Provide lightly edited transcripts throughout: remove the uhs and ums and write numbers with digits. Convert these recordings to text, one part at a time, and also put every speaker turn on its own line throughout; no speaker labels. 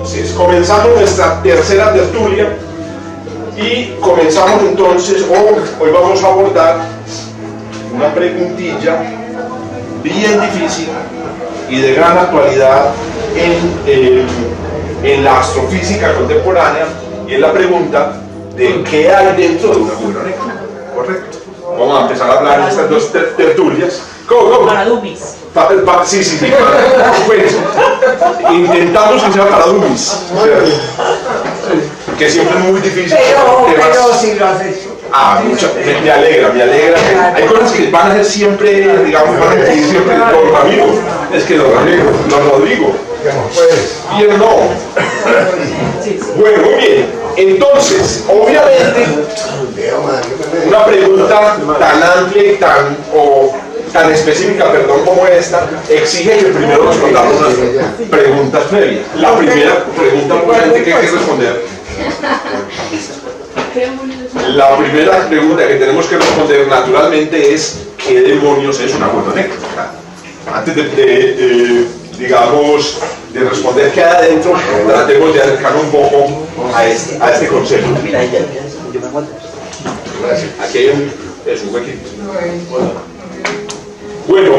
Entonces, comenzamos nuestra tercera tertulia y comenzamos entonces, hoy vamos a abordar una preguntilla bien difícil y de gran actualidad en la astrofísica contemporánea, y es la pregunta de qué hay dentro de un agujero negro. Correcto. Vamos a empezar a hablar de estas dos tertulias. ¿Cómo?
Para dummies.
Sí. Pues, intentamos que sea para dummies. Que siempre es muy difícil.
Pero si lo has hecho.
Me alegra. Hay cosas que van a ser siempre, digamos, van a ser siempre los Ramiro. Es que los Rodrigo. Bien, no. Bueno, muy bien. Entonces, obviamente, una pregunta tan amplia y tan específica, como esta, exige que primero respondamos unas preguntas previas. La primera pregunta importante que hay que responder. La primera pregunta que tenemos que responder naturalmente es ¿qué demonios es un agujero negro? Antes digamos, de responder qué hay adentro, tratemos de acercarnos un poco a este concepto. Aquí hay un huequito. Bueno,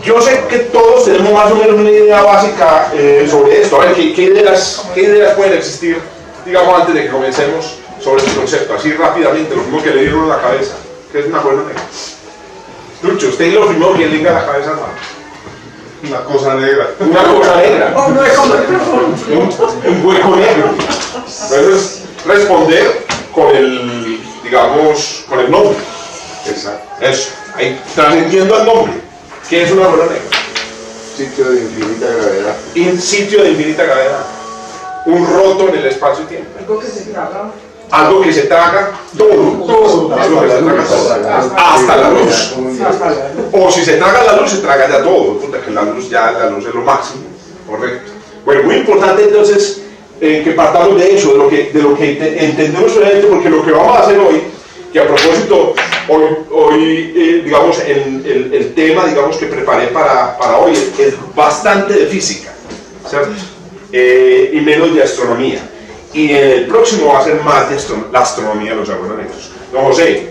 yo sé que todos tenemos más o menos una idea básica sobre esto. A ver, ¿qué ideas pueden existir, digamos, antes de que comencemos sobre este concepto? Así rápidamente, lo mismo que le dieron a la cabeza. ¿Qué es un agujero negro? Lucho, usted lo primero que le diga a la cabeza, ¿no?
Una cosa negra.
Una cosa negra.
Un hueco negro.
Un hueco negro. Entonces, responder con el, digamos, con el nombre.
Exacto.
Eso. Ahí, trascendiendo al nombre. ¿Qué es un agujero negro?
Sitio de infinita gravedad.
Un sitio de infinita gravedad. Un roto en el espacio-tiempo.
Algo que se traga.
Algo que se traga todo. Algo que se traga todo. Hasta la luz. O si se traga la luz, se traga ya todo. Que la luz es lo máximo. Correcto. Bueno, muy importante entonces que partamos de eso, de lo que entendemos solamente, porque lo que vamos a hacer hoy, que a propósito, hoy digamos, el tema, digamos, que preparé para hoy es bastante de física, ¿cierto? Y menos de astronomía. Y el próximo va a ser más de la astronomía de los agujeros negros. Don José.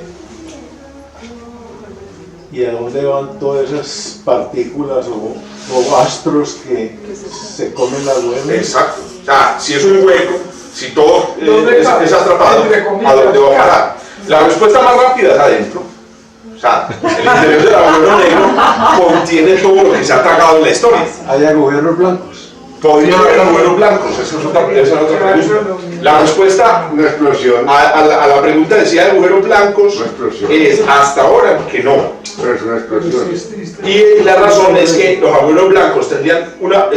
¿Y a dónde van todas esas partículas o astros que se comen las huevas?
Exacto. O sea, si es un hueco, si todo es atrapado, ¿a dónde va a parar? La respuesta más rápida es adentro. O sea, el interior del agujero negro contiene todo lo que se ha tragado en la historia.
¿Hay agujeros blancos?
Podría haber agujeros blancos, esa es otra pregunta. La respuesta
Una explosión.
a la pregunta de si hay agujeros blancos es hasta ahora que no.
Pero es una explosión.
Y la razón es que los agujeros blancos tienen una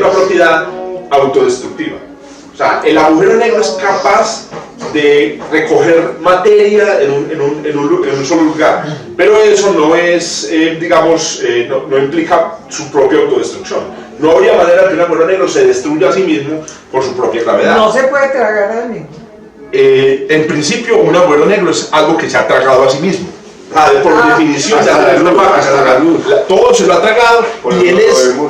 propiedad autodestructiva. O sea, el agujero negro es capaz de recoger materia en un solo lugar, pero eso no es, digamos, no implica su propia autodestrucción. No habría manera que un agujero negro se destruya a sí mismo por su propia gravedad.
No se puede tragar a él mismo.
En principio, un agujero negro es algo que se ha tragado a sí mismo. Por definición, todo se lo ha tragado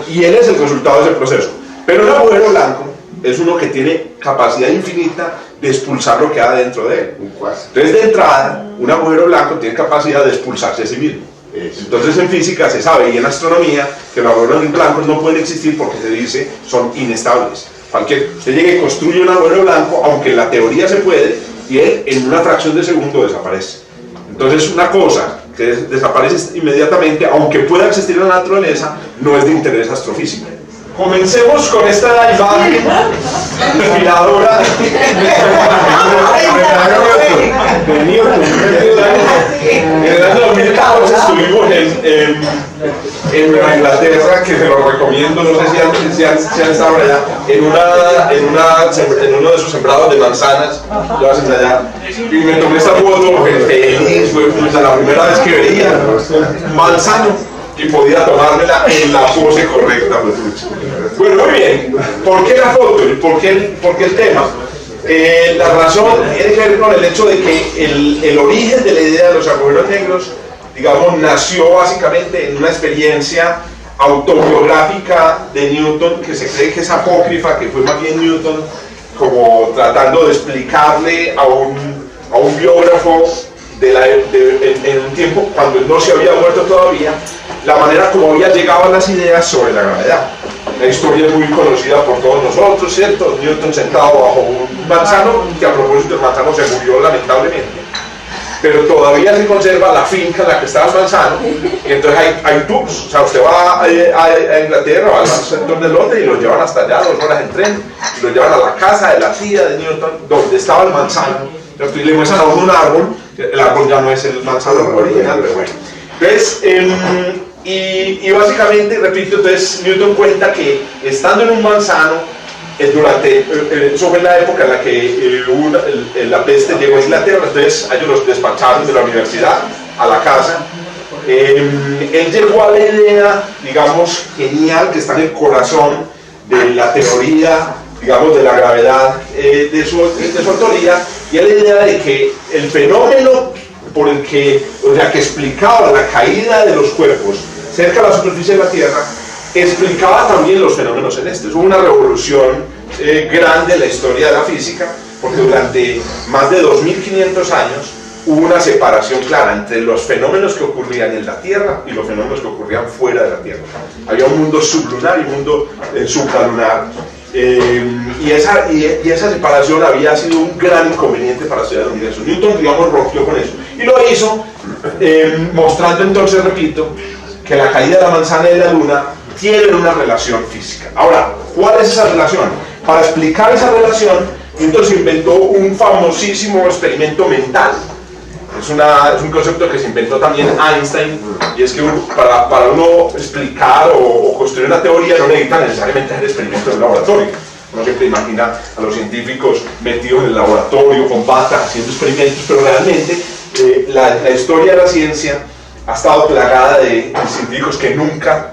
y él es el resultado de ese proceso. Pero un agujero blanco es uno que tiene capacidad infinita de expulsar lo que hay dentro de él. Entonces, de entrada, un agujero blanco tiene capacidad de expulsarse a sí mismo. Entonces, en física se sabe, y en astronomía, que los agujeros blancos no pueden existir porque se dice son inestables. Usted llega y construye un agujero blanco, aunque en la teoría se puede, y él en una fracción de segundo desaparece. Entonces, una cosa que desaparece inmediatamente, aunque pueda existir en la naturaleza, no es de interés astrofísico. Comencemos con esta imagen inspiradora de Newton. En el año 2014 estuvimos en Nueva Inglaterra, que se lo recomiendo, no sé si han estado allá, en uno de sus sembrados de manzanas, lo hacen allá, y me tomé esta foto feliz, fue la primera vez que veía manzano y podía tomármela en la pose correcta. Bueno, muy bien. ¿Por qué la foto? ¿Por qué el tema? La razón tiene que ver con el hecho de que el origen de la idea de los agujeros negros, digamos, nació básicamente en una experiencia autobiográfica de Newton, que se cree que es apócrifa, que fue más bien Newton como tratando de explicarle a un biógrafo en un tiempo cuando él no se había muerto todavía, la manera como había llegado a las ideas sobre la gravedad. La historia es muy conocida por todos nosotros, ¿cierto? Newton sentado bajo un manzano, que a propósito el manzano se murió lamentablemente, pero todavía se conserva la finca en la que estaba el manzano, y entonces hay tours, o sea, usted va a Inglaterra, va al centro de Londres y lo llevan hasta allá, 2 horas en tren, y lo llevan a la casa de la tía de Newton, donde estaba el manzano, ¿cierto? Y le muestran a uno un árbol, el árbol ya no es el manzano original, pero bueno. Entonces, y básicamente, repito, entonces Newton cuenta que estando en un manzano, eso fue en la época en la que la peste llegó a Inglaterra, entonces ellos los despacharon de la universidad a la casa. Él llegó a la idea, digamos, genial, que está en el corazón de la teoría, digamos, de la gravedad de su autoría, y es la idea de que el fenómeno por el que, o sea, que explicaba la caída de los cuerpos cerca de la superficie de la Tierra, explicaba también los fenómenos celestes. Hubo una revolución grande en la historia de la física, porque durante más de 2500 años hubo una separación clara entre los fenómenos que ocurrían en la Tierra y los fenómenos que ocurrían fuera de la Tierra. Había un mundo sublunar y un mundo supralunar, y esa separación había sido un gran inconveniente para estudiar el universo. Newton, digamos, rompió con eso, y lo hizo mostrando entonces, repito, que la caída de la manzana y de la luna tienen una relación física. Ahora, ¿cuál es esa relación? Para explicar esa relación, Newton se inventó un famosísimo experimento mental. Es un concepto que se inventó también Einstein, y es que para uno explicar o construir una teoría no necesita necesariamente hacer experimentos en el laboratorio. Uno siempre imagina a los científicos metidos en el laboratorio con bata haciendo experimentos, pero realmente la historia de la ciencia ha estado plagada de científicos que nunca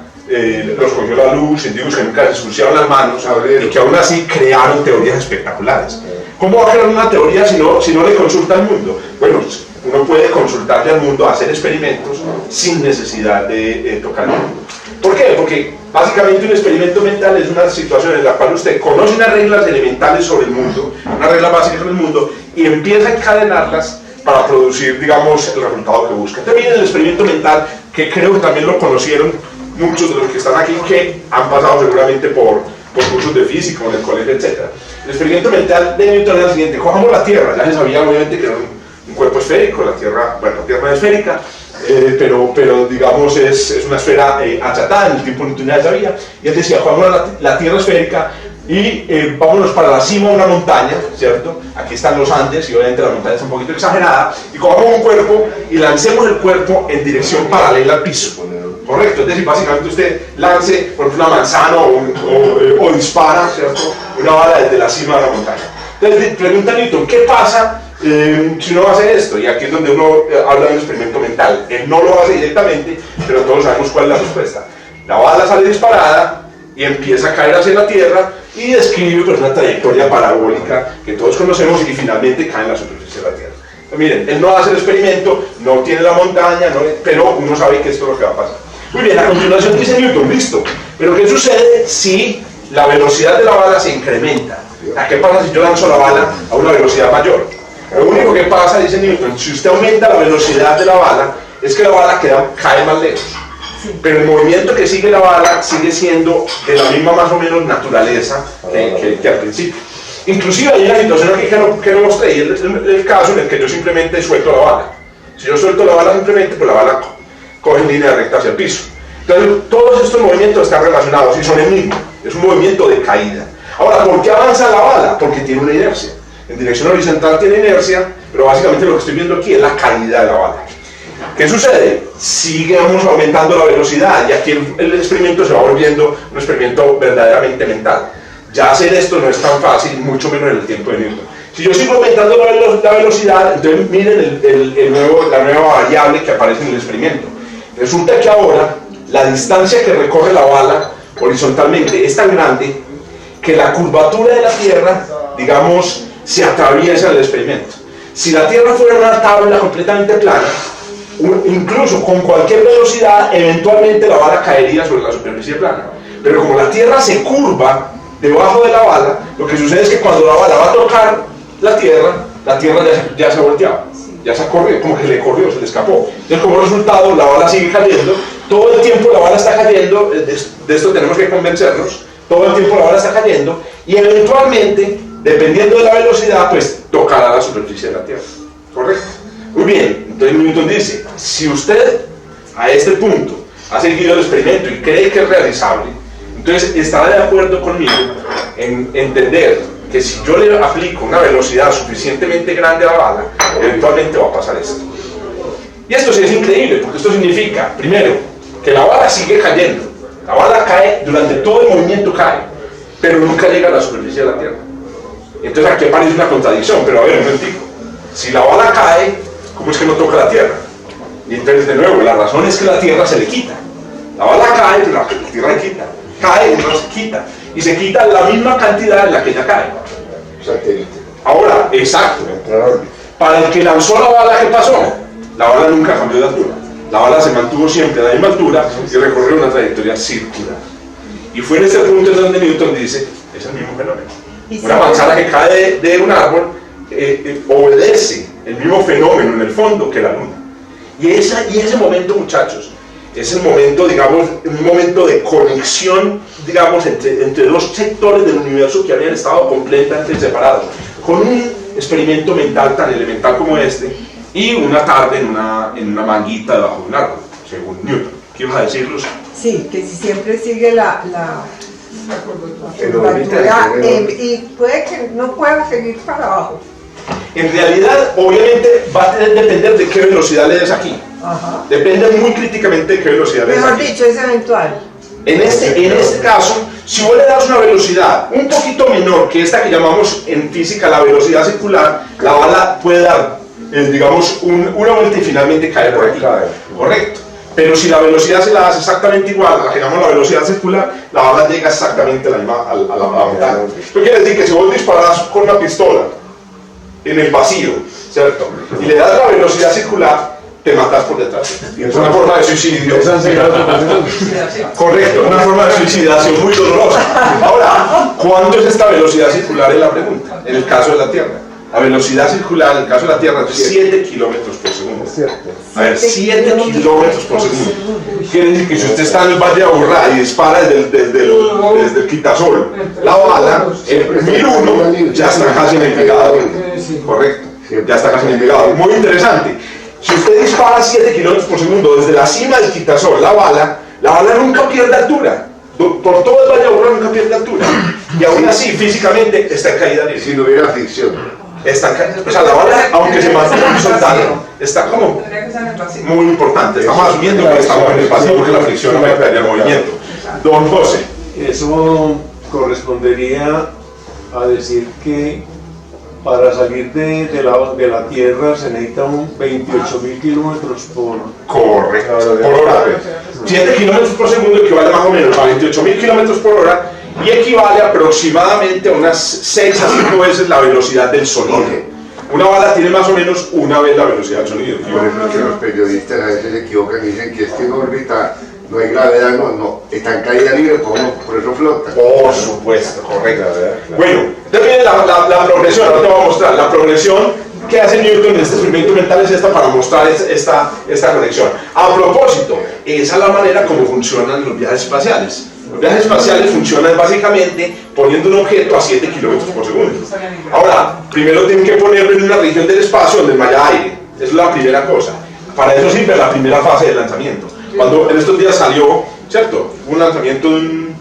los cogió la luz, científicos que nunca se ensuciaron las manos y que aún así crearon teorías espectaculares. ¿Cómo va a crear una teoría si no le consulta al mundo? Bueno, uno puede consultarle al mundo, hacer experimentos sin necesidad de tocar el mundo. ¿Por qué? Porque básicamente un experimento mental es una situación en la cual usted conoce unas reglas elementales sobre el mundo, unas reglas básicas sobre el mundo, y empieza a encadenarlas para producir, digamos, el resultado que busca. También el experimento mental, que creo que también lo conocieron muchos de los que están aquí, que han pasado seguramente por cursos de física o en el colegio, etc. El experimento mental de Newton era el siguiente: cojamos la Tierra, ya se sabía obviamente que era un cuerpo esférico, la Tierra es esférica, pero digamos es una esfera achatada, en el tiempo Newton ya sabía, y él decía, cojamos la Tierra esférica y vámonos para la cima de una montaña, ¿cierto? Aquí están los Andes y obviamente la montaña está un poquito exagerada, y cojamos un cuerpo y lancemos el cuerpo en dirección paralela al piso. Correcto, es decir, básicamente usted lance, por ejemplo, una manzana o dispara, ¿cierto?, una bala desde la cima de la montaña. Entonces pregunta Newton, ¿qué pasa si uno hace esto? Y aquí es donde uno habla de un experimento mental. Él no lo hace directamente, pero todos sabemos cuál es la respuesta. La bala sale disparada y empieza a caer hacia la Tierra y describe pues, una trayectoria parabólica que todos conocemos y finalmente cae en la superficie de la Tierra. Pero miren, él no hace el experimento, no tiene la montaña, pero uno sabe que esto es lo que va a pasar. Muy bien, a continuación dice Newton, listo, pero ¿qué sucede si la velocidad de la bala se incrementa? ¿Qué pasa si yo lanzo la bala a una velocidad mayor? Lo único que pasa, dice Newton, si usted aumenta la velocidad de la bala, es que la bala cae más lejos. Pero el movimiento que sigue la bala sigue siendo de la misma más o menos naturaleza que al principio. Inclusive hay una situación aquí que no mostré, y es el caso en el que yo simplemente suelto la bala. Si yo suelto la bala simplemente, pues la bala coge en línea recta hacia el piso. Entonces todos estos movimientos están relacionados y son el mismo, es un movimiento de caída. Ahora, ¿por qué avanza la bala? Porque tiene una inercia. En dirección horizontal tiene inercia, pero básicamente lo que estoy viendo aquí es la caída de la bala. ¿Qué sucede? Sigamos aumentando la velocidad y aquí el experimento se va volviendo un experimento verdaderamente mental. Ya hacer esto no es tan fácil, mucho menos en el tiempo de Newton. Si yo sigo aumentando la velocidad, entonces miren la nueva variable que aparece en el experimento. Resulta que ahora la distancia que recorre la bala horizontalmente es tan grande que la curvatura de la Tierra, digamos, se atraviesa en el experimento. Si la Tierra fuera una tabla completamente plana, incluso con cualquier velocidad, eventualmente la bala caería sobre la superficie plana. Pero como la Tierra se curva debajo de la bala, lo que sucede es que cuando la bala va a tocar la Tierra ya se ha volteado, ya se ha corrido, como que le corrió, se le escapó. Entonces, como resultado, la bala sigue cayendo, todo el tiempo la bala está cayendo, de esto tenemos que convencernos, todo el tiempo la bala está cayendo, y eventualmente, dependiendo de la velocidad, pues tocará la superficie de la Tierra. ¿Correcto? Muy bien, entonces Newton dice, si usted a este punto ha seguido el experimento y cree que es realizable, entonces estará de acuerdo conmigo en entender que si yo le aplico una velocidad suficientemente grande a la bala, eventualmente va a pasar esto. Y esto sí es increíble, porque esto significa, primero, que la bala sigue cayendo. La bala cae, durante todo el movimiento cae, pero nunca llega a la superficie de la Tierra. Entonces aquí aparece una contradicción, pero a ver, un momentico. Si la bala cae, ¿cómo es que no toca la Tierra? Y entonces, de nuevo, la razón es que la Tierra se le quita. La bala cae, pero la Tierra le quita. Cae, pero se quita. Y se quita la misma cantidad en la que ella cae.
Satélite.
Ahora, exacto.
Entrar a órbita.
Para el que lanzó la bala, ¿qué pasó? La bala nunca cambió de altura. La bala se mantuvo siempre a la misma altura y recorrió una trayectoria circular. Y fue en este punto en donde Newton dice, es el mismo fenómeno. Una manzana que cae de un árbol obedece el mismo fenómeno en el fondo que la luna. Y ese momento, muchachos, es el momento, digamos, un momento de conexión, digamos, entre dos sectores del universo que habían estado completamente separados. Con un experimento mental tan elemental como este, y una tarde en una manguita debajo de un árbol, según Newton. ¿Qué ibas a decir, Luz?
Sí, que si siempre sigue la
curvatura,
y puede que no pueda seguir para abajo.
En realidad, obviamente, va a depender de qué velocidad le des aquí.
Ajá.
Depende muy críticamente de qué velocidad le des
Mejor
aquí.
dicho, es eventual.
En este caso, si vos le das una velocidad un poquito menor que esta que llamamos en física la velocidad circular, la bala puede dar, digamos, una vuelta y finalmente caer por aquí. Correcto. Pero si la velocidad se la das exactamente igual a la que llamamos la velocidad circular, la bala llega exactamente a la misma, a la mitad. Esto quiere decir que si vos disparas con una pistola en el vacío, ¿cierto? Y le das la velocidad circular, te matas por detrás. Es una forma de suicidio. Correcto, una forma de suicidación muy dolorosa. Ahora, ¿cuánto es esta velocidad circular? Es la pregunta, en el caso de la Tierra. La velocidad circular en el caso de la Tierra es 7 kilómetros por segundo. A ver, 7 kilómetros por segundo. Quiere decir que si usted está en el Valle de Aburrá y dispara desde el quitasol, la bala, en 1001 ya está casi en el pegado. Correcto, ya está casi en el pegado. Muy interesante. Si usted dispara 7 kilómetros por segundo desde la cima del quitasol, la bala nunca pierde altura. Por todo el Valle de Aburrá nunca pierde altura. Y aún así, físicamente, está en caída libre.
Si no hubiera ficción.
O sea, la bala, aunque se mantiene horizontal, está como muy importante. Estamos asumiendo que estamos en el vacío porque la fricción no afectaría el movimiento. Don José.
Eso correspondería a decir que para salir de la Tierra se necesita 28.000 kilómetros por...
Correcto, por hora. 7 kilómetros por segundo equivale más o menos a 28.000 kilómetros por hora y equivale aproximadamente a unas 6 a 5 veces la velocidad del sonido. Una bala tiene más o menos una vez la velocidad del sonido.
Por eso es que los periodistas a veces se equivocan y dicen que es que en órbita no hay gravedad, no, está en caída libre, por eso flota.
Por supuesto, correcto. Bueno, entonces viene la progresión, ahora te voy a mostrar. La progresión que hace Newton en este experimento mental es esta para mostrar esta conexión. A propósito, esa es la manera como funcionan los viajes espaciales. Los viajes espaciales funcionan básicamente poniendo un objeto a 7 kilómetros por segundo. Ahora, primero tienen que ponerlo en una región del espacio donde no haya aire. Esa es la primera cosa. Para eso sirve la primera fase del lanzamiento. Cuando en estos días salió, ¿cierto? Un lanzamiento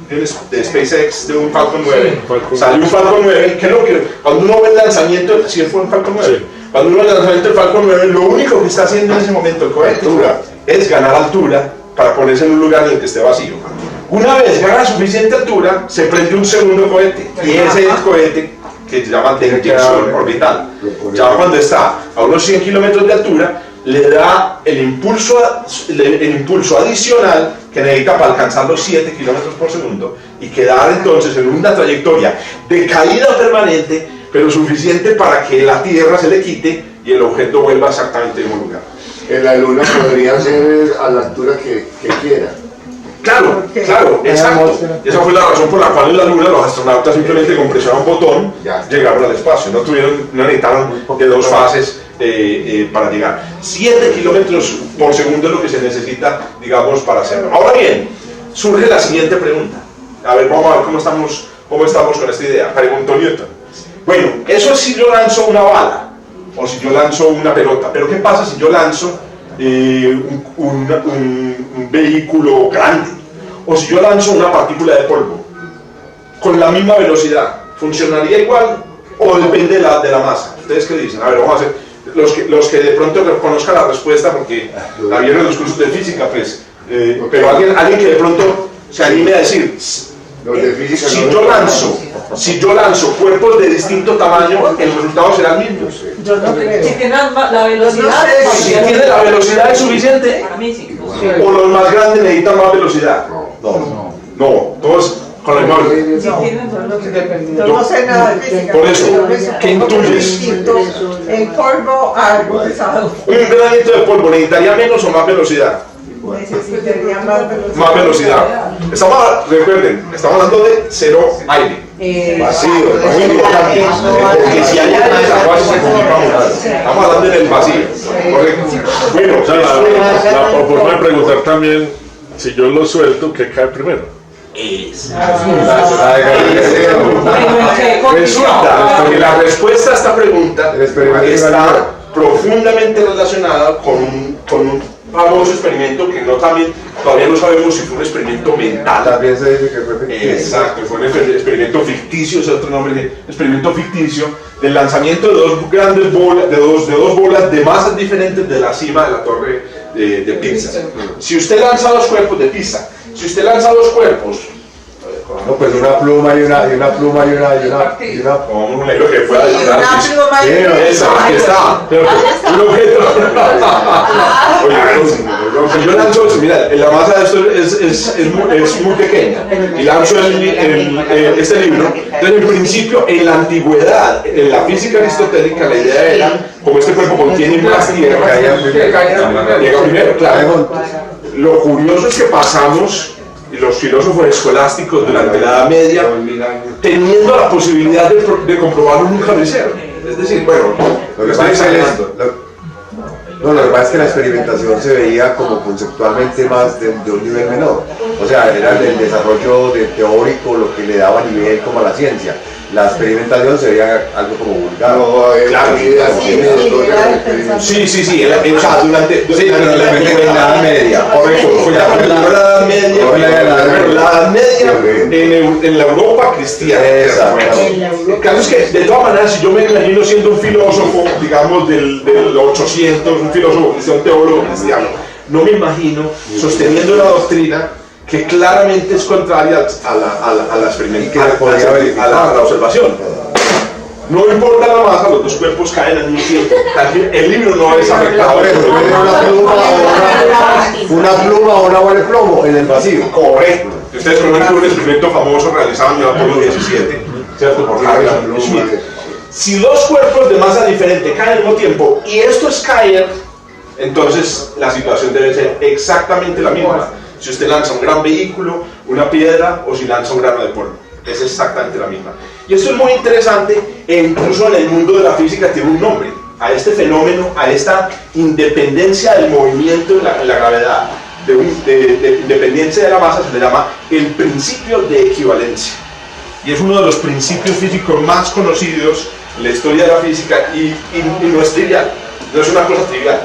de SpaceX, de un Falcon 9. Salió un Falcon 9, cuando uno ve el lanzamiento, ¿sí fue un Falcon 9? Cuando uno ve el lanzamiento del Falcon 9, lo único que está haciendo en ese momento el cohete es ganar altura para ponerse en un lugar en el que esté vacío. Una vez gana suficiente altura, se prende un segundo cohete, y ese es el cohete que se llama de inyección orbital. Ya cuando está a unos 100 kilómetros de altura, le da el impulso adicional que necesita para alcanzar los 7 kilómetros por segundo y quedar entonces en una trayectoria de caída permanente, pero suficiente para que la Tierra se le quite y el objeto vuelva exactamente al mismo lugar.
En la luna podría ser a la altura que quiera.
Claro,
Ok.
claro, exacto. Esa fue la razón por la cual en la Luna los astronautas simplemente con presionar un botón llegaron al espacio. No necesitaron de dos fases para llegar. 7 kilómetros por segundo es lo que se necesita, digamos, para hacerlo. Ahora bien, surge la siguiente pregunta. A ver, vamos a ver cómo estamos con esta idea. Preguntó Newton. Bueno, eso es si yo lanzo una bala o si yo lanzo una pelota. Pero ¿qué pasa si yo lanzo un vehículo grande? O si yo lanzo una partícula de polvo con la misma velocidad, ¿funcionaría igual o depende de la masa? ¿Ustedes qué dicen? A ver, vamos a hacer, los que de pronto conozcan la respuesta porque la vieron en los cursos de física, pues, pero alguien que de pronto se anime a decir,
Los de física
si yo lanzo cuerpos de distinto tamaño, el resultado será el mismo.
Yo no creo.
Si tiene la velocidad,
No sé,
Si tiene la velocidad es suficiente,
para mí sí.
o los más grandes necesitan más velocidad. No, todos con la misma velocidad.
Si tiene,
Yo no sé nada de física.
Por eso,
pero me supongo
¿qué intuyes?
que es distinto el polvo a algo pesado.
Un granito de polvo necesitaría menos o más velocidad.
Necesitaría más velocidad.
Más velocidad. Recuerden, estamos hablando de cero aire.
Vacío,
Muy importante, porque si hay aire, esa cosa se complica mucho. Estamos hablando del vacío. Correcto. Bueno,
O sea, la forma de preguntar también, si yo lo suelto, ¿qué cae primero?
resulta que la respuesta a esta pregunta está profundamente relacionada con un famoso experimento que todavía no sabemos si fue un experimento mental.
También se dice que fue ficticio.
Exacto, fue un experimento ficticio, es otro nombre, experimento ficticio del lanzamiento de dos grandes bolas, de dos bolas de masas diferentes de la cima de la torre de Pisa. Si usted lanza dos cuerpos de Pisa, si usted lanza dos cuerpos,
No, pues una pluma y una pluma y una
como un negro que pueda ayudar.
Una pluma y
Esa, aquí está. Un objeto. Oye, si yo lanzo, mira, la masa de esto es muy pequeña. Y lanzo este libro. Entonces, en principio, en la antigüedad, en la física aristotélica, la idea era, como este cuerpo contiene más tierra, llega primero, claro. Lo curioso es que pasamos, y los filósofos escolásticos durante la Edad Media, teniendo la posibilidad de comprobarlo nunca lo hicieron. Es decir, bueno,
Lo que pasa es que la experimentación se veía como conceptualmente más de un nivel menor. O sea, era el desarrollo teórico lo que le daba nivel como a la ciencia. La experimentación se veía algo como vulgar.
claro, sí, o sea, durante
la Edad Media.
correcto, fue la Edad Media en la Europa cristiana. El caso es que, de todas maneras, si yo me imagino siendo un filósofo, digamos, del 800, un filósofo cristiano, un teólogo cristiano, no me imagino sosteniendo una doctrina que claramente es contraria a la experimentación, a la observación. No importa la masa, los dos cuerpos caen al mismo tiempo. El libro no es afectado.
Una pluma o una bola de plomo en el vacío.
Correcto. Ustedes conocen un experimento famoso realizado en el Apolo 17, ¿cierto? Por Harrison Smith. Si dos cuerpos de masa diferente caen al mismo tiempo y esto es caer, entonces la situación debe ser exactamente la misma. Si usted lanza un gran vehículo, una piedra, o si lanza un grano de polvo, es exactamente la misma. Y esto es muy interesante, e incluso en el mundo de la física tiene un nombre. A este fenómeno, a esta independencia del movimiento en la gravedad, de independencia de la masa, se le llama el principio de equivalencia. Y es uno de los principios físicos más conocidos en la historia de la física y no es trivial, no es una cosa trivial.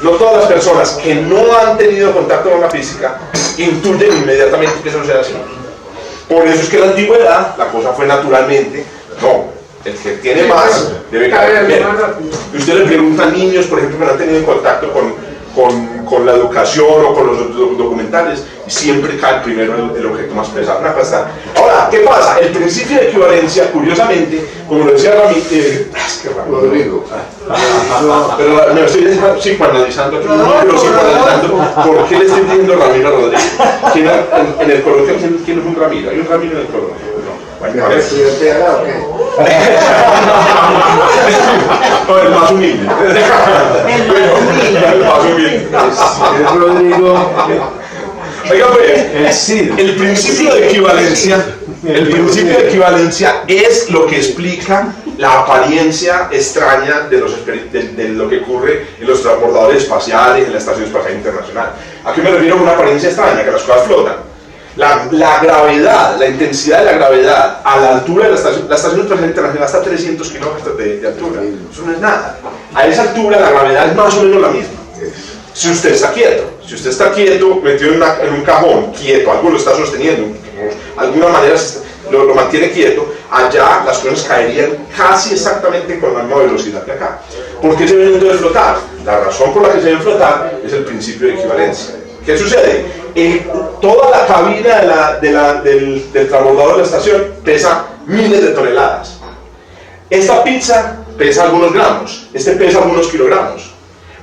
No todas las personas que no han tenido contacto con la física intuyen inmediatamente que eso sea así. Por eso es que en la antigüedad la cosa fue naturalmente, no, el que tiene más debe caer primero. Y usted le pregunta a niños, por ejemplo, que no han tenido contacto con la educación o con los documentales, y siempre cae primero el objeto más pesado. Una cosa. Ahora, ¿qué pasa? El principio de equivalencia, curiosamente, como lo decía Rodrigo, pero me estoy psicoanalizando aquí, pero psicoanalizando, ¿por qué le estoy diciendo Ramiro a Rodrigo? En el coloquio, ¿quién es un Ramiro? ¿Hay un Ramiro en el coloquio? No. Bueno, a ver. No, el más humilde. El más humilde.
Es Rodrigo,
Oiga, pues,
el Cid.
el principio de equivalencia es lo que explica la apariencia extraña de lo que ocurre en los transbordadores espaciales, en la Estación Espacial Internacional. ¿A qué me refiero con una apariencia extraña? Que las cosas flotan. La gravedad, la intensidad de la gravedad a la altura de la Estación Espacial Internacional está a 300 kilómetros de altura. Eso no es nada. A esa altura la gravedad es más o menos la misma. Si usted está quieto, metido en un cajón, quieto, algo lo está sosteniendo, de alguna manera lo mantiene quieto, allá las cosas caerían casi exactamente con la misma velocidad que acá. ¿Por qué se deben entonces flotar? La razón por la que se deben flotar es el principio de equivalencia. ¿Qué sucede? Toda la cabina del transbordador de la estación pesa miles de toneladas. Esta pizza pesa algunos gramos, este pesa algunos kilogramos.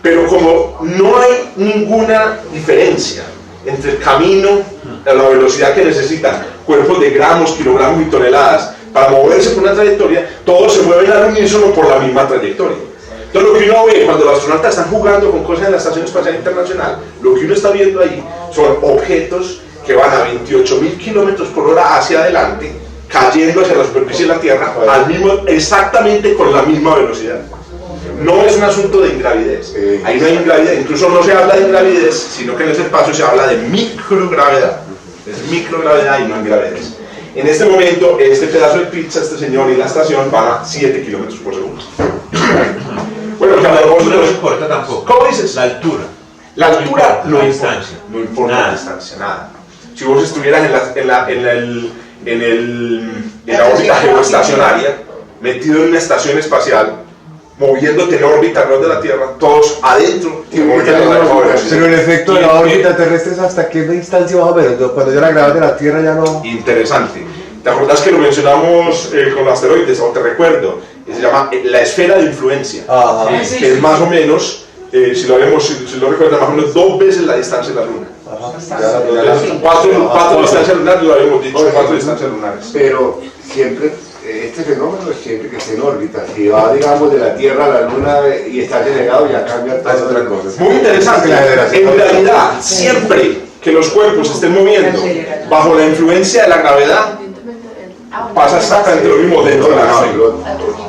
Pero como no hay ninguna diferencia entre el camino, la velocidad que necesitan cuerpos de gramos, kilogramos y toneladas para moverse por una trayectoria, todos se mueven al unísono por la misma trayectoria. Entonces lo que uno ve cuando los astronautas están jugando con cosas en la Estación Espacial Internacional, lo que uno está viendo ahí son objetos que van a 28.000 kilómetros por hora hacia adelante, cayendo hacia la superficie de la Tierra exactamente con la misma velocidad. No es un asunto de ingravidez. Ahí no hay ingravidez, incluso no se habla de ingravidez, sino que en ese espacio se habla de microgravedad. Es microgravedad y no ingravidez. En este momento, este pedazo de pizza, este señor y la estación van a 7 kilómetros por segundo. Bueno,
no importa tampoco.
¿Cómo dices?
La altura.
La altura no
la
importa.
distancia.
No importa
Nada.
la distancia, nada. Si vos estuvieras en la órbita geoestacionaria, metido en una estación espacial, moviéndote en órbita alrededor de la Tierra, todos adentro y moviendo la misma velocidad.
Pero el efecto de la órbita terrestre es hasta qué distancia más o menos. Cuando ya la gravedad de la Tierra ya no...
Interesante. ¿Te acuerdas que lo mencionamos con los asteroides? O te recuerdo, se llama la esfera de influencia, que es más o menos, si lo recuerdas, más o menos 2 veces la distancia de la Luna. Cuatro distancias lunares, lo habíamos dicho, 4 distancias lunares.
Pero siempre, este fenómeno siempre que esté en órbita, si va, digamos, de la Tierra a la Luna y está acelerado, ya cambia
Es
todo.
otra cosa.
Muy interesante. En realidad, siempre que los cuerpos se estén moviendo bajo la influencia de la gravedad, pasa exactamente lo mismo dentro de la nave.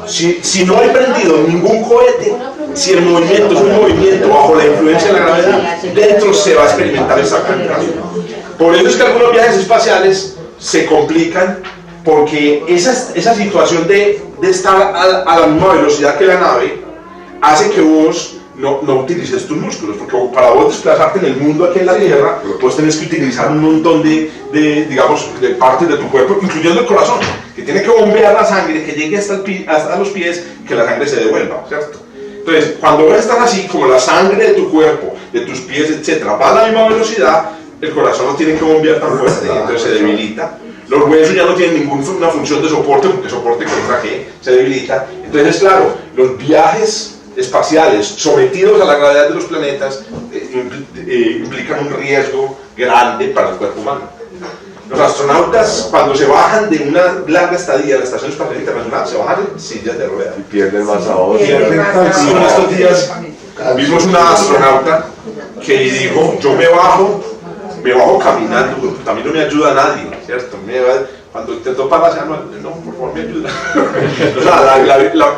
Si no hay prendido ningún cohete, si el movimiento es un movimiento bajo la influencia de la gravedad, dentro se va a experimentar exactamente lo mismo. Por eso es que algunos viajes espaciales se complican, porque esa situación de estar a la misma velocidad que la nave hace que vos no utilices tus músculos, porque para vos desplazarte en el mundo aquí en la Tierra, vos tenés que utilizar un montón digamos, de partes de tu cuerpo, incluyendo el corazón, que tiene que bombear la sangre, que llegue hasta los pies, que la sangre se devuelva, ¿cierto? Entonces, cuando vos estás así, como la sangre de tu cuerpo, de tus pies, etcétera, va a la misma velocidad, el corazón no tiene que bombear tan fuerte, entonces se debilita. Los huesos ya no tienen ninguna función de soporte, porque soporte contra qué se debilita. Entonces, claro, los viajes espaciales sometidos a la gravedad de los planetas implican un riesgo grande para el cuerpo humano. Los astronautas, cuando se bajan de una larga estadía a la Estación Espacial Internacional, se bajan en sillas de ruedas.
Pierden más ahora.
En estos días vimos una astronauta que dijo: yo me bajo caminando, porque a mí no me ayuda nadie, ¿cierto? Cuando intentó parar, no, por favor, me ayuda. O sea,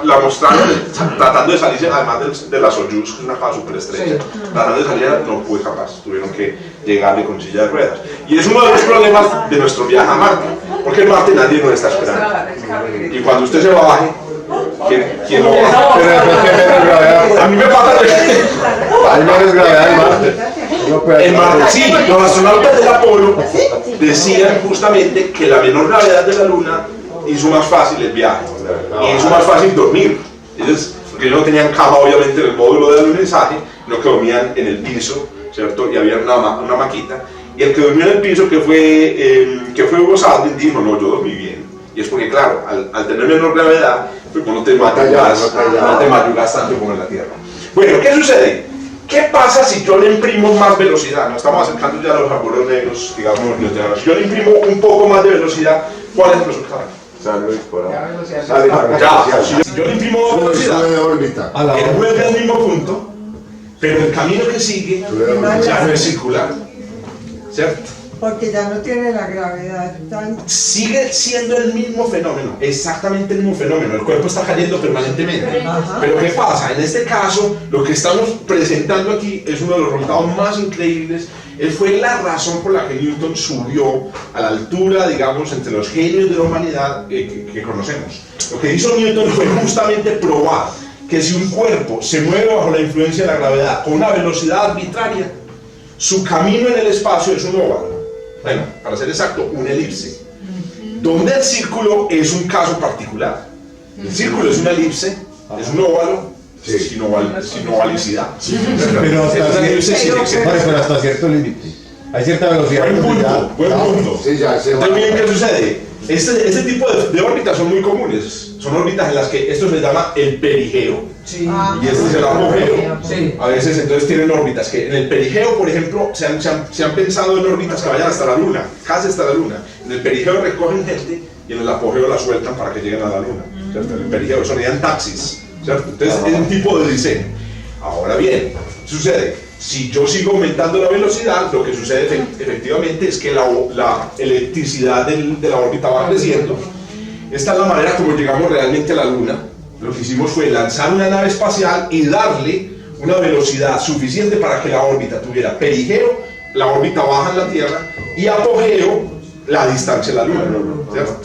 la mostraron tratando de salir, además de la Soyuz, que es una cosa súper estrecha, tratando de salir, no fue capaz, tuvieron que llegarle con silla de ruedas. Y es uno de los problemas de nuestro viaje a Marte, porque en Marte nadie nos está esperando. Y cuando usted se baje, ¿quién lo baja?
Pero después que menos gravedad.
A mí me pasa que...
Hay menos gravedad en Marte.
En Marte, sí, los astronautas del Apolo decían justamente que la menor gravedad de la Luna hizo más fácil el viaje y hizo más fácil dormir. Ellos, porque ellos no tenían cama obviamente en el módulo de alunizaje, no que dormían en el piso, ¿cierto? Y había una maquita. Y el que durmió en el piso, que fue Hugo Saldin, dijo: no, yo dormí bien. Y es porque, claro, al tener menor gravedad, pues no te madrugas tanto como en la Tierra. Bueno, ¿qué sucede? ¿Qué pasa si yo le imprimo más velocidad? Nos estamos acercando ya a los agujeros negros, digamos, si yo le imprimo un poco más de velocidad, ¿cuál es el resultado?
San Luis por ahí.
Sale para
Ya, si yo le imprimo velocidad,
sube de órbita.
él vuelve al mismo punto, pero el camino que sigue ya no es circular, ¿cierto?
Porque ya no tiene la gravedad tan...
Sigue siendo el mismo fenómeno, exactamente el mismo fenómeno, el cuerpo está cayendo permanentemente.
Ajá.
Pero ¿qué pasa? En este caso, lo que estamos presentando aquí es uno de los resultados más increíbles. Fue la razón por la que Newton subió a la altura, digamos, entre los genios de la humanidad que conocemos. Lo que hizo Newton fue justamente probar que si un cuerpo se mueve bajo la influencia de la gravedad con una velocidad arbitraria, su camino en el espacio es un óvalo. Bueno, para ser exacto, una elipse. Donde el círculo es un caso particular. El círculo es una elipse, es un óvalo, sin ovalicidad.
Pero
Hasta cierto límite. Hay cierta velocidad.
Buen punto.
Sí, ya se va.
Entonces, miren qué sucede. Este tipo de órbitas son muy comunes. Son órbitas en las que esto se llama el perigeo.
Sí.
Y este es el apogeo.
Sí.
A veces entonces tienen órbitas que en el perigeo, por ejemplo, se han pensado en órbitas que vayan hasta la luna, casi hasta la luna. En el perigeo recogen gente y en el apogeo la sueltan para que lleguen a la luna, ¿cierto? En el perigeo serían taxis, ¿cierto? Entonces es un tipo de diseño. Ahora bien, sucede, si yo sigo aumentando la velocidad, lo que sucede efectivamente es que la electricidad de la órbita va creciendo. Esta es la manera como llegamos realmente a la luna. Lo que hicimos fue lanzar una nave espacial y darle una velocidad suficiente para que la órbita tuviera perigeo, la órbita baja en la Tierra, y apogeo, la distancia de la Luna, ¿cierto?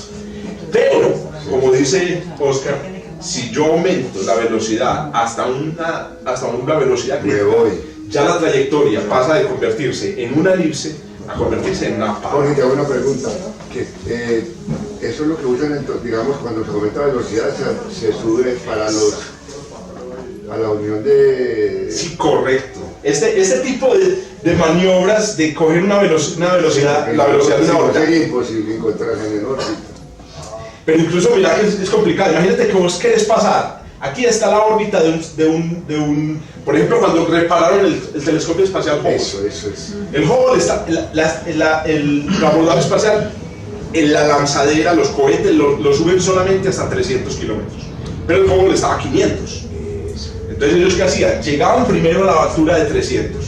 Pero, como dice Oscar, si yo aumento la velocidad hasta una velocidad
Me
crítica,
voy.
ya la trayectoria pasa de convertirse en una elipse a convertirse en una
Jorge,
pava.
te hago una pregunta. Eso es lo que usan, digamos, cuando se aumenta la velocidad, se sube a la unión de...
Sí, correcto. Este tipo de maniobras de coger una velocidad, la velocidad de una órbita.
Sería imposible encontrarse en el órbita.
Pero incluso mira que es complicado. Imagínate que vos querés pasar. Aquí está la órbita de un por ejemplo, cuando repararon el telescopio espacial Hubble.
Eso es.
El Hubble está, el abordaje espacial, en la lanzadera, los cohetes lo suben solamente hasta 300 kilómetros. Pero el Hubble estaba a 500. Entonces ellos ¿qué hacían? Llegaban primero a la altura de 300.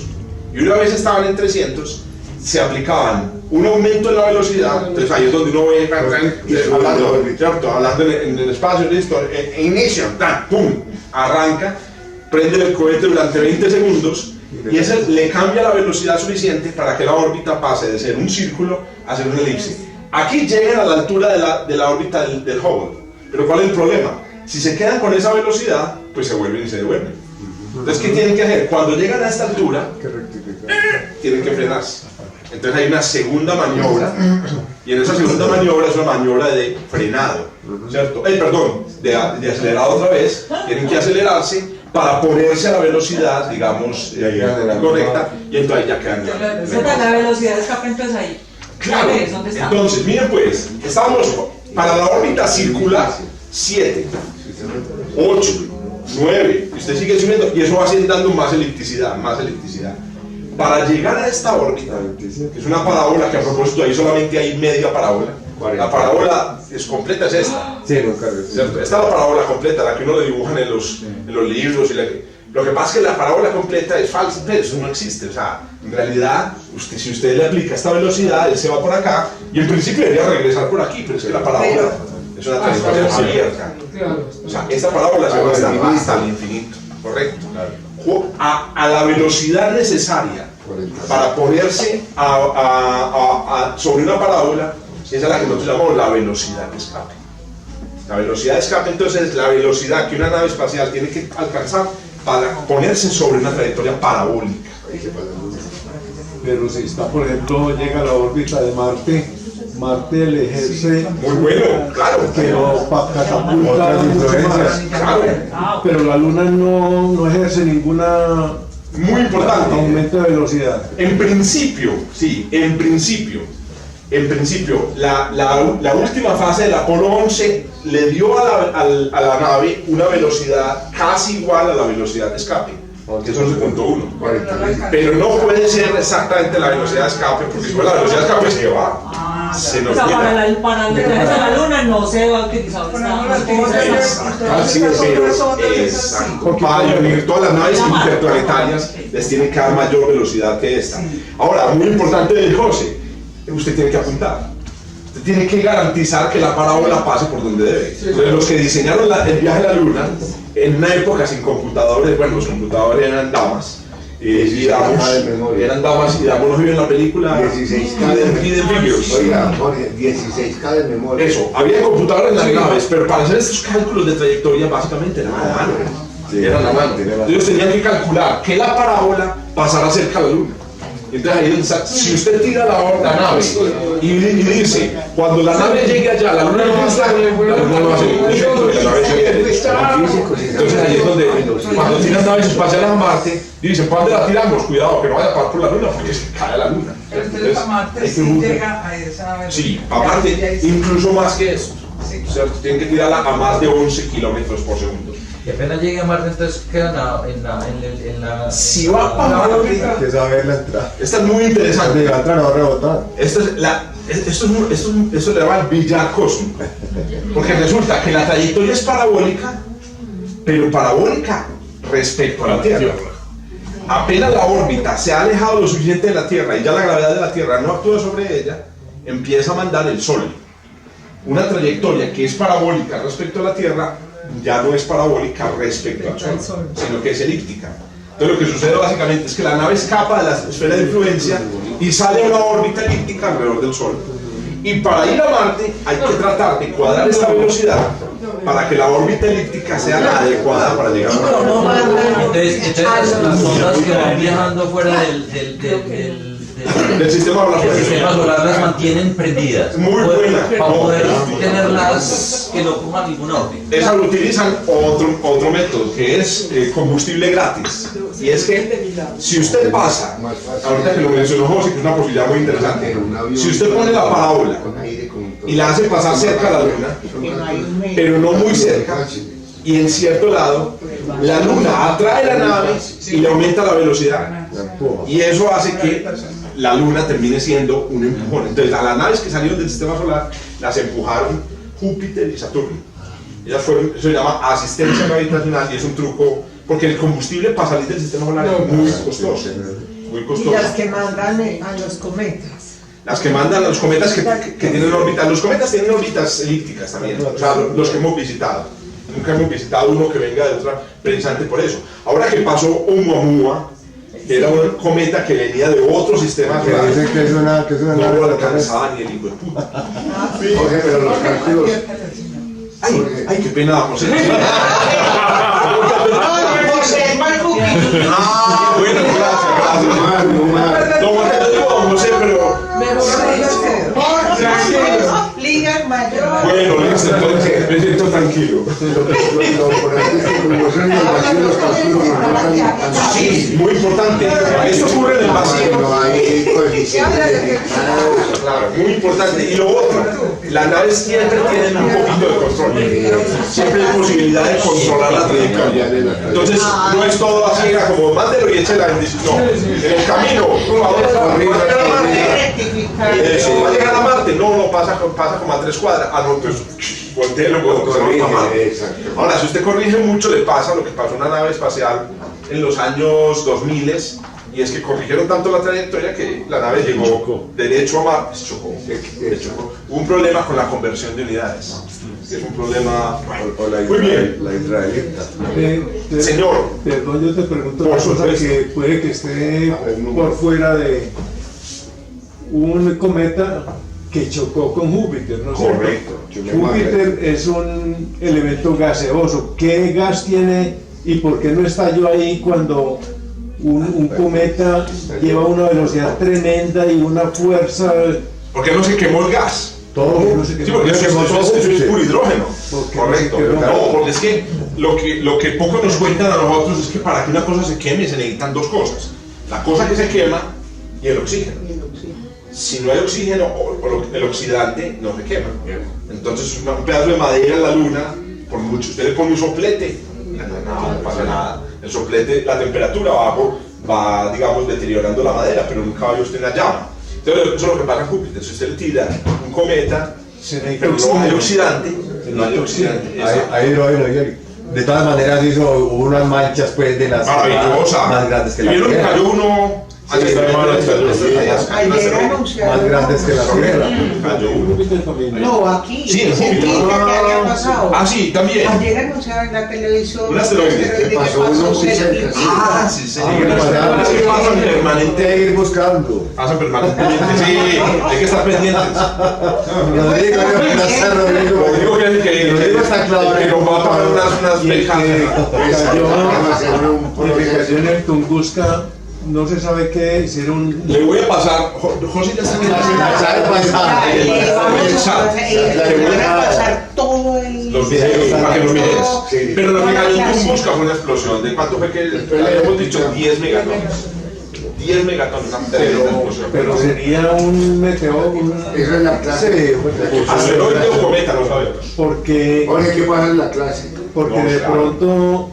Y una vez estaban en 300, se aplicaban un aumento en la velocidad. Entonces ahí es donde uno ve hablando en el espacio, listo, inicio, pum, arranca, prende el cohete durante 20 segundos y ese le cambia la velocidad suficiente para que la órbita pase de ser un círculo a ser una elipse. Aquí llegan a la altura de la órbita del Hubble. Pero ¿cuál es el problema? Si se quedan con esa velocidad, pues se vuelven y se devuelven. Entonces, ¿qué tienen que hacer? Cuando llegan a esta altura, tienen que frenarse. Entonces hay una segunda maniobra, y en esa segunda maniobra es una maniobra de frenado, ¿cierto? Perdón, de acelerado otra vez. Tienen que acelerarse para ponerse a la velocidad, digamos, correcta, y entonces ya quedan
La velocidad de escape entonces ahí.
Claro,
¿Dónde está?
entonces, miren pues, estamos para la órbita circular 7, 8, 9, y usted sigue subiendo, y eso va dando más elipticidad. Para llegar a esta órbita, que es una parábola, que a propósito ahí solamente hay media parábola, la parábola es completa, es esta.
Sí, nunca.
¿Cierto? Esta es la parábola completa, la que uno le dibujan en los libros. Lo que pasa es que la parábola completa es falsa, eso no existe. O sea, en realidad, si usted le aplica esta velocidad, él se va por acá y en principio debería regresar por aquí, pero es que la parábola es una trayectoria abierta. O sea, esta parábola se va hasta el infinito, correcto. A la velocidad necesaria para ponerse sobre una parábola, esa es la que nosotros llamamos la velocidad de escape. La velocidad de escape entonces es la velocidad que una nave espacial tiene que alcanzar para ponerse sobre una trayectoria parabólica.
Pero si está, por ejemplo, llega a la órbita de Marte le ejerce,
Muy bueno, claro.
pero catapulta
Otras influencias.
Claro.
pero la Luna no ejerce ninguna
Muy importante.
aumento de velocidad.
En principio, sí, en principio, la última fase del Apolo 11 le dio a la nave una velocidad casi igual a la velocidad de escape, que es 11.1. Pero no puede ser exactamente la velocidad de escape, porque si fuera la velocidad de escape se va. se nos
O sea,
queda.
para el viaje a la luna no se va a utilizar
Para unir todas las naves interplanetarias les tiene que dar mayor velocidad que esta. Ahora, muy importante del José, usted tiene que apuntar. Usted tiene que garantizar que la parábola pase por donde debe. Entonces, los que diseñaron el viaje a la luna, en una época sin computadores, bueno, los computadores eran damas. Y damos, eran damas y damos, ¿no vio en la película?
16K de
Hidden Figures.
Oiga, Jorge, 16K de memoria.
Eso, había computadores en las naves, pero para hacer estos cálculos de trayectoria básicamente eran a mano. Eran a mano. Ellos tenían que calcular que la parábola pasara cerca a la luna. Entonces ahí es donde está. Si usted tira la nave y dice, cuando la nave llegue allá, la luna no va a estar, la luna no va a ser ningún efecto, la nave se quede. Entonces ahí es donde, cuando tiran naves espaciales a Marte, dicen, ¿para dónde la tiramos? Cuidado, que no vaya a parar por la luna, porque se cae la luna.
Entonces, a Marte sí llega a esa velocidad.
Sí, a Marte, incluso más que eso. ¿Cierto? Tienen que tirarla a más de 11 kilómetros por segundo.
Y apenas llegue a Marte, entonces queda en la
Si va a Marte,
Hay que saber la entrada.
esta es muy interesante.
De la entrada no va a rebotar.
Esto le llama el billar cósmico. Porque resulta que la trayectoria es parabólica, pero parabólica respecto a la Tierra. Apenas la órbita se ha alejado lo suficiente de la Tierra y ya la gravedad de la Tierra no actúa sobre ella, empieza a mandar el Sol. Una trayectoria que es parabólica respecto a la Tierra ya no es parabólica respecto al Sol, sino que es elíptica. Entonces lo que sucede básicamente es que la nave escapa de la esfera de influencia y sale a una órbita elíptica alrededor del Sol. Y para ir a Marte hay que tratar de cuadrar esta velocidad para que la órbita elíptica sea la adecuada para llegar a Marte.
Entonces las ondas que van viajando fuera
Del sistema
del sistema solar las mantienen prendidas.
Muy buena.
Para poder tenerlas que no coman ningún orden.
Esas utilizan otro método que es combustible gratis. Y es que si usted pasa, ahorita que lo mencionó José, que es una posibilidad muy interesante, si usted pone la parábola y la hace pasar cerca a la luna, pero no muy cerca, y en cierto lado, la luna atrae la nave y le aumenta la velocidad. Y eso hace que la luna termine siendo un empujón. Entonces, a las naves que salieron del sistema solar las empujaron Júpiter y Saturno. Ellas fueron, eso se llama asistencia gravitacional y es un truco, porque el combustible para salir del sistema solar es muy costoso. Muy costoso.
Y las que mandan a los cometas.
Las que mandan a los cometas que tienen órbitas. Los cometas tienen órbitas elípticas también, o sea, los que hemos visitado. Nunca hemos visitado uno que venga de otra, precisamente por eso. Ahora que pasó Oumuamua, que era un cometa que venía de otro sistema
Que
solar,
dicen que es una
no
nave
lo
extraterrestre.
alcanzaba ni el hijo de puta.
Jorge, pero los cálculos.
Ay, qué pena, José.
José, mal cookie.
Ah, bueno, gracias.
No más.
No, yo digo, no sé, pero...
Ligas mayores.
Bueno, listo, entonces me siento tranquilo.
Lo importante es que como son en el vacío los cálculos no
Sí, muy importante. Esto ocurre en el vacío.
no hay coeficientes.
Claro, muy importante. Y lo otro, las naves siempre tienen un poquito de control. Siempre hay posibilidad de controlar la trayectoria. Entonces, no es todo así, era como mándelo y eche la bendición. No, en el camino, por favor, eso, va a llegar a Marte. No, pasa como a 3 cuadras. Ah, no, pues volteelo cuando corrige. Ahora, si usted corrige mucho, le pasa lo que pasó a una nave espacial en los años 2000, y es que corrigieron tanto la trayectoria que la nave llegó derecho a Marte. Chocó. Hubo un problema con la conversión de unidades. Que es un problema.
O la
Muy bien.
la israelita.
Señor.
Perdón, yo te pregunto
Por
una cosa
supuesto.
que puede que esté por fuera de un cometa que chocó con Júpiter, ¿no es cierto?
Correcto.
Júpiter es un elemento gaseoso. ¿Qué gas tiene y por qué no estalló ahí cuando un cometa lleva una velocidad tremenda y una fuerza?
¿Por qué no se quemó el gas?
Todo no sé qué.
Sí, porque eso es puro hidrógeno.
Porque
Correcto.
no se quemó.
No, porque es que lo que poco nos cuentan a nosotros es que para que una cosa se queme se necesitan 2 cosas. La cosa que se quema y el oxígeno. Si no hay oxígeno el oxidante no se quema. Entonces un pedazo de madera en la luna, por mucho usted le pone un soplete, no pasa nada. El soplete, la temperatura va digamos deteriorando la madera, pero nunca va a usted una llama. Entonces, eso es lo que pasa en Júpiter. Si usted le tira un cometa,
Se necesita
pero no hay
oxígeno.
oxidante, no hay oxidante.
Hay hidrógeno, de todas maneras hubo unas manchas pues de las
Maravillosa.
más grandes que
Y
la
vieron que
Tierra.
cayó uno
Ayer anunciaron.
Más grandes que la Tierra.
Cayó uno.
Júpiter también.
No, aquí.
Sí, en Júpiter.
¿Qué había pasado?
Ah, sí, también.
Ayer anunciaron en la televisión.
Un asteroide.
que
Pasó uno muy cerca,
cerquita.
sí.
Ah, sí, sí.
Ah,
Las películas que pasan
Hay
permanente.
que ir buscando.
Pasan permanentemente. Sí, hay que estar pendientes.
Rodrigo,
Rodrigo
Rodrigo está claro.
que nos va a tomar unas
Y el
becas.
que cayó
Vamos a hacer un
purificación en el Tunguska, no se sabe qué, si era un...
Le voy a pasar. José ya está en el chat.
Le van a pasar todo el.
Los videos para que los mires.
Sí.
Pero lo que cayó en Tunguska fue una explosión. ¿De cuánto fue que habíamos dicho? 10 megatones. 10 megatones, una tremenda explosión.
Pero sería un meteoro,
Eso es la clase.
Asteroide o cometa, no sabemos.
porque
Oye, ¿qué pasa en la clase?
porque
No,
de
claro.
pronto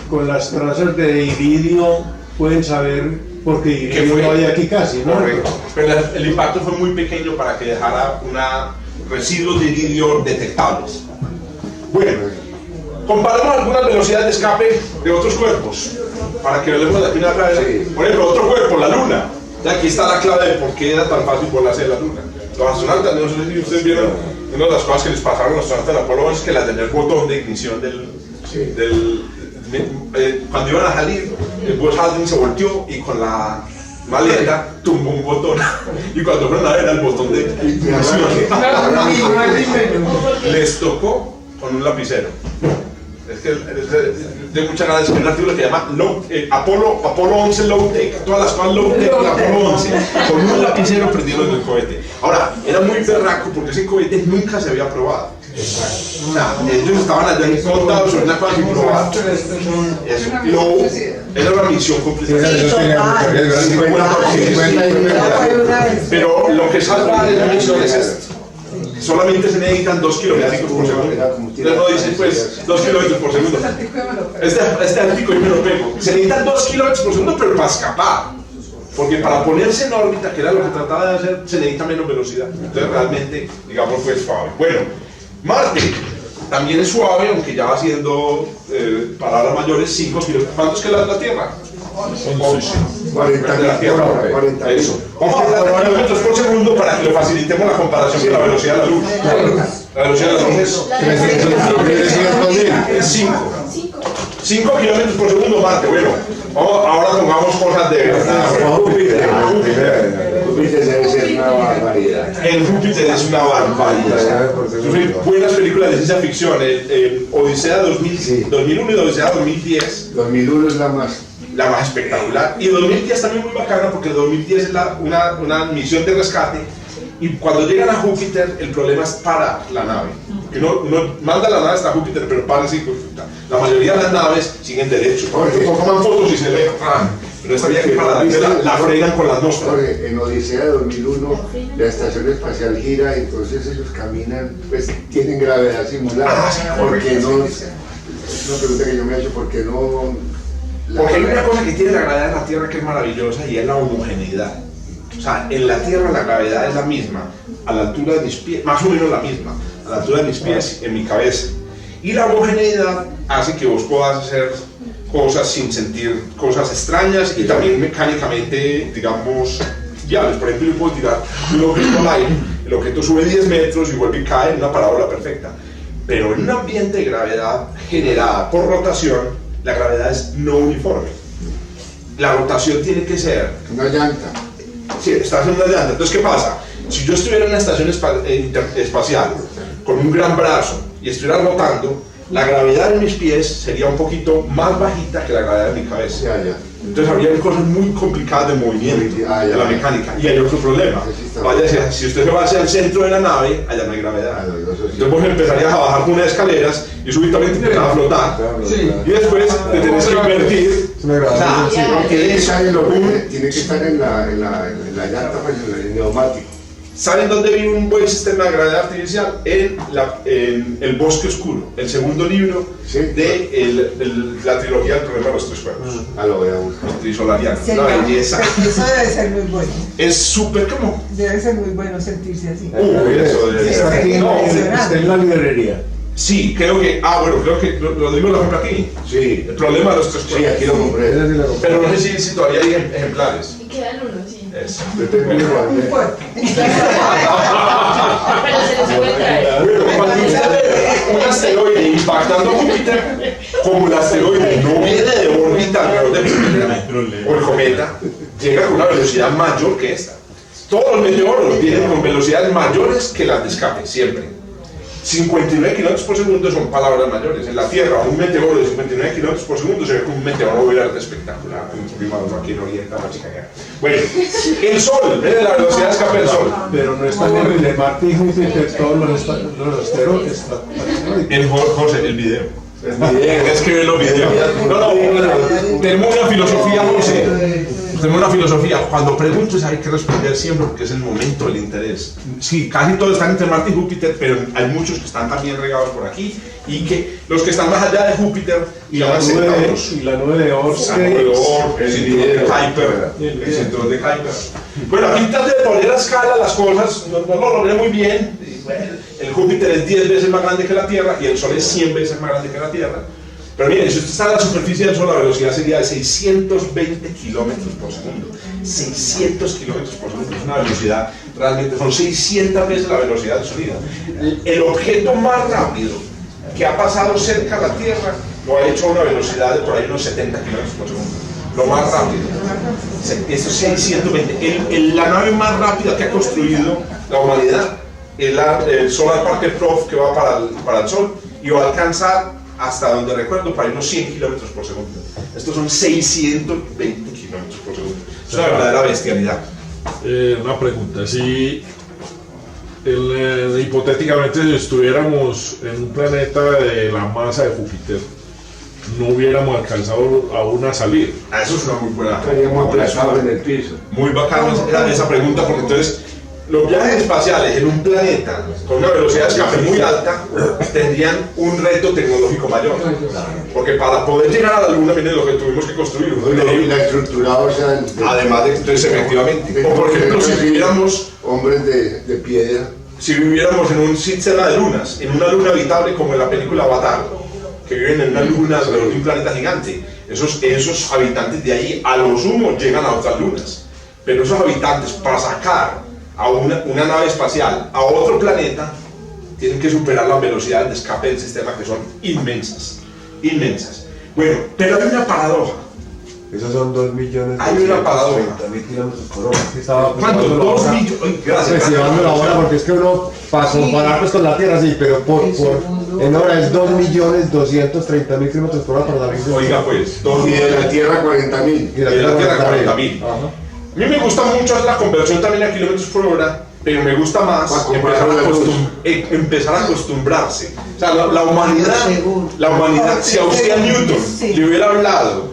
con las trazas de iridio pueden saber, porque
¿Qué
iridio
fue?
no hay aquí casi, ¿no?
Correcto. Pero el impacto fue muy pequeño para que dejara residuos de iridio detectables. Bueno, comparemos algunas velocidades de escape de otros cuerpos para que veamos aquí una clave.
Sí.
Por ejemplo, otro cuerpo, la Luna. Y aquí está la clave de por qué era tan fácil volarse de la Luna. Los astronautas, no sé si ustedes vieron, una de las cosas que les pasaron a los astronautas de Apolo 11 es que la tener botón de ignición cuando iban a salir, el Buzz Aldrin se volteó y con la maleta tumbó un botón. Y cuando fueron a ver el botón de ignición, les tocó con un lapicero. Es que de muchas gracias, hay un artículo que se llama Apolo 11 Low Tech, todas las cosas Low Tech de Apolo 11, con un lapicero prendido en el cohete. Ahora, era muy berraco porque ese cohete nunca se había probado. O sea, ellos estaban allá montados sobre una cosa sin probar. Era una misión complicada. Pero lo que salva de la misión es esto. Solamente se necesitan 2 kilómetros por segundo. Entonces no dice pues 2 kilómetros por segundo. Este artículo yo me lo pego. Se necesitan 2 kilómetros por segundo, pero para escapar. Porque para ponerse en órbita, que era lo que trataba de hacer, se necesita menos velocidad. Entonces realmente, digamos, fue suave. Bueno, Marte también es suave, aunque ya va siendo, palabras mayores, 5 kilómetros. ¿Cuánto es que la Tierra?
40
de la Tierra.
40
Eso. Vamos a hablar de kilómetros por segundo para que lo facilitemos la comparación con la velocidad de la luz. La velocidad de la luz es 5. 5 kilómetros por segundo, Marte. Bueno, ahora pongamos cosas de verdad.
Júpiter debe ser una barbaridad.
En Júpiter es una barbaridad. Buenas películas de ciencia ficción. Odisea 2001 y Odisea 2010.
2001 es
La más espectacular. Y 2010 también muy bacana porque 2010 es una misión de rescate. Y cuando llegan a Júpiter, el problema es para la nave. Que no manda la nave hasta Júpiter, pero para el circuito. La mayoría de las naves siguen derecho. Toman fotos y se ve. Pero esta vía que para la frenan con las moscas.
Jorge, en Odisea de 2001 la estación espacial gira, entonces ellos caminan, pues tienen gravedad simulada. ¿Por qué no? Es una pregunta que yo me he hecho, ¿por qué no?
Porque hay una cosa que tiene la gravedad en la Tierra que es maravillosa y es la homogeneidad. O sea, en la Tierra la gravedad es la misma, a la altura de mis pies, más o menos la misma, a la altura de mis pies, en mi cabeza. Y la homogeneidad hace que vos puedas hacer cosas sin sentir cosas extrañas y también mecánicamente, digamos, viables. Por ejemplo, yo puedo tirar un objeto al aire, el objeto sube 10 metros y vuelve y cae en una parábola perfecta. Pero en un ambiente de gravedad generada por rotación, la gravedad es no uniforme. La rotación tiene que ser...
Una llanta.
Sí, está haciendo una llanta. Entonces, ¿qué pasa? Si yo estuviera en una estación espacial con un gran brazo y estuviera rotando, la gravedad de mis pies sería un poquito más bajita que la gravedad de mi cabeza.
Ya.
Entonces habría cosas muy complicadas de movimiento de la mecánica. Y hay otro problema. Si usted se va hacia el centro de la nave, allá no hay gravedad. Entonces vos empezarías a bajar por unas escaleras y súbitamente empezás a flotar. Y después te tenés que invertir.
Tiene que estar en la llanta, pues, en el neumático.
¿Saben dónde vive un buen sistema de gravedad artificial? En El Bosque Oscuro, el segundo libro de la trilogía del problema de los tres cuerpos.
Lo voy a buscar.
Trisolariano,
Sí,
una belleza.
eso debe ser muy bueno.
Es súper como.
Debe ser muy bueno sentirse así.
Eso debe
Está
ser.
aquí
No,
está en la librería.
sí, creo que. Creo que lo digo lo compro aquí.
Sí.
El problema de los tres
Sí,
cuerpos.
aquí lo compré.
Pero no sé si todavía hay ejemplares.
Y quedan uno, sí.
Eso.
Yo tengo uno
Muy
guardé.
fuerte.
Pero se les puede traer.
Bueno, cuando usted ve un asteroide impactando a Júpiter, como el asteroide no viene de órbita alrededor de Júpiter, o el cometa, llega con una velocidad mayor que esta. Todos los meteoros vienen con velocidades mayores que las de escape, siempre. 59 kilómetros por segundo son palabras mayores. En la Tierra, un meteoro de 59 kilómetros por segundo se ve como un meteoro verde espectacular. Aquí en Oriente, bueno, el Sol, ¿ves? La velocidad de escape del Sol.
Pero no están en el de Marte y Júpiter, todos los asteroides.
José, el video. Es que ve los videos. No, tenemos una filosofía, José. Tenemos una filosofía. Cuando preguntes hay que responder siempre porque es el momento del interés. Sí, casi todos están entre Marte y Júpiter, pero hay muchos que están también regados por aquí y que los que están más allá de Júpiter
Y la nube de Oort,
el cinturón de Kuiper, el cinturón de Kuiper. Bueno, aquí traté de poner a escala las cosas, no lo logré muy bien. El Júpiter es 10 veces más grande que la Tierra y el Sol es 100 veces más grande que la Tierra. Pero miren, si usted está en la superficie del Sol, la velocidad sería de 620 kilómetros por segundo. 600 kilómetros por segundo, es una velocidad realmente, son 600 veces la velocidad del sonido. El objeto más rápido que ha pasado cerca a la Tierra lo ha hecho a una velocidad de por ahí unos 70 kilómetros por segundo. Lo más rápido. Esto es 620. La nave más rápida que ha construido la humanidad es el Solar Parker Probe, que va para el Sol y va a alcanzar, hasta donde recuerdo, para unos 100 kilómetros por segundo. Estos son 620 kilómetros por segundo. Es una verdadera bestialidad.
Una pregunta, si hipotéticamente si estuviéramos en un planeta de la masa de Júpiter, no hubiéramos alcanzado aún a salir.
Eso es una muy buena
Estaríamos aplastados en el piso.
Muy bacano esa pregunta, porque entonces los viajes espaciales en un planeta con una velocidad de escape muy alta tendrían un reto tecnológico mayor. Porque para poder llegar a la Luna, miren lo que tuvimos que construir.
La estructura, o sea,
Además de, entonces, efectivamente. O por ejemplo, si viviéramos,
hombres de piedra.
si viviéramos en un sistema de lunas, en una luna habitable como en la película Avatar, que viven en una luna alrededor de un planeta gigante, esos habitantes de ahí a lo sumo llegan a otras lunas. Pero esos habitantes, para sacar a una nave espacial a otro planeta, tienen que superar las velocidades de escape del sistema, que son inmensas, inmensas. Bueno, pero hay una paradoja.
Esos son 2 millones
Hay una paradoja.
kilómetros por hora.
¿Cuánto? 2 millones. Gracias.
Llevando la hora, porque es que uno, para comparar pues con la Tierra, sí, pero en hora es 2.230.000 kilómetros por hora para la vida.
Oiga, pues,
Y de la Tierra 40.000.
Y
de la Tierra 40.000.
Ajá.
A mí me gusta mucho la conversión también a kilómetros por hora, pero me gusta más empezar a acostumbrarse. O sea, la humanidad, si a usted a Newton le hubiera hablado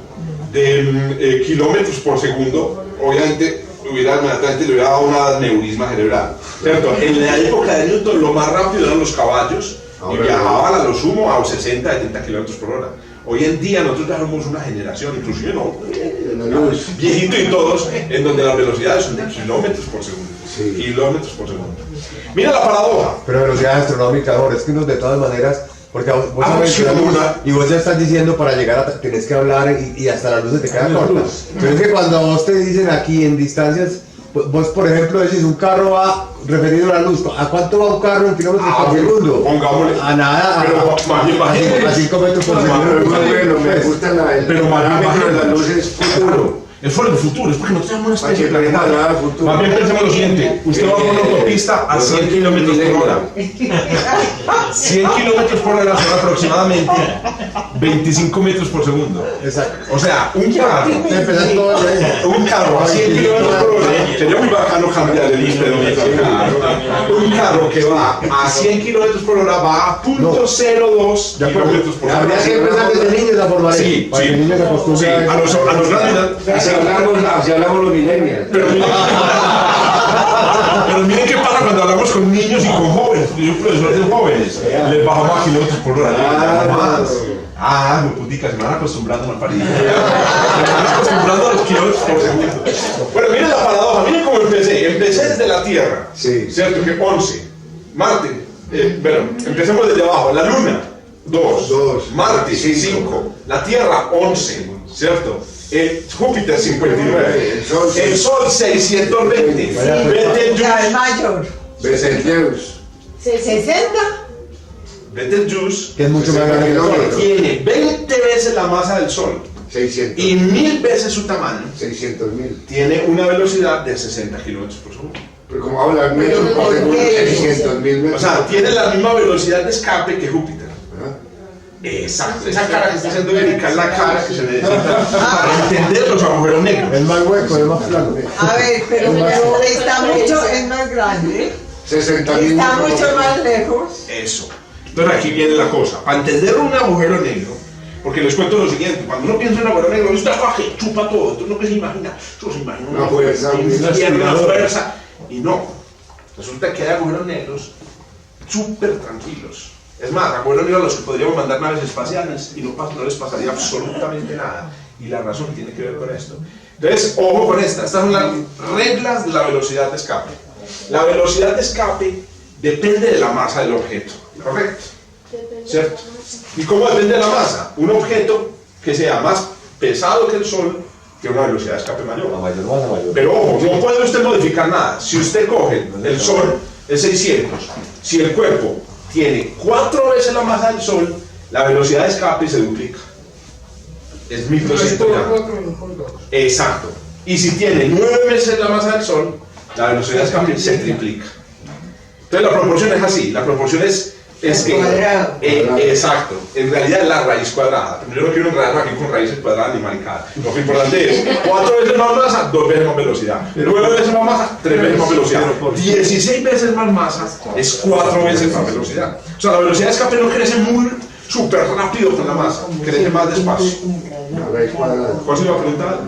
de kilómetros por segundo, obviamente inmediatamente le hubiera dado un neurisma cerebral. ¿Cierto? En la época de Newton lo más rápido eran los caballos y viajaban a lo sumo a 60-70 kilómetros por hora. Hoy en día nosotros ya somos una generación, inclusive viejito y todos, en donde las velocidades son de kilómetros por segundo.
Sí.
Kilómetros por segundo. Mira la paradoja.
Pero velocidad astronómica, ahora es que uno de todas maneras, porque vos sabes
sí,
que la luz,
una-
y vos ya estás diciendo para llegar a tenés que hablar y hasta la luz se te queda corta. Pero es que cuando vos te dicen aquí en distancias, vos por ejemplo decís un carro va referido a la luz, ¿a cuánto va un carro en kilómetros por segundo?
Pongámosle.
A nada,
Pero
a 5 metros por
Pero
segundo.
bueno, me gusta el
Pero
parámetro de la luz es futuro.
Es fuera del futuro, es porque no tenemos una especie
Para que
planetaria.
nada futuro.
Más bien pensemos lo siguiente: usted va por una autopista a 100 kilómetros por hora. 100 kilómetros por hora son aproximadamente 25 metros por segundo.
Exacto.
O sea, un carro a 100 kilómetros por hora, sería muy bacano cambiar el hispedómetro al carro. Un carro que va a 100 kilómetros por hora va a .02 kilómetros por hora.
Habría que empezar desde niños a formar
Sí,
eso, para que el niño se
sí,
acostumbre a
a
eso.
los grandes.
Así hablamos los millennials.
Pero pero miren qué pasa cuando hablamos con niños y con jóvenes. Yo soy profesor de jóvenes. Les bajamos a kilómetros por hora. Me putica, se me van acostumbrando a una parida. Se me van acostumbrando a los kilómetros por segundo. Bueno, miren la paradoja, miren cómo empecé. Empecé desde la Tierra.
Sí.
¿Cierto? Que 11. Marte. Bueno, empecemos desde abajo. La Luna, 2. Marte, 5. La Tierra, 11. ¿Cierto? Júpiter, 59. El Sol, 620.
Ya es mayor.
Betelgeuse.
60.
Betelgeuse,
Que es mucho más grande que el Sol.
tiene 20 veces la masa del Sol
600.
y 1000 veces su tamaño.
600.000.
Tiene una velocidad de 60 kilómetros por segundo.
Pero como hablar metros por segundo, 600.000 metros.
O sea, tiene la misma velocidad de escape que Júpiter. Exacto. Esa cara que está haciendo Erika es la cara que se necesita para entender los agujeros negros.
Es más hueco, es más plano.
A ver, pero está mucho, es más grande.
60.000
Está
metros.
mucho más lejos.
Eso. Entonces aquí viene la cosa. Para entender un agujero negro, porque les cuento lo siguiente, cuando uno piensa en un agujero negro, es una cosa que chupa todo. Entonces uno que se imagina,
Una fuerza,
una fuerza. Y no. Resulta que hay agujeros negros súper tranquilos. Es más, agujeros negros a los que podríamos mandar naves espaciales y no les pasaría absolutamente nada. Y la razón tiene que ver con esto. Entonces, ojo con esta. Estas son las reglas de la velocidad de escape. La velocidad de escape depende de la masa del objeto, ¿correcto? ¿Cierto? ¿Y cómo depende de la masa? Un objeto que sea más pesado que el Sol tiene una velocidad de escape mayor.
Mayor.
Pero ojo, no puede usted modificar nada. Si usted coge el Sol, es 600. Si el cuerpo tiene 4 veces la masa del Sol, la velocidad de escape se duplica. Es 1200 ya. Exacto. Y si tiene 9 veces la masa del Sol, la velocidad de escape se triplica. Entonces la proporción es así. La proporción es
cuadrado.
Exacto. En realidad es la raíz cuadrada. Yo no quiero enredarme aquí con raíces cuadradas ni maricadas. Lo que importante es 4 veces más masa, 2 veces más velocidad. 9 veces más masa, 3 veces más velocidad. 16 veces más masa es 4 veces más velocidad. O sea, la velocidad de escape no crece muy súper rápido con la masa, crece más despacio.
La raíz cuadrada.
¿Cuál se iba a preguntar?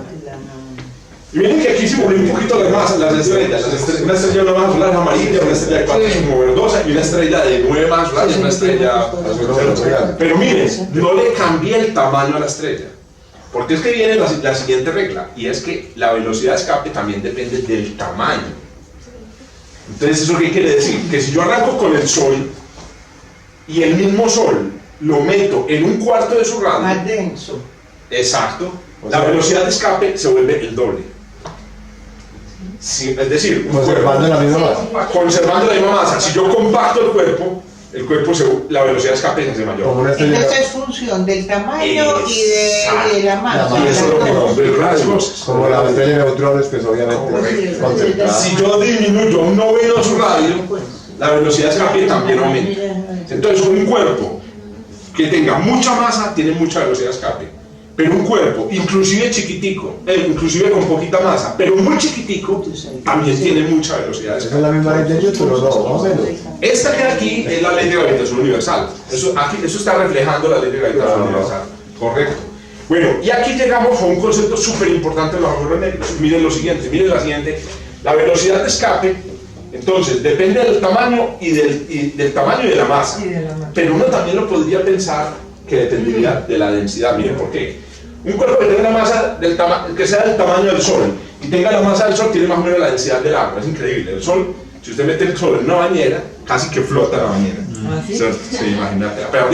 Y miren que aquí simulé un poquito las estrellas. Una estrella de una masa solar es amarilla, una estrella de 4 es como verdosa y una estrella de 9 masas solares es una estrella azul. Pero miren, no le cambié el tamaño a la estrella. Porque es que viene la siguiente regla, y es que la velocidad de escape también depende del tamaño. Entonces, ¿eso qué quiere decir? Que si yo arranco con el Sol y el mismo Sol lo meto en un cuarto de su radio,
Más denso.
exacto, la velocidad de escape se vuelve el doble. Sí, es decir,
Conservando la misma masa.
conservando la misma masa. Si yo compacto el cuerpo la velocidad de escape se hace
Como
mayor.
una estrella.
Entonces es función del tamaño y de la masa.
Y eso es lo que comprende las cosas.
Como la estrella de neutrones, pues obviamente concentrada.
Si yo disminuyo a un noveno su radio, la velocidad de escape también aumenta. Entonces, un cuerpo que tenga mucha masa tiene mucha velocidad de escape. Pero un cuerpo, inclusive chiquitico, inclusive con poquita masa, pero muy chiquitico, también tiene mucha velocidad de
Esa
escape.
es la misma ley de Newton, ¿o no? Más o menos.
Esta que aquí es la ley de gravitación universal. Eso está reflejando la ley de gravitación universal. Correcto. Bueno, y aquí llegamos a un concepto súper importante de los agujeros negros. Miren lo siguiente, miren la siguiente. La velocidad de escape, entonces, depende del tamaño y del tamaño y de la masa. Pero uno también lo podría pensar que dependería de la densidad. Miren por qué. Un cuerpo que tenga una masa que sea del tamaño del Sol y tenga la masa del Sol tiene más o menos la densidad del agua. Es increíble. El Sol, si usted mete el Sol en una bañera, casi que flota la bañera. ¿Cierto? Sí, imagínate. Pero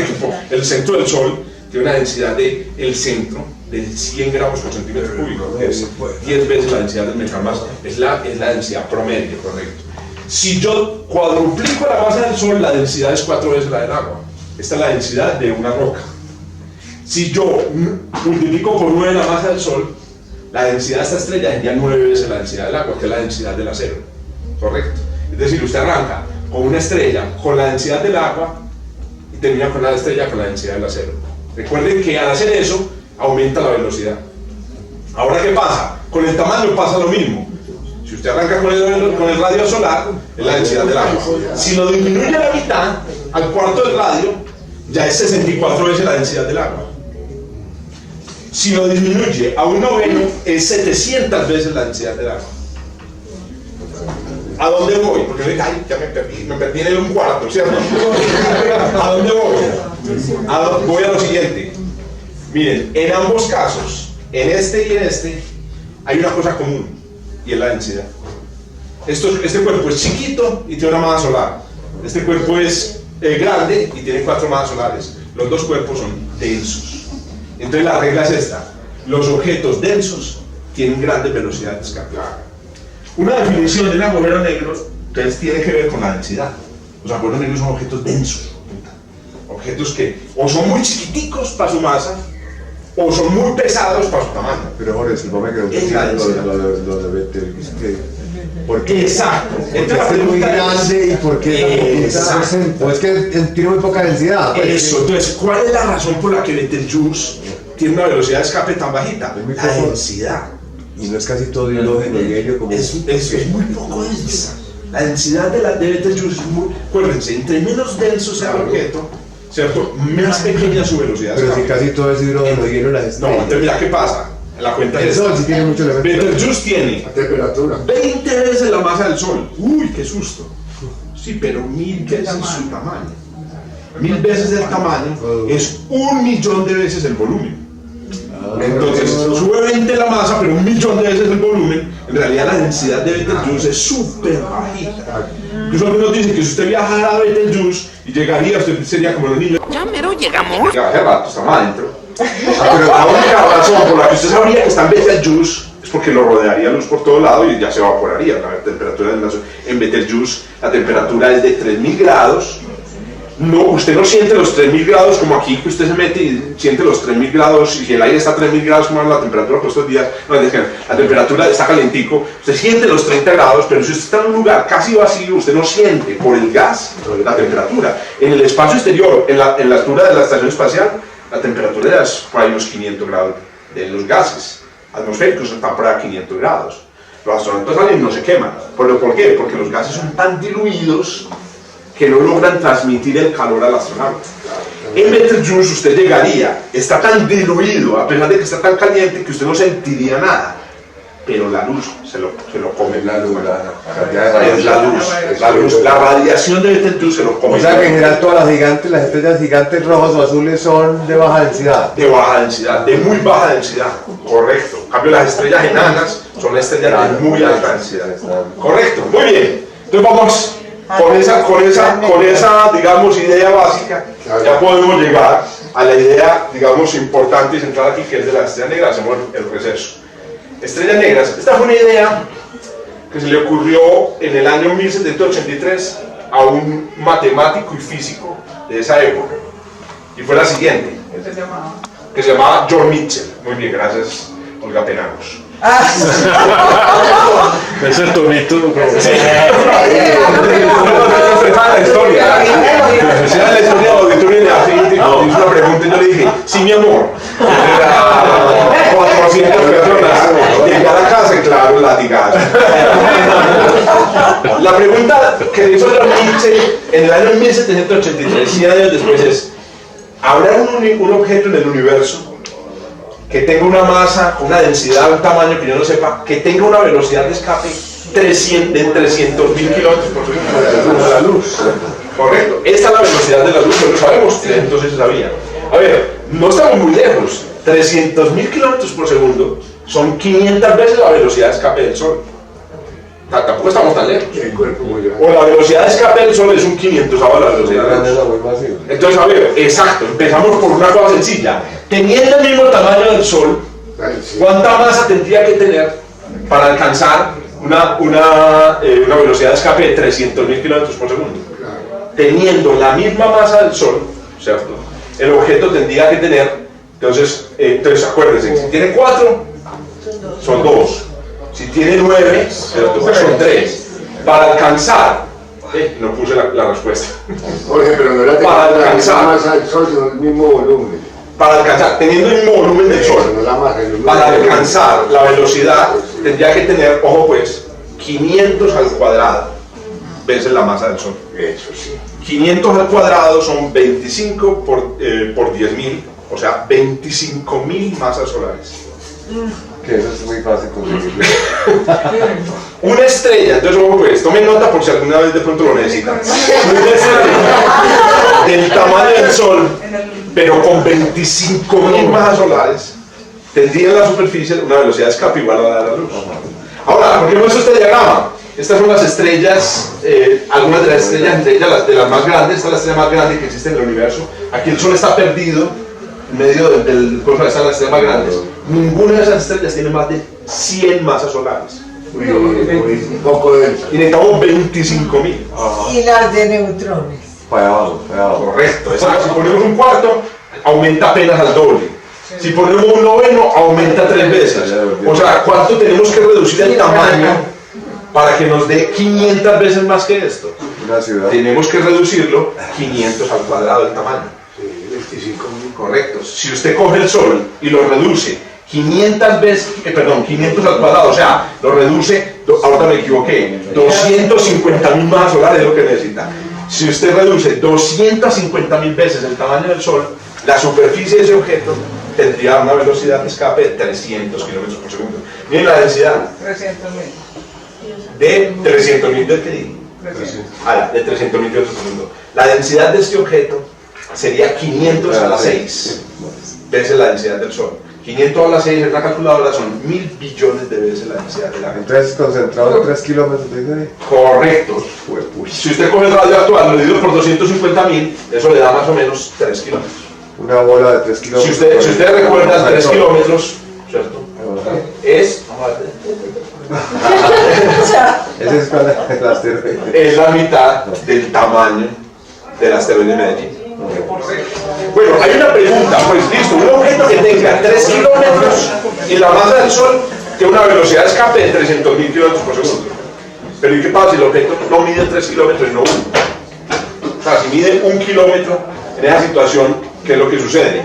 el centro del Sol tiene una densidad el centro de 100 gramos por centímetro cúbico, que es 10 veces la densidad del metal. Es la densidad promedio, correcto. Si yo cuadruplico la masa del Sol, la densidad es 4 veces la del agua. Esta es la densidad de una roca. Si yo multiplico por 9 la masa del Sol, la densidad de esta estrella sería 9 veces la densidad del agua, que es la densidad del acero. ¿Correcto? Es decir, usted arranca con una estrella con la densidad del agua y termina con la estrella con la densidad del acero. Recuerden que al hacer eso, aumenta la velocidad. Ahora, ¿qué pasa? Con el tamaño pasa lo mismo. Si usted arranca con el radio solar, es la densidad del agua. Si lo disminuye a la mitad, al cuarto del radio, ya es 64 veces la densidad del agua. Si lo disminuye a un noveno, es 700 veces la densidad del agua. ¿A dónde voy? Porque me dice, ay, ya me perdí en un cuarto, ¿cierto? ¿A dónde voy? Voy a lo siguiente. Miren, en ambos casos, en este y en este, hay una cosa común, y es la densidad. Este cuerpo es chiquito y tiene una masa solar. Este cuerpo es grande y tiene 4 masas solares. Los dos cuerpos son densos. Entonces la regla es esta. Los objetos densos tienen grandes velocidades de escape. Una definición de un agujero negro entonces tiene que ver con la densidad. Los agujeros negros son objetos densos. Objetos que o son muy chiquiticos para su masa o son muy pesados para su tamaño.
Pero Jorge, si vos me quedó lo de Betelgeuse.
¿Por qué? Exacto.
Porque es muy grande y porque o es que tiene muy poca densidad.
Eso, entonces, ¿cuál es la razón por la que Betelgeuse tiene una velocidad de escape tan bajita? La densidad.
Y no es casi todo hidrógeno y helio como...
Es muy poco densa. La densidad de Betelgeuse es muy... Acuérdense, entre menos denso sea el objeto, ¿cierto? Más pequeña su velocidad de
Pero
escape.
si casi todo es hidrógeno y helio las
No,
estrellas.
entonces mira qué pasa. La cuenta
El
es
Sol sí tiene mucho elemento.
Betelgeuse tiene
La temperatura.
20 veces la masa del Sol. Uy, qué susto. Sí, pero 1000 veces su tamaño. 1000 veces el tamaño es 1.000.000 de veces el volumen. Entonces sube 20 la masa, pero 1.000.000 de veces el volumen. En realidad la densidad de Betelgeuse es súper bajita. Incluso algunos dicen que si usted viajara a Betelgeuse y llegaría, usted sería como los niños.
Ya mero llegamos.
Ya hace rato, está más adentro. Pero la única razón por la que usted sabría que está en Betelgeuse es porque lo rodearía luz por todo lado y ya se evaporaría. La temperatura en Betelgeuse, la temperatura es de 3000 grados. No, usted no siente los 3000 grados como aquí, que usted se mete y siente los 3000 grados y el aire está a 3000 grados como la temperatura por estos días. No, es que la temperatura está calientico, usted siente los 30 grados, pero si usted está en un lugar casi vacío, usted no siente por el gas la temperatura. En el espacio exterior, en la altura de la estación espacial, la temperatura es por ahí unos 500 grados de los gases atmosféricos, están por ahí a 500 grados. Los astronautas salen y no se queman. ¿Por qué? Porque los gases son tan diluidos que no logran transmitir el calor al astronauta. En Betelgeuse usted llegaría, está tan diluido, a pesar de que está tan caliente, que usted no sentiría nada. Pero la luz se lo come.
La luz,
Es la luz, la radiación de Betelgeuse se lo come.
O sea que en general todas las estrellas gigantes rojas o azules son de baja densidad.
De baja densidad, de muy baja densidad, correcto. En cambio las estrellas enanas son estrellas de muy alta densidad. Correcto, muy bien. Entonces vamos con esa digamos idea básica, ya podemos llegar a la idea digamos importante y central aquí, que es de las estrellas negras. Hacemos el receso. Estrellas negras, esta fue una idea que se le ocurrió en el año 1783 a un matemático y físico de esa época, y fue la siguiente, que se llamaba John Mitchell. Muy bien, gracias Olga Penagos.
Ese tonito.
Sí. La historia. Profesora de la historia de auditorio de Affinity hizo una pregunta y yo le dije, sí mi amor. 400 personas. Llegué a la casa y claro, latigazo. La pregunta que hizo John Mitchell en el año 1783, 100 años después, es: ¿habrá un objeto en el universo que tenga una masa, una densidad, un tamaño que yo no sepa, que tenga una velocidad de escape de 300.000 kilómetros por segundo de la luz? Correcto. Esta es la velocidad de la luz, no lo sabemos, entonces se sabía. A ver, no estamos muy lejos. 300.000 kilómetros por segundo son 500 veces la velocidad de escape del Sol. Tampoco estamos tan lejos. O la velocidad de escape del Sol es un 500 a la velocidad de la luz. Entonces, a ver, exacto, empezamos por una cosa sencilla. Teniendo el mismo tamaño del Sol, ¿cuánta masa tendría que tener para alcanzar una velocidad de escape de 300.000 kilómetros por segundo? Teniendo la misma masa del Sol, ¿cierto? El objeto tendría que tener, entonces acuérdense, si tiene 4, son 2. Si tiene 9, ¿cierto? Son 3. Para alcanzar, no puse la respuesta.
Jorge, pero no era
para alcanzar,
la masa del Sol, sino el mismo volumen.
Para alcanzar, teniendo el mismo volumen del Sol, para alcanzar la velocidad, tendría que tener, ojo pues, 500 al cuadrado veces la masa del Sol.
Eso sí.
500 al cuadrado son 25 por 10.000, o sea, 25.000 masas solares.
Que eso es muy fácil conseguirlo.
Una estrella, entonces ojo pues, tomen nota por si alguna vez de pronto lo necesitan. Una estrella del tamaño del Sol, pero con 25.000 masas solares, tendría en la superficie una velocidad de escape igual a la de la luz. Ahora, ¿por qué no es este diagrama? Estas son las estrellas, algunas de las estrellas, entre ellas de las más grandes. Esta es la estrella más grande que existe en el universo. Aquí el Sol está perdido en medio del cosmos, están las estrellas más grandes. Ninguna de esas estrellas tiene más de 100 masas solares.
Muy poco de
Y necesitamos 25.000.
Y las de neutrones.
Para abajo, para abajo.
Correcto. Si ponemos un cuarto, aumenta apenas al doble. Si ponemos un noveno, aumenta 3 veces. O sea, ¿cuánto tenemos que reducir el tamaño para que nos dé 500 veces más que esto?
Una ciudad.
Tenemos que reducirlo 500 al cuadrado del tamaño.
25.000.
Correcto. Si usted coge el Sol y lo reduce 500 veces, 500 al cuadrado, o sea, lo reduce, ahora me equivoqué, 250.000 masas solares es lo que necesita. Si usted reduce 250.000 veces el tamaño del Sol, la superficie de ese objeto tendría una velocidad de escape de 300 kilómetros por segundo. Miren la densidad
300.000.
de 300.000 del que digo. De 300.000 kilómetros por segundo. La densidad de este objeto sería 500 a la 6 veces la densidad del Sol. 500 a la 6 en una calculadora son 1.000 billones de veces la densidad de la gente.
Entonces, concentrado en 3 kilómetros de ahí.
Correcto. Si usted coge el radio actual, lo dividido por 250.000, eso le da más o menos 3 kilómetros.
Una bola de 3 kilómetros.
Si usted recuerda 3 kilómetros, ¿cierto? Es...
Ese es el asteroide.
Es la mitad del tamaño del asteroide Medellín. Bueno, hay una pregunta, pues listo, un objeto que tenga 3 kilómetros y la masa del Sol tiene una velocidad de escape de 300.000 kilómetros por segundo. Pero ¿y qué pasa si el objeto no mide 3 kilómetros y no 1? O sea, si mide 1 kilómetro, en esa situación, ¿qué es lo que sucede?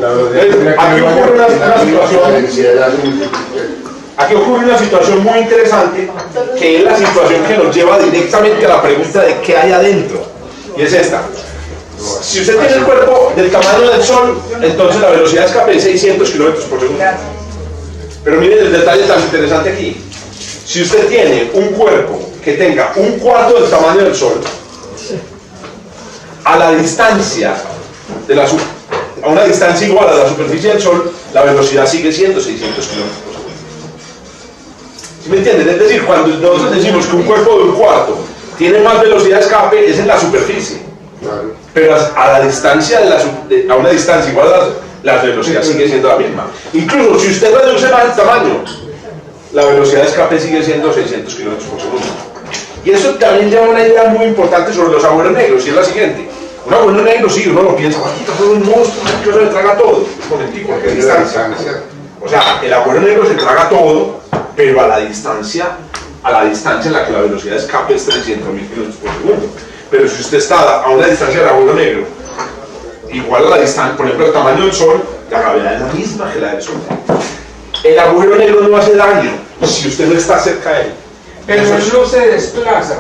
Aquí ocurre una situación muy interesante, que es la situación que nos lleva directamente a la pregunta de qué hay adentro. Y es esta. Si usted tiene el cuerpo del tamaño del Sol, entonces la velocidad de escape es 600 kilómetros por segundo. Pero miren el detalle tan interesante aquí. Si usted tiene un cuerpo que tenga un cuarto del tamaño del Sol, a la distancia a una distancia igual a la superficie del Sol, la velocidad sigue siendo 600 kilómetros por segundo. ¿Sí me entienden? Es decir, cuando nosotros decimos que un cuerpo de un cuarto tiene más velocidad de escape, es en la superficie.
Claro.
Pero a la distancia a una distancia igual la velocidad sigue siendo la misma. Incluso si usted reduce más el tamaño, la velocidad de escape sigue siendo 600 kilómetros por segundo. Y eso también lleva una idea muy importante sobre los agujeros negros, y es la siguiente. Un agujero negro, sí, uno lo piensa, es un monstruo que se le traga todo. Un momentico, ¿a qué distancia? O sea, el agujero negro se traga todo, pero a la distancia en la que la velocidad de escape es 300.000 kilómetros por segundo. Pero si usted está a una distancia del agujero negro, igual a la distancia, por ejemplo, el tamaño del Sol, la gravedad es la misma que la del Sol. El agujero negro no hace daño si usted no está cerca de él.
Pero el luz se desplaza.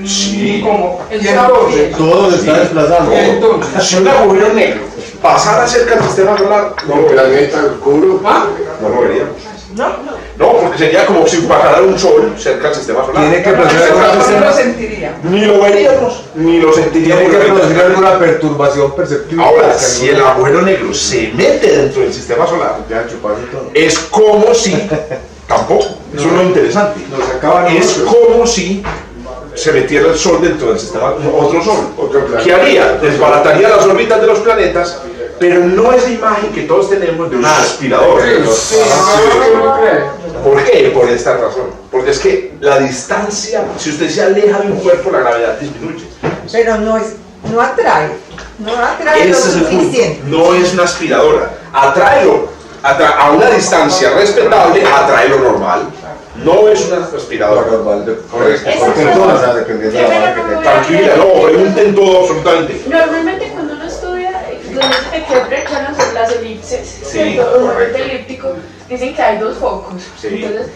Sí.
Como,
El
y entonces,
Todo se está desplazando.
y entonces,
Si un agujero negro pasara cerca del sistema solar, no
Un planeta oscuro.
no lo veríamos. No, porque sería como si pasara un sol cerca del sistema solar.
Tiene que
No
producir
lo sentiría.
Ni lo veríamos, ni lo sentiríamos.
tiene que producir alguna perturbación perceptible.
Ahora, si el agujero negro se mete dentro del sistema solar,
Ya chuparse todo.
es como si, tampoco, eso es lo interesante,
Nos acaban
es como si se metiera el Sol dentro del sistema, otro Sol.
Otro planeta.
¿Qué haría? Desbarataría las órbitas de los planetas, pero no es la imagen que todos tenemos de una aspiradora. ¿Por qué? Por esta razón. Porque es que la distancia, si usted se aleja de un cuerpo, la gravedad disminuye.
Pero no atrae lo
Ese es el
suficiente.
punto. No es una aspiradora. Atráelo a una distancia respetable, atrae lo normal. No es una aspiradora. Correcto.
Personas, dependiendo de la marca que tenga.
Tranquila, no, pregunten todo absolutamente.
Normalmente cuando uno estudia, donde se quebra las elipses,
Sí,
¿cierto? Un
correcto.
orbita elíptico, dicen que hay dos focos.
Sí.
Entonces,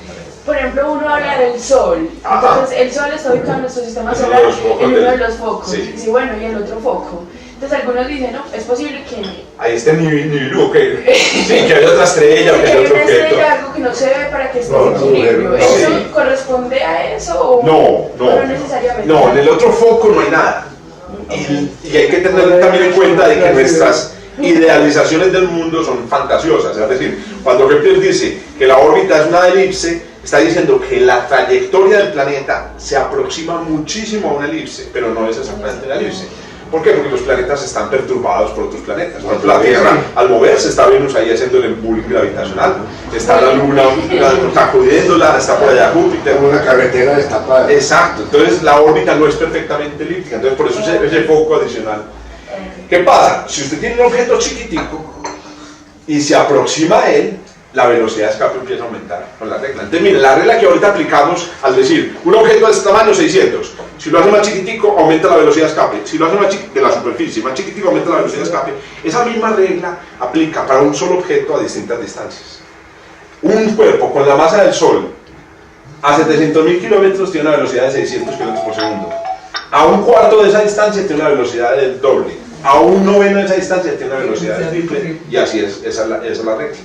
por ejemplo, uno habla del Sol.
Ajá.
Entonces, el Sol está ubicado en nuestro sistema
Es uno
solar
de los focos
en uno de
del-
los focos.
Sí.
Sí, bueno, y el otro foco. Entonces algunos dicen, no, es posible que
Ahí está el Nibiru, que sí, que hay otra estrella,
sí,
que
que
hay
hay
otro
una
objeto.
estrella, algo que no se ve para que esté
No,
en
no,
equilibrio.
no,
¿Eso
sí.
corresponde a eso o
No,
no necesariamente?
no, en el otro foco no hay nada. Y hay que tener también en cuenta de que nuestras idealizaciones del mundo son fantasiosas. Es decir, cuando Kepler dice que la órbita es una elipse, está diciendo que la trayectoria del planeta se aproxima muchísimo a una elipse, pero no es exactamente una elipse. ¿Por qué? Porque los planetas están perturbados por otros planetas. Por ejemplo, la Tierra, al moverse, está Venus ahí haciendo el bullying gravitacional, está la Luna sacudiéndola, está por allá Júpiter.
Como una carretera destapada.
Exacto, entonces la órbita no es perfectamente elíptica, entonces por eso ese foco adicional. ¿Qué pasa? Si usted tiene un objeto chiquitico y se aproxima a él, la velocidad de escape empieza a aumentar con la regla. Entonces, mire, la regla que ahorita aplicamos al decir un objeto de este tamaño 600, si lo hace más chiquitico, aumenta la velocidad de escape. Si lo hace más chiquitico, de la superficie, más chiquitico, aumenta la velocidad de escape. Esa misma regla aplica para un solo objeto a distintas distancias. Un cuerpo con la masa del Sol a 700.000 kilómetros tiene una velocidad de 600 kilómetros por segundo. A un cuarto de esa distancia tiene una velocidad del doble. A un noveno de esa distancia tiene una velocidad del triple. Y así es, esa es la regla.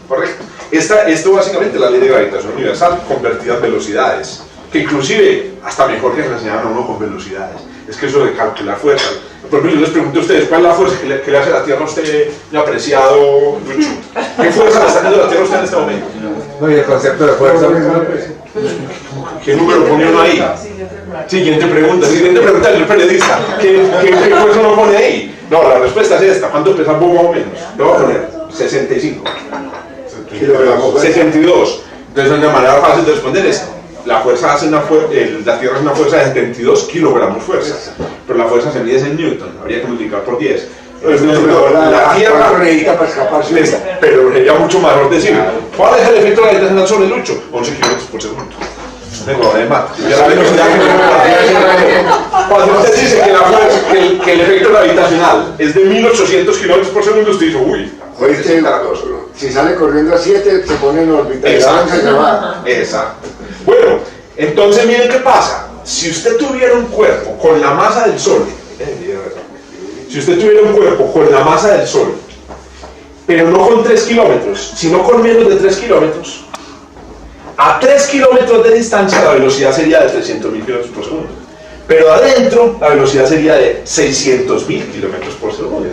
Correcto. Esto básicamente es la ley de gravitación universal convertida en velocidades, que inclusive hasta mejor que se enseñaban a uno con velocidades. Es que eso de calcular fuerza. Por ejemplo, yo les pregunto a ustedes, ¿cuál es la fuerza que le hace la Tierra a usted, mi apreciado Lucho? ¿Qué fuerza le está haciendo la Tierra a usted en este momento?
No, y el concepto de fuerza.
¿Qué número pone uno ahí? Siguiente pregunta del periodista. ¿Qué fuerza uno pone ahí? No, la respuesta es esta. ¿Cuánto pesa Bob más o menos? Le voy a poner 65. 72. Entonces una manera fácil de responder es la fuerza hace la Tierra es una fuerza de 72 kilogramos fuerza, pero la fuerza se mide en Newton, habría que multiplicar por 10. La Tierra
necesita para escaparse.
pero sería mucho mejor decir ¿cuál es el efecto gravitacional sobre Lucho? 11 kilómetros por segundo. Cuando usted dice que el efecto gravitacional es de 1800 kilómetros por segundo, usted dice uy,
oíste, si sale corriendo a 7, se pone en órbita.
Exacto. Bueno, entonces miren qué pasa. Si usted tuviera un cuerpo con la masa del Sol, pero no con 3 kilómetros, sino con menos de 3 kilómetros, a 3 kilómetros de distancia la velocidad sería de 300.000 kilómetros por segundo. Pero adentro la velocidad sería de 600.000 kilómetros por segundo.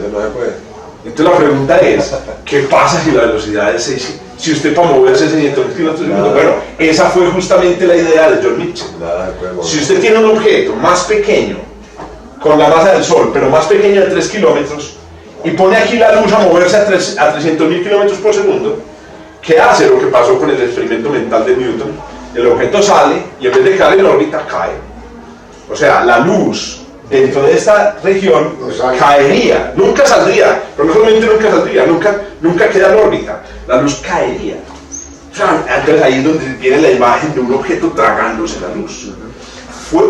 Entonces la pregunta es, ¿qué pasa si la velocidad es 600? Si usted para moverse 600.000 kilómetros por segundo, bueno, esa fue justamente la idea de John Mitchell. Si usted tiene un objeto más pequeño, con la masa del Sol, pero más pequeño de 3 kilómetros, y pone aquí la luz a moverse a 300.000 kilómetros por segundo, ¿qué hace lo que pasó con el experimento mental de Newton? El objeto sale y en vez de caer en órbita, cae. O sea, la luz dentro de esta región caería, nunca saldría, pero no solamente nunca saldría, nunca queda en órbita, la luz caería. O sea, entonces ahí es donde viene la imagen de un objeto tragándose la luz.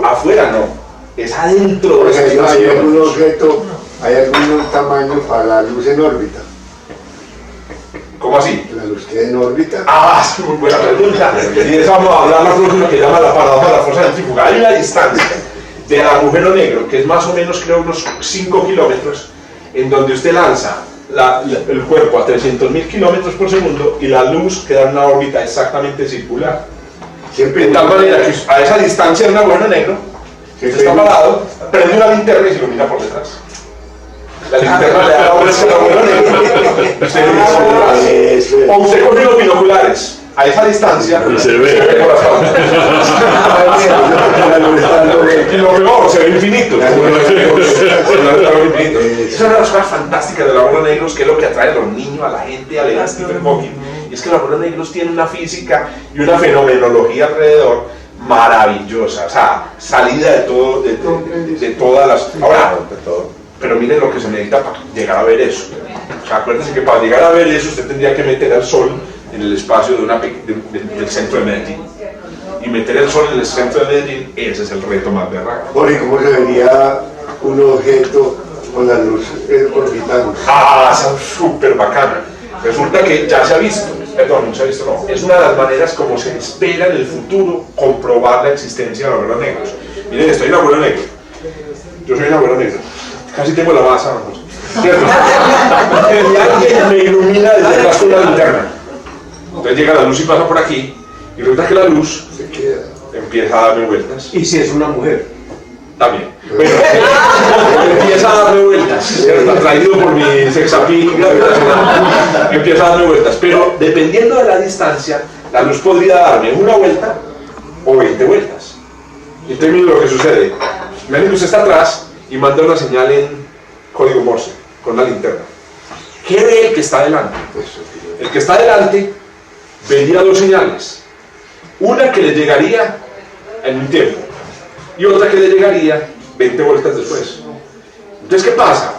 Afuera no, es adentro de esa
¿Hay algún objeto, hay algún tamaño para la luz en órbita?
¿Cómo así?
La luz queda en órbita.
Ah, es muy buena pregunta. Y de eso vamos a hablar la próxima, que llama la paradoja de la fuerza centrífuga. Hay una distancia del agujero negro, que es más o menos, creo, unos 5 kilómetros, en donde usted lanza el cuerpo a 300.000 kilómetros por segundo y la luz queda en una órbita exactamente circular. Siempre de tal manera que a esa distancia de un agujero negro, usted está parado, prende una linterna y se ilumina por detrás. La linterna le da la vuelta al agujero negro. O usted coge los binoculares a esa distancia
y se ve.
Y lo peor, se ve infinito. Esa es una de las cosas fantásticas de los agujeros negros, que es lo que atrae a los niños, a la gente, a leer a Stephen Hawking. Y es que los agujeros negros tienen una física y una fenomenología alrededor maravillosa. O sea, salida de todo, de todas las. Ahora, pero miren lo que se necesita para llegar a ver eso. O sea, acuérdense que para llegar a ver eso usted tendría que meter al Sol en el espacio del centro de Medellín. Y meter el Sol en el centro de Medellín, ese es el reto más berraco.
Jorge, ¿cómo se vería un objeto con la luz orbitando?
Ah, esa es súper bacana. Resulta que ya se ha visto, no se ha visto, no. Es una de las maneras como se espera en el futuro comprobar la existencia de agujeros negros. Miren, estoy en agujero negro. Yo soy un agujero negro. Casi tengo la masa, ¿cierto? Y alguien me ilumina desde atrás con una linterna. Entonces llega la luz y pasa por aquí, y resulta que la luz empieza a darme vueltas.
¿Y si es una mujer?
También. Bueno, empieza a darme vueltas, ¿cierto? Atraído por mi sex appeal gravitacional, empieza a darme vueltas. Pero dependiendo de la distancia, la luz podría darme una vuelta o 20 vueltas. Y entonces mire lo que sucede. Imagínate que usted está atrás y manda una señal en código Morse con la linterna. ¿Qué ve el que está adelante? El que está adelante vería dos señales. Una que le llegaría en un tiempo y otra que le llegaría 20 vueltas después. Entonces, ¿qué pasa?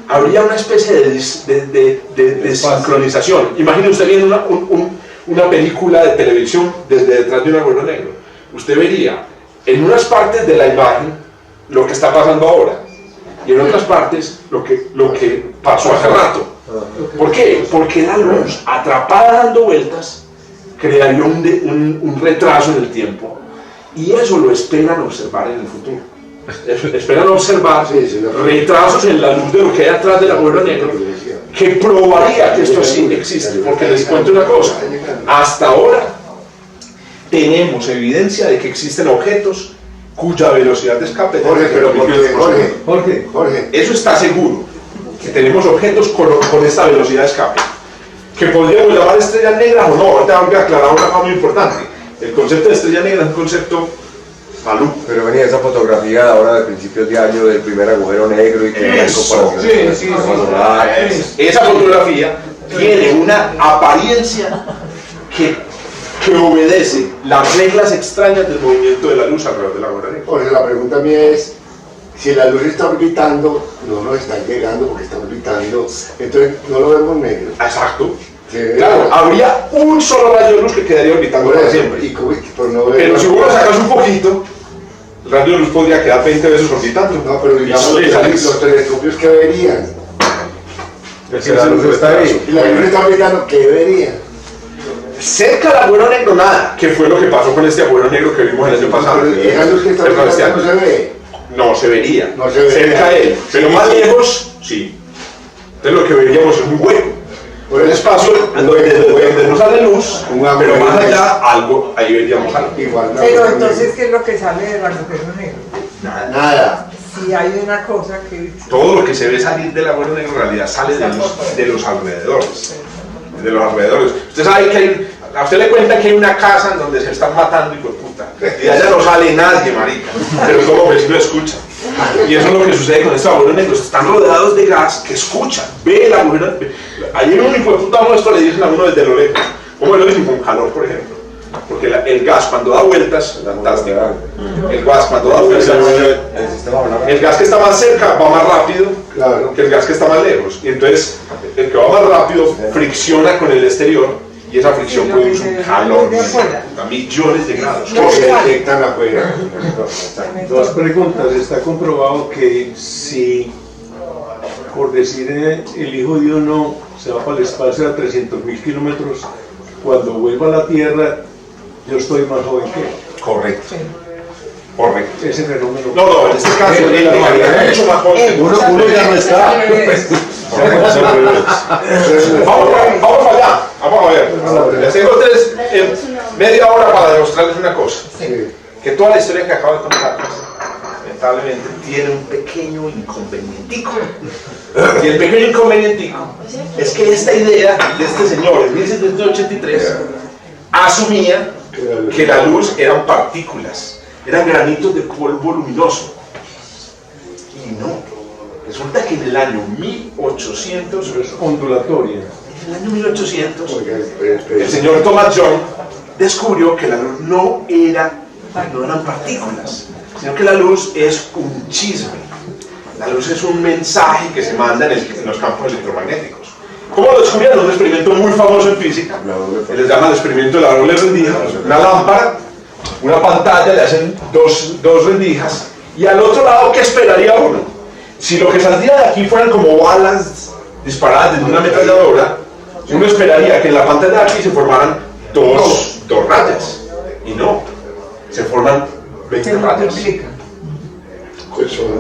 Habría una especie de sincronización. Imagine usted viendo una película de televisión desde detrás de un agujero negro. Usted vería en unas partes de la imagen lo que está pasando ahora y en otras partes lo que pasó hace rato. ¿Por qué? Porque la luz atrapada dando vueltas crearía un retraso en el tiempo y eso lo esperan observar en el futuro. Esperan observar retrasos en la luz de lo que hay atrás del agujero negro que probaría que esto sí existe. Porque les cuento una cosa, hasta ahora tenemos evidencia de que existen objetos cuya velocidad de escape
Jorge,
eso está seguro, que tenemos objetos con esta velocidad de escape que podríamos llamar estrellas negras o no. Ahorita voy a aclarar una cosa muy importante. El concepto de estrella negra es un concepto maluco.
Pero venía esa fotografía ahora de principios de año del primer agujero negro y que hay comparaciones.
Esa fotografía tiene una apariencia que obedece las reglas extrañas del movimiento de la luz alrededor del agujero negro.
Jorge, la pregunta mía es, si la luz está orbitando, no nos está llegando porque está orbitando, entonces no lo vemos negro.
Exacto.
Sí.
Claro, habría un solo rayo de luz que quedaría orbitando para siempre. Pero si vos lo sacas un poquito, el rayo de luz podría quedar 20 veces orbitando.
No, pero digamos los telescopios que verían.
La luz está ahí.
Y la luz está orbitando, ¿qué verían?
Cerca del agujero negro nada, que fue lo que pasó con este agujero negro que vimos el año pasado.
Esa luz que está orbitando no se ve.
No, se vería.
No se ve.
Cerca de él. Pero más lejos, sí. Entonces lo que veríamos es un hueco. Un espacio donde no sale luz, pero más allá algo, ahí veríamos algo.
Pero entonces, ¿qué es lo que sale del agujero negro?
Nada.
Si hay una cosa que...
Todo lo que se ve salir del agujero negro en realidad sale de los alrededores. De los alrededores. Usted sabe que a usted le cuenta que hay una casa en donde se están matando, hijo de puta. Y allá no sale nadie, marica. Pero todo vecino escucha. Y eso es lo que sucede con estos agujeros negros. Están rodeados de gas que escuchan. Ve el agujero. Ayer un hijo de puta nuestro le dicen a uno desde lo lejos. ¿Cómo lo dicen? Con calor, por ejemplo. Porque el gas cuando da vueltas, fantástico. El gas cuando da vueltas, el gas que está más cerca va más rápido que el gas que está más lejos. Y entonces el que va más rápido fricciona con el exterior y esa fricción produce un calor a millones de grados.
Se detectan afuera.
Dos preguntas. Está comprobado que si, por decir, el hijo de uno se va para el espacio a 300.000 kilómetros, cuando vuelva a la Tierra, yo estoy más joven que él.
Correcto. Correcto.
Ese fenómeno.
No, en este caso él es mucho más joven.
Uno ya no está.
Vamos allá. Vamos a ver. Les tengo media hora para demostrarles una cosa. Que toda la historia que acabo de contarles, lamentablemente, tiene un pequeño inconvenientico. Y el pequeño inconvenientico es que esta idea de este señor en 1783 asumía que la luz eran partículas, eran granitos de polvo luminoso. Y no. Resulta que en el año 1800,
Es ondulatoria.
en el año 1800, el señor Thomas Young descubrió que la luz no eran partículas, sino que la luz es un chisme. La luz es un mensaje que se manda en los campos electromagnéticos. ¿Cómo lo descubrieron? Un experimento muy famoso en física. Les llaman el experimento de la doble rendija. Una lámpara, una pantalla, le hacen dos rendijas, y al otro lado, ¿qué esperaría uno? Si lo que saldría de aquí fueran como balas disparadas desde una ametralladora, uno esperaría que en la pantalla de aquí se formaran dos rayas. Y no, se forman 20 rayas.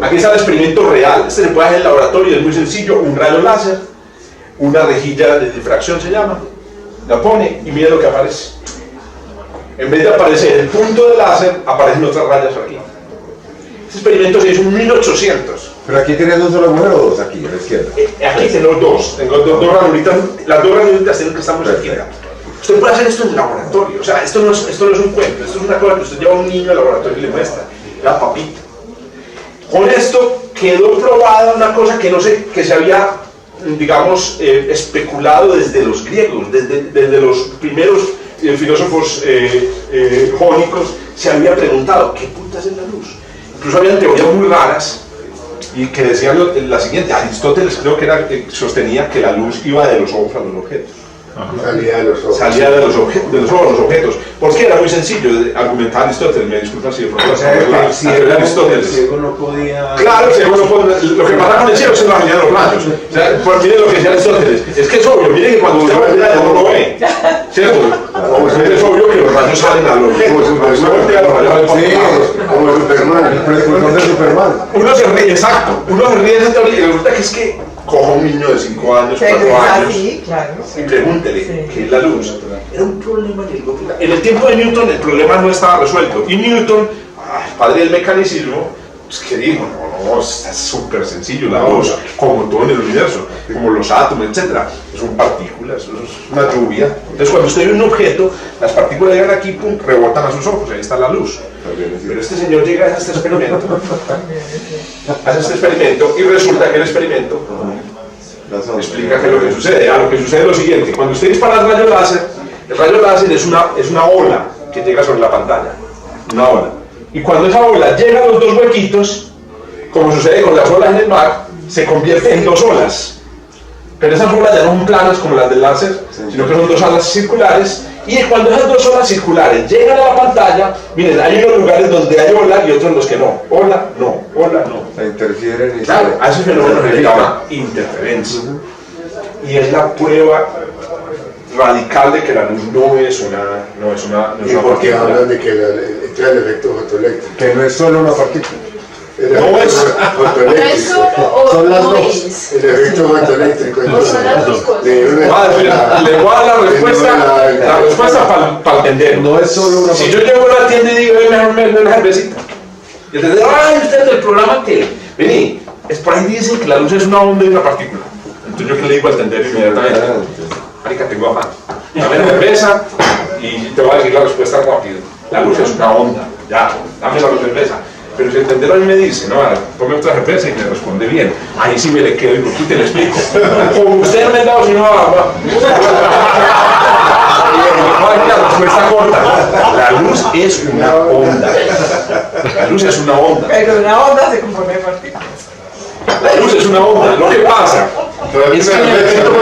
Aquí está el experimento real. Este se puede hacer en el laboratorio, es muy sencillo. Un rayo láser, una rejilla de difracción se llama, la pone y mira lo que aparece. En vez de aparecer el punto de láser, aparecen otras rayas aquí. Este experimento se hizo en 1800.
Pero aquí tienes un solo agujero o dos aquí, a la izquierda.
Aquí tengo dos ranuritas, las dos ranuritas tienen que estar muy cerquita. Usted puede hacer esto en el laboratorio, o sea, esto no es un cuento, esto es una cosa que usted lleva a un niño al laboratorio y le muestra, la papita. Con esto quedó probada una cosa que no sé, que se había, digamos, especulado desde los griegos, desde los primeros filósofos jónicos, se había preguntado, ¿qué putas es la luz? Incluso habían teorías muy raras y que decían la siguiente: Aristóteles creo que sostenía que la luz iba de los ojos a los objetos.
Salía de los ojos.
Salía de los ojos a los objetos. Porque era muy sencillo argumentar Aristóteles. Me disculpan si de pronto
El ciego no podía...
Claro, el ciego no podía. Lo que pasa con el ciego es la realidad de los rayos. O sea, pues mire lo que decía Aristóteles. Es que es obvio, mire que cuando usted voltea ya no lo ve. ¿Cierto? Es obvio que los rayos salen a los objetos.
Como Superman, el precursor de Superman.
Uno se ríe, exacto. Uno se ríe de esa teoría y resulta que es que coja un niño de 5 años, 4 años y pregúntele qué es la luz. Era un problema en el tiempo de Newton el problema no estaba resuelto. Y Newton, padre del mecanicismo, pues que dijo, no, es súper sencillo la luz, como todo en el universo, como los átomos, etc. Son partículas, eso es una lluvia. Entonces cuando usted ve un objeto, las partículas llegan aquí, pum, rebotan a sus ojos, ahí está la luz. Pero este señor llega a este experimento, y resulta que el experimento explica qué es lo que sucede. Lo que sucede es lo siguiente: cuando usted dispara el rayo láser es una ola que llega sobre la pantalla, una ola. Y cuando esa ola llega a los dos huequitos, como sucede con las olas en el mar, se convierte en dos olas. Pero esas olas ya no son planas como las del láser, sino que son dos olas circulares. Y cuando esas dos olas circulares llegan a la pantalla, miren, hay unos lugares donde hay ola y otros en los que no. Ola, no, ola, no.
Se interfieren y
claro, a ese fenómeno se le llama interferencia. Y es la prueba radical de que la luz no es una
¿Y por qué hablan de que entra el efecto fotoeléctrico?
que no es solo una partícula.
No es
fotoeléctrico.
Son las dos.
El efecto fotoeléctrico.
O son las dos cosas.
le voy a dar la respuesta para entender.
No es solo una
Si yo llego a la tienda y digo, mejor me una cervecita, y el tendero, usted del programa que vení, es por ahí dicen que la luz es una onda y una partícula. Entonces yo que le digo al tendero inmediatamente, marica, tengo afán, dame la cerveza y te voy a decir la respuesta rápido. La luz es una onda, ya, dame la cerveza. Pero si el tendero a mí me dice, no, ponme otra cerveza y me responde bien, ahí sí me le quedo y digo, tú te lo explico. Como usted me ha dado, si no, la respuesta corta. La luz es una onda. La luz es una onda.
Pero una onda se compone de partículas.
La luz es una onda. Lo que pasa es que en el efecto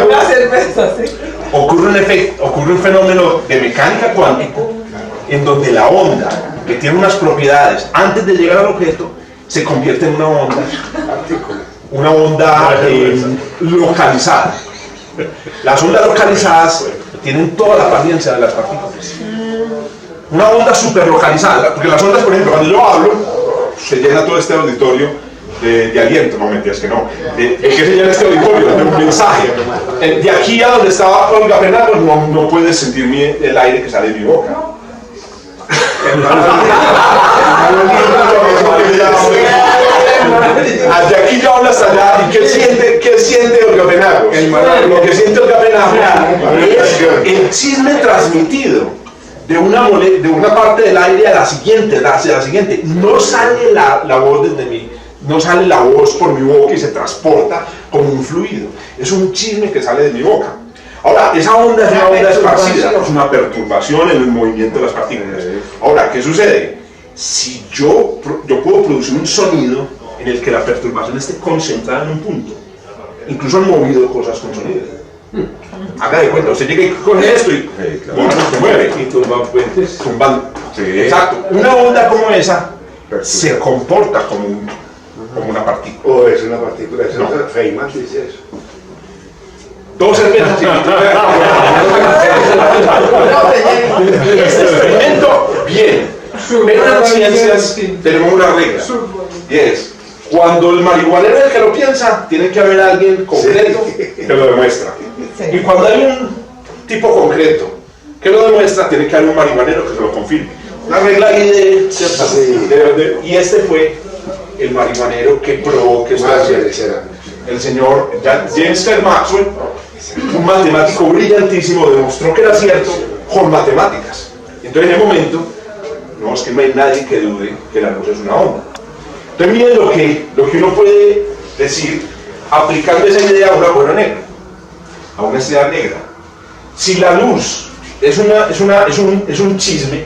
Una cerveza, sí.
ocurre un fenómeno de mecánica cuántica en donde la onda, que tiene unas propiedades antes de llegar al objeto, se convierte en una onda localizada. Las ondas localizadas tienen toda la apariencia de las partículas. Una onda súper localizada, porque las ondas, por ejemplo, cuando yo hablo, se llena todo este auditorio de aliento, no mentiras que no. ¿De qué se llena este auditorio? De un mensaje. De aquí a donde estaba Olga Penagos no puedes sentir el aire que sale de mi boca. De aquí yo hablo hasta allá. ¿Y qué siente Olga Penagos? Lo que siente Olga Penagos es el chisme transmitido de una parte del aire a la siguiente, hacia la siguiente. No sale la voz desde mí, no sale la voz por mi boca y se transporta como un fluido. Es un chisme que sale de mi boca. Ahora, esa onda es una onda esparcida, es una perturbación en el movimiento de las partículas. Ahora, ¿qué sucede? Si yo puedo producir un sonido en el que la perturbación esté concentrada en un punto. Incluso han movido cosas con sonido. Haga de cuenta, usted llega con esto y se mueve. Y tumbando. Sí. Exacto. Una onda como esa se comporta como una partícula.
O es una partícula, eso no. Feynman dice eso.
Dos cervezas Este experimento, bien. Pero en las ciencias tenemos una regla. Y es, cuando el marihuanero es el que lo piensa, tiene que haber alguien concreto que lo demuestra. Y cuando hay un tipo concreto que lo demuestra, tiene que haber un marihuanero que se lo confirme. La regla ahí y este fue el marihuanero que probó que esto era cierto. El señor James Clerk Maxwell, un matemático brillantísimo, demostró que era cierto con matemáticas. Entonces en el momento, no es que no hay nadie que dude que la luz es una onda. Entonces miren lo que uno puede decir aplicando esa idea a un agujero negro, a una estrella negra. Si la luz es un chisme,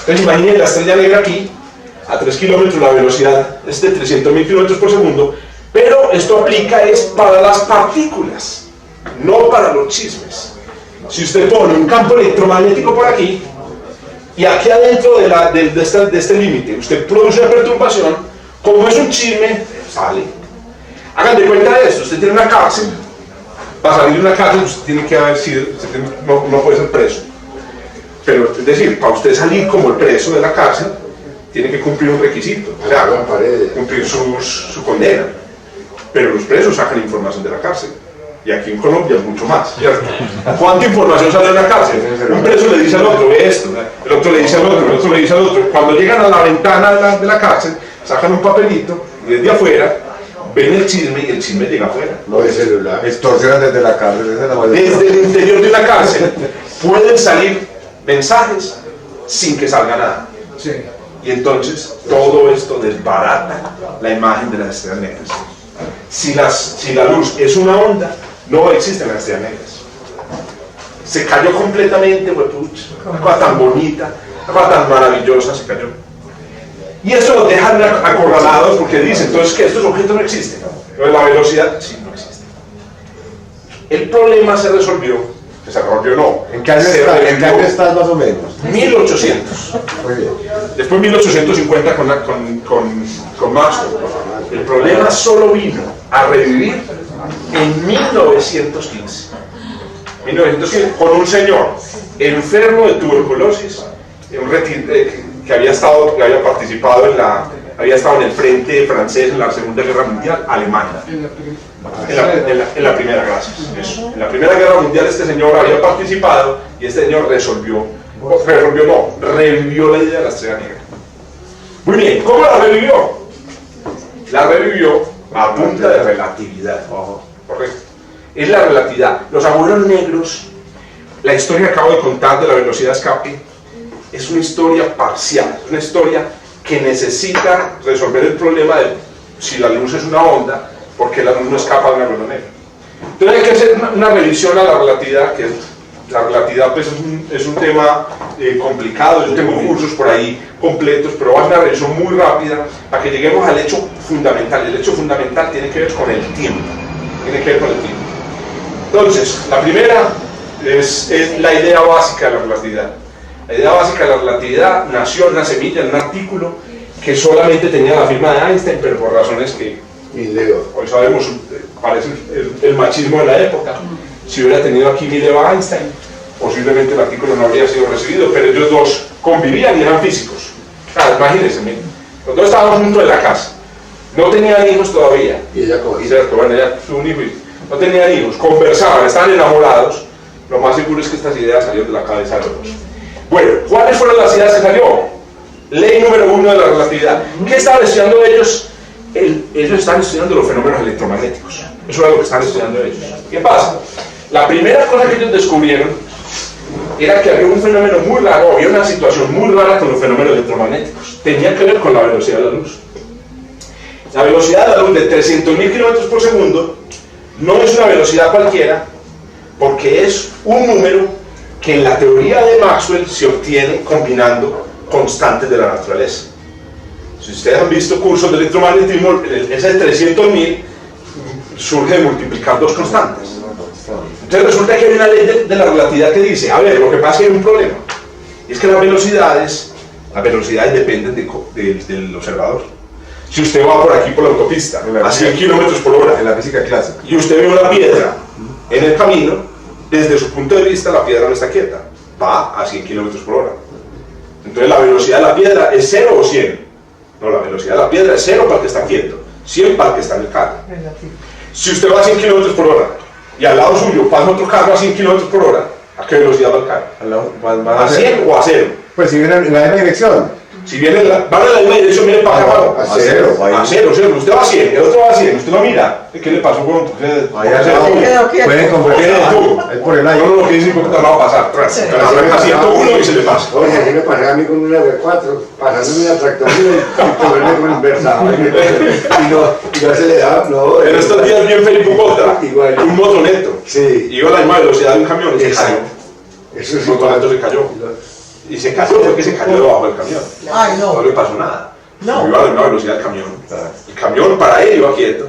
entonces imaginen la estrella negra aquí, a 3 kilómetros, la velocidad es de 300.000 kilómetros por segundo, pero esto aplica es para las partículas, no para los chismes. Si usted pone un campo electromagnético por aquí, y aquí adentro de este límite, usted produce una perturbación, como es un chisme, sale. Hagan de cuenta de esto, usted tiene una cárcel, para salir de una cárcel usted tiene que haber sido, no puede ser preso. Pero es decir, para usted salir como el preso de la cárcel, tiene que cumplir un requisito, o sea, cumplir su condena. Pero los presos sacan información de la cárcel. Y aquí en Colombia es mucho más, ¿cierto? ¿Cuánta información sale de la cárcel? Un preso le dice al otro, ve esto, el otro le dice al otro, el otro le dice al otro. Cuando llegan a la ventana de la cárcel, sacan un papelito y desde afuera ven el chisme y el chisme llega afuera.
No es celular. Extorsionan desde la cárcel.
Desde el interior de una cárcel pueden salir mensajes sin que salga nada.
Sí.
Y entonces todo esto desbarata la imagen de las estrellas negras. Si la luz es una onda, no existen las estrellas negras. Se cayó completamente, huepucha, una cosa tan bonita, una cosa tan maravillosa se cayó. Y eso los dejan acorralados porque dicen, entonces que estos objetos no existen. Pero la velocidad, sí, no existe. El problema se resolvió, no.
¿En qué año estás más o menos?
1800.
Muy bien.
Después 1850 con Maxwell. El problema solo vino a revivir en 1915. 1915 con un señor enfermo de tuberculosis, que había participado había estado en el frente francés en la Segunda Guerra Mundial, Alemania. En la primera, gracias. Eso. En la Primera Guerra Mundial este señor había participado y este señor revivió la idea de la estrella negra. Muy bien, ¿cómo la revivió? La revivió a punta de relatividad. Correcto. Es la relatividad. Los agujeros negros, la historia que acabo de contar de la velocidad de escape, es una historia parcial, es una historia que necesita resolver el problema de si la luz es una onda, porque la luz no escapa de un agujero negro. Entonces hay que hacer una revisión a la relatividad, que la relatividad pues, es un tema complicado. Yo tengo cursos por ahí completos, pero va a ser una revisión muy rápida para que lleguemos al hecho fundamental. El hecho fundamental tiene que ver con el tiempo. Entonces, la primera es la idea básica de la relatividad. La idea básica de la relatividad nació en una semilla, en un artículo que solamente tenía la firma de Einstein, pero por razones que hoy sabemos, parece el machismo de la época. Si hubiera tenido aquí Mileva Einstein, posiblemente el artículo no habría sido recibido, pero ellos dos convivían y eran físicos. Claro, imagínense, los dos estábamos juntos en la casa, no tenían hijos todavía.
Y ella cogía.
Cierto, bueno, ella tuvo un hijo y no tenían hijos, conversaban, estaban enamorados. Lo más seguro es que estas ideas salieron de la cabeza de los dos. Bueno, ¿cuáles fueron las ideas que salió? Ley número 1 de la relatividad. ¿Qué estaban estudiando ellos? Ellos estaban estudiando los fenómenos electromagnéticos. Eso era lo que estaban estudiando ellos. ¿Qué pasa? La primera cosa que ellos descubrieron era que había un fenómeno muy raro, había una situación muy rara con los fenómenos electromagnéticos. Tenía que ver con la velocidad de la luz. La velocidad de la luz de 300.000 kilómetros por segundo no es una velocidad cualquiera, porque es un número que en la teoría de Maxwell se obtiene combinando constantes de la naturaleza. Si ustedes han visto cursos de electromagnetismo, ese de 300.000 surge de multiplicar dos constantes. Entonces resulta que hay una ley de la relatividad que dice, a ver, lo que pasa es que hay un problema, y es que las velocidades dependen del observador. Si usted va por aquí por la autopista, a 100 kilómetros por hora,
en la física clásica,
y usted ve una piedra en el camino, desde su punto de vista la piedra no está quieta, va a 100 kilómetros por hora. Entonces la velocidad de la piedra es 0 o 100. No, la velocidad de la piedra es 0 para el que está quieto, 100 para el que está en el carro. Si usted va a 100 km por hora y al lado suyo pasa otro carro a 100 km por hora, ¿a qué velocidad va el carro? ¿A 100 o a 0?
Pues si viene en la misma dirección.
Si viene van en la misma dirección, viene para acá abajo.
A 0.
A 0. Usted va a 100, el otro va a 100, usted lo mira. ¿Qué le pasó con usted?
Pueden convertir es por el aire.
No, lo que dice que no va a pasar. Arranca 101 y se le pasa.
Oye, así me pasé a mí con una V4, pasándome una tractomula y ponerme con el Versailles. Y no se le da, no.
En estos días vi en Facebook otra, un motoneto.
Sí.
Iba a la misma velocidad de un camión y se cayó.
Eso es
El motoneto se cayó. Y se cayó porque se cayó debajo del camión.
Ay, no.
No le pasó nada.
No.
Iba a la misma velocidad del camión. El camión para él iba quieto.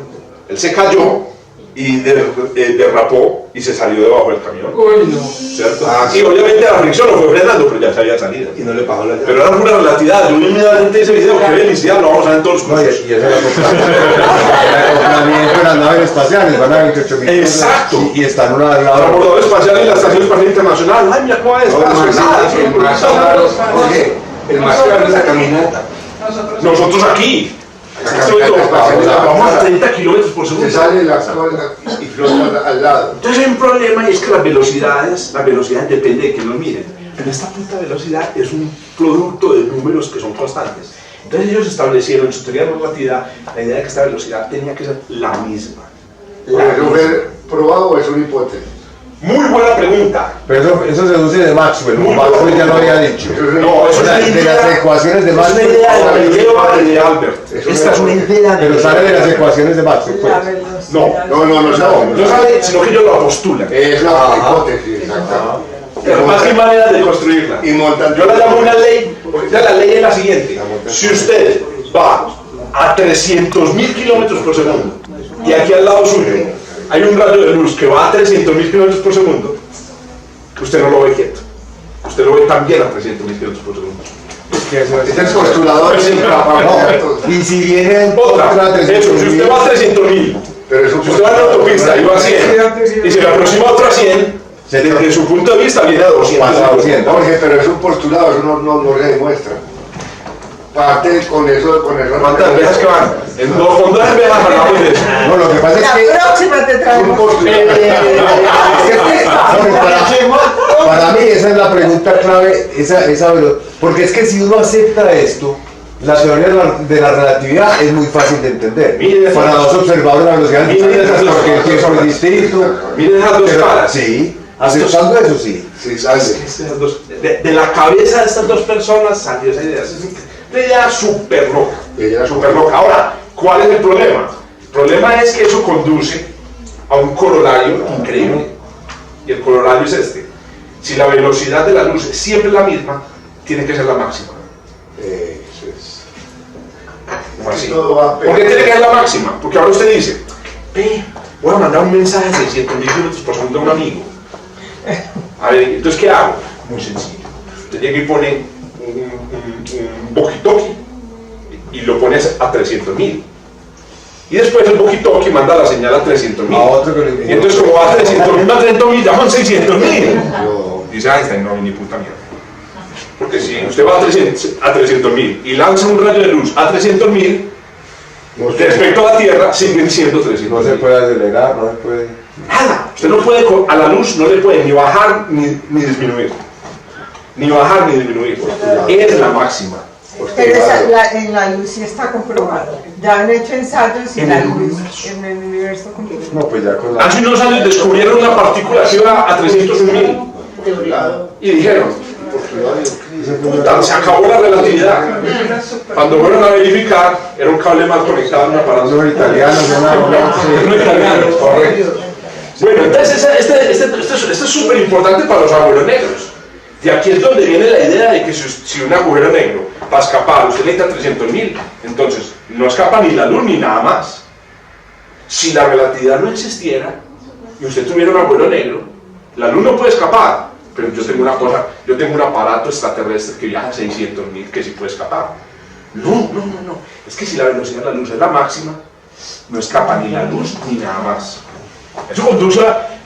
Él se cayó y derrapó y se salió debajo del camión.
Uy, no.
¿Cierto?
Sí.
Y obviamente la fricción lo fue frenando, pero ya se había salido.
Y no le pasó la llave.
Pero era pura relatividad. Yo vi inmediatamente ese video, qué felicidad, lo vamos a ver en todos los
No, y
cursos.
eso es el acoplamiento de las naves espaciales, van a 28.000
Exacto.
y están una al
El
lado.
transbordador espacial y la Estación Espacial Internacional. Ay, mira cómo es.
El más caro, oye, el más caro es la caminata.
Nosotros aquí.
caminata
Vamos a 30 kilómetros por
Se
segundo.
sale la cola y flota al lado.
Entonces hay un problema y es que las velocidades depende de que lo miren. Pero esta puta velocidad es un producto de números que son constantes. Entonces ellos establecieron en su teoría de relatividad la idea de que esta velocidad tenía que ser la misma.
¿Eso fue probado o es una hipótesis?
Muy buena pregunta.
Pero eso se deduce de Maxwell. Maxwell ya lo había dicho.
No, eso
O sea,
es
de las ecuaciones de
Es una
Maxwell.
idea de Galileo de Albert. Esta es una idea de
Pero sale de las ecuaciones de Maxwell. Pues.
No sale, sino que ellos lo postulan.
Es una hipótesis, exacto.
Pero más que manera de construirla.
Y montan.
Yo la llamo una ley, porque la ley es la siguiente. Si usted va a 300.000 kilómetros por segundo y aquí al lado suyo hay un rayo de luz que va a 300.000 kilómetros por segundo, usted no lo ve quieto. Usted lo ve también a 300.000 kilómetros por segundo.
Este es postulador.
Y si vienen
Otra, eso, si usted va a 300.000, si usted va en la autopista y va a 100, y se le aproxima otro a 100, desde su punto de vista viene a 200.
Jorge, pero es un postulado, eso no se demuestra. Parte con eso.
¿Cuántas veces que van? En dos fondos de vejas hablamos de eso.
No, lo que pasa es que.
La próxima te traemos.
Para mí esa es la pregunta clave, porque es que si uno acepta esto, la teoría de la relatividad es muy fácil de entender. Para dos observadores la velocidad es distinta, porque el tiempo es distinto.
Miren esas dos caras.
Sí, aceptando eso sí.
De la cabeza de estas dos personas salió esa idea. Es una idea súper loca. Ahora, ¿cuál es el problema? El problema es que eso conduce a un corolario increíble. Y el corolario es este. Si la velocidad de la luz es siempre la misma, tiene que ser la máxima. ¿Cómo así? ¿Por qué tiene que ser la máxima? Porque ahora usted dice, voy a mandar un mensaje de 600.000 kilómetros por segundo a un amigo. A ver, entonces ¿qué hago? Muy sencillo. Usted llega y pone un walkie-talkie y lo pones a 300.000. Y después el walkie-talkie manda la señal a 300.000. Y entonces como va a 300.000 más 300.000, ya son 600.000. Dice Einstein, no, ni puta mierda. Porque si usted va a 300.000 y lanza un rayo de luz a 300.000, respecto a la Tierra, siguen siendo 300.000.
No se puede acelerar, no se puede.
Nada. Usted no puede, a la luz no le puede ni bajar ni disminuir. Ni bajar ni disminuir. Es la máxima.
Pero en la luz sí está comprobado. Ya han hecho ensayos y la luz en el universo completo.
No, pues ya con la.
Hace unos años descubrieron una partícula que iba a 301.000 y dijeron, puta, se acabó la relatividad. Cuando fueron a verificar, era un cable mal conectado en un aparato.
Los italianos,
no italianos, correcto. Bueno, entonces esto es súper importante para los agujeros negros. Y aquí es donde viene la idea de que si un agujero negro para escapar usted necesita 300.000, entonces no escapa ni la luz ni nada más. Si la relatividad no existiera y usted tuviera un agujero negro, la luz no puede escapar, pero yo tengo una cosa, yo tengo un aparato extraterrestre que viaja a 600.000 que sí puede escapar. No, es que si la velocidad de la luz es la máxima, no escapa ni la luz ni nada más. Eso conduce,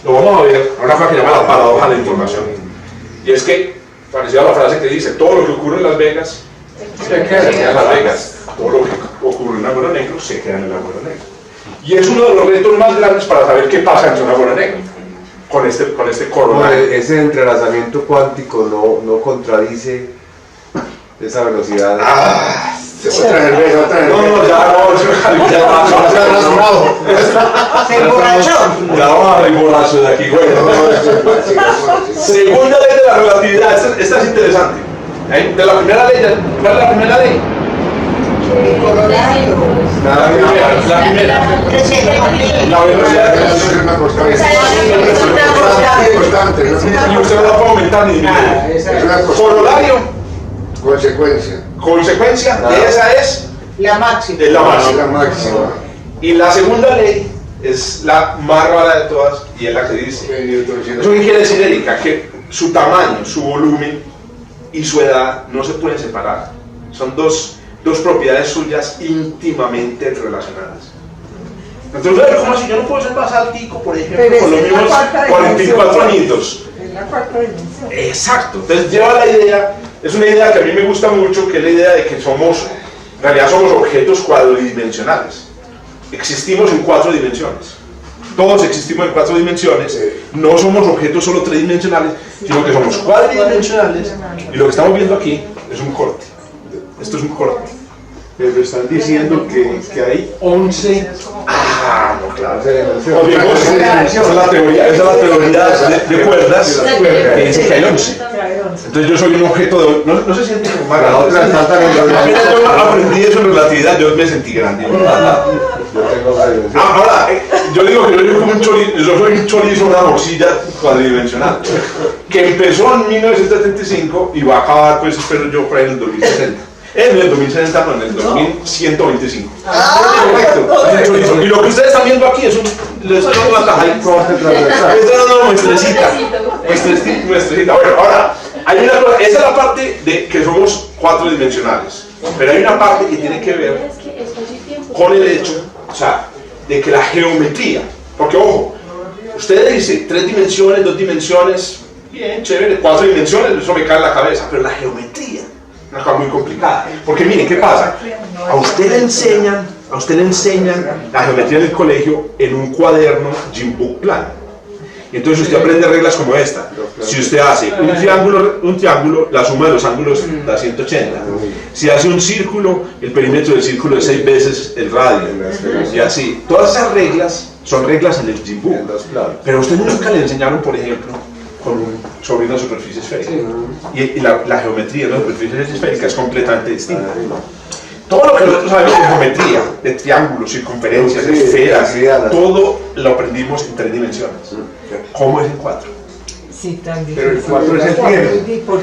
lo vamos a ver, a una frase que se llama la paradoja de la información. Y es que, parecido a la frase que dice, todo lo que ocurre en Las Vegas Se quedan las reglas. Todo lo que ocurre en un agujero negro se queda en el agujero negro. Y es uno de los retos más grandes para saber qué pasa entre un agujero negro. Con este corolario.
Ese entrelazamiento cuántico no contradice esa velocidad.
Otra cerveza.
No, ya
Se emborrachó.
ya vamos a reemborracho de aquí, güey. Segunda ley de la relatividad, esta es interesante. De la primera ley, ¿cuál es la primera ley? La primera. La velocidad de la
Constante.
y usted no la puede aumentar ni disminuir. Corolario, consecuencia de esa es
La máxima.
la máxima.
La máxima.
Y la segunda ley es la más rara de todas y es la que dice. ¿Eso qué quiere decir, Erika? Que su tamaño, su volumen y su edad no se pueden separar. Son dos propiedades suyas íntimamente relacionadas. Entonces, ¿cómo así? Yo no puedo ser más altico, por ejemplo, con los mismos 44 añitos.
Es la cuarta dimensión.
Exacto. Entonces lleva la idea, es una idea que a mí me gusta mucho, que es la idea de que en realidad somos objetos cuadridimensionales. Existimos en 4 dimensiones. Todos existimos en 4 dimensiones. No somos objetos solo tridimensionales, sino que somos cuadridimensionales. Y lo que estamos viendo aquí es un corte. Esto es un corte.
Pero están diciendo que hay 11.
No, claro. Esa es la teoría de cuerdas que dice que hay 11. Entonces yo soy un objeto de... No se siente como más grande. Yo aprendí eso en relatividad, yo me sentí grande. Ahora, yo digo que yo soy un chorizo, una morcilla cuadridimensional, que empezó en 1975 y va a acabar, pues espero yo, por ahí en el 2060. En el 2060, no, en el 2125. Correcto. Y lo que ustedes están viendo aquí es una tajadita. Esta es una muestrecita. Muestrecita. Bueno, ahora, hay una cosa, esa es la parte de que somos 4 dimensionales. Pero hay una parte que tiene que ver con el hecho, o sea, de que la geometría, porque ojo, usted dice 3 dimensiones, 2 dimensiones, bien, chévere, 4 dimensiones, eso me cae en la cabeza, pero la geometría, una cosa muy complicada, porque miren, ¿qué pasa? A usted le enseñan la geometría en el colegio en un cuaderno Jim Book Plan. Y entonces usted aprende reglas como esta. Si usted hace un triángulo, la suma de los ángulos da 180. Si hace un círculo, el perímetro del círculo es 6 veces el radio. Y así. Todas esas reglas son reglas en el Jim Book. Pero a usted nunca le enseñaron, por ejemplo, sobre una superficie esférica. Y la geometría de una superficie esférica es completamente distinta. Todo lo que nosotros sabemos de geometría, de triángulos, circunferencias, esferas, todo lo aprendimos en 3 dimensiones. ¿Cómo es en 4?
Sí, también.
Pero el 4 es el tiempo.
El tiempo,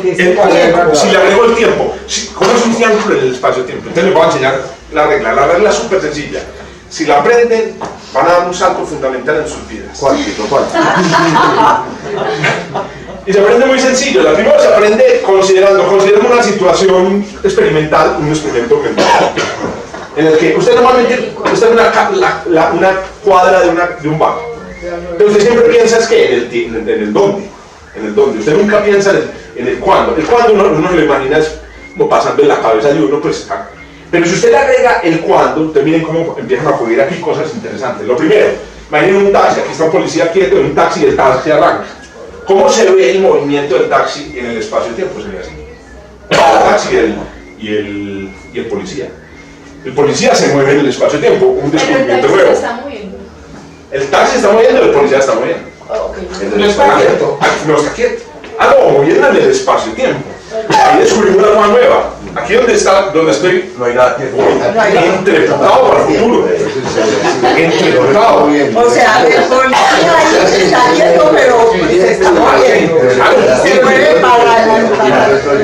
si le agrego el tiempo, ¿cómo es un triángulo en el espacio-tiempo? Entonces les voy a enseñar la regla. La regla es súper sencilla. Si la aprenden, van a dar un salto fundamental en sus vidas.
Cuántico.
Y se aprende muy sencillo. La primera se aprende considerando una situación experimental, un experimento mental, en el que usted normalmente está en una cuadra de un banco. Pero usted siempre piensa es que en el dónde. Usted nunca piensa en el cuándo. El cuándo uno se lo imagina es como pasando en la cabeza de uno, pues. Pero si usted le agrega el cuándo, ustedes miren cómo empiezan a ocurrir aquí cosas interesantes. Lo primero, imaginen un taxi, aquí está un policía quieto en un taxi y el taxi arranca. ¿Cómo se ve el movimiento del taxi en el espacio-tiempo? Se ve así. El taxi y el policía. El policía se mueve en el espacio-tiempo, un descubrimiento nuevo. El taxi está moviendo, el policía está moviendo. No está quieto. No está quieto. Moviendo en el espacio-tiempo. Ahí descubrimos una forma nueva. Aquí donde estoy, no hay nada quieto. Entreputado para el futuro. Entreputado.
O sea, el policía ahí está quieto, pero se está moviendo. Se mueve para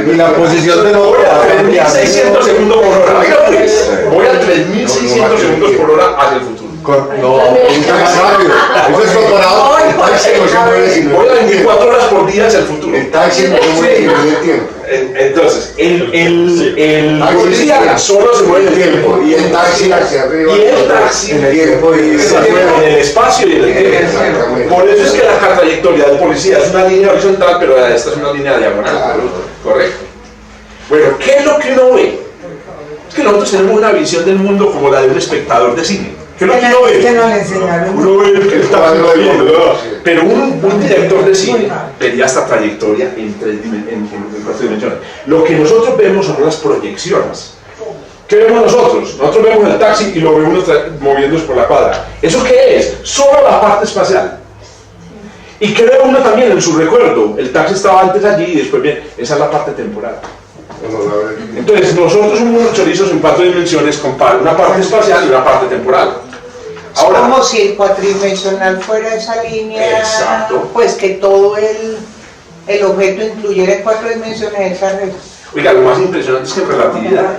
y la posición de
voy a 3600 segundos por hora. Oiga, pues, voy a 3600 segundos por hora hacia el futuro.
No, más rápido. Eso es comparado.
Voy a 24 horas por día hacia el futuro.
El taxi no se mueve en el tiempo.
Entonces, el policía solo se mueve en el tiempo.
Y el taxi hacia arriba.
Y el taxi
en el tiempo y
en el espacio y en el tiempo. Por eso es que la trayectoria del policía es una línea horizontal, pero esta es una línea diagonal. Correcto. Bueno, ¿qué es lo que uno ve? Es que nosotros tenemos una visión del mundo como la de un espectador de cine. ¿Qué es lo que uno ve?
Que no le enseñaron.
Uno ve el que está viendo, ¿no? Pero un director de cine vería esta trayectoria en 4 dimensiones. Lo que nosotros vemos son las proyecciones. ¿Qué vemos nosotros? Nosotros vemos el taxi y lo vemos moviéndose por la cuadra. ¿Eso qué es? Solo la parte espacial. Y qué ve uno también en su recuerdo. El taxi estaba antes allí y después bien. Esa es la parte temporal. Entonces, nosotros somos unos chorizos en 4 dimensiones con una parte espacial y una parte temporal.
Ahora, como si el cuatridimensional fuera esa línea,
exacto,
pues que todo el objeto incluyera en 4 dimensiones esa red.
Oiga, lo más impresionante es que en relatividad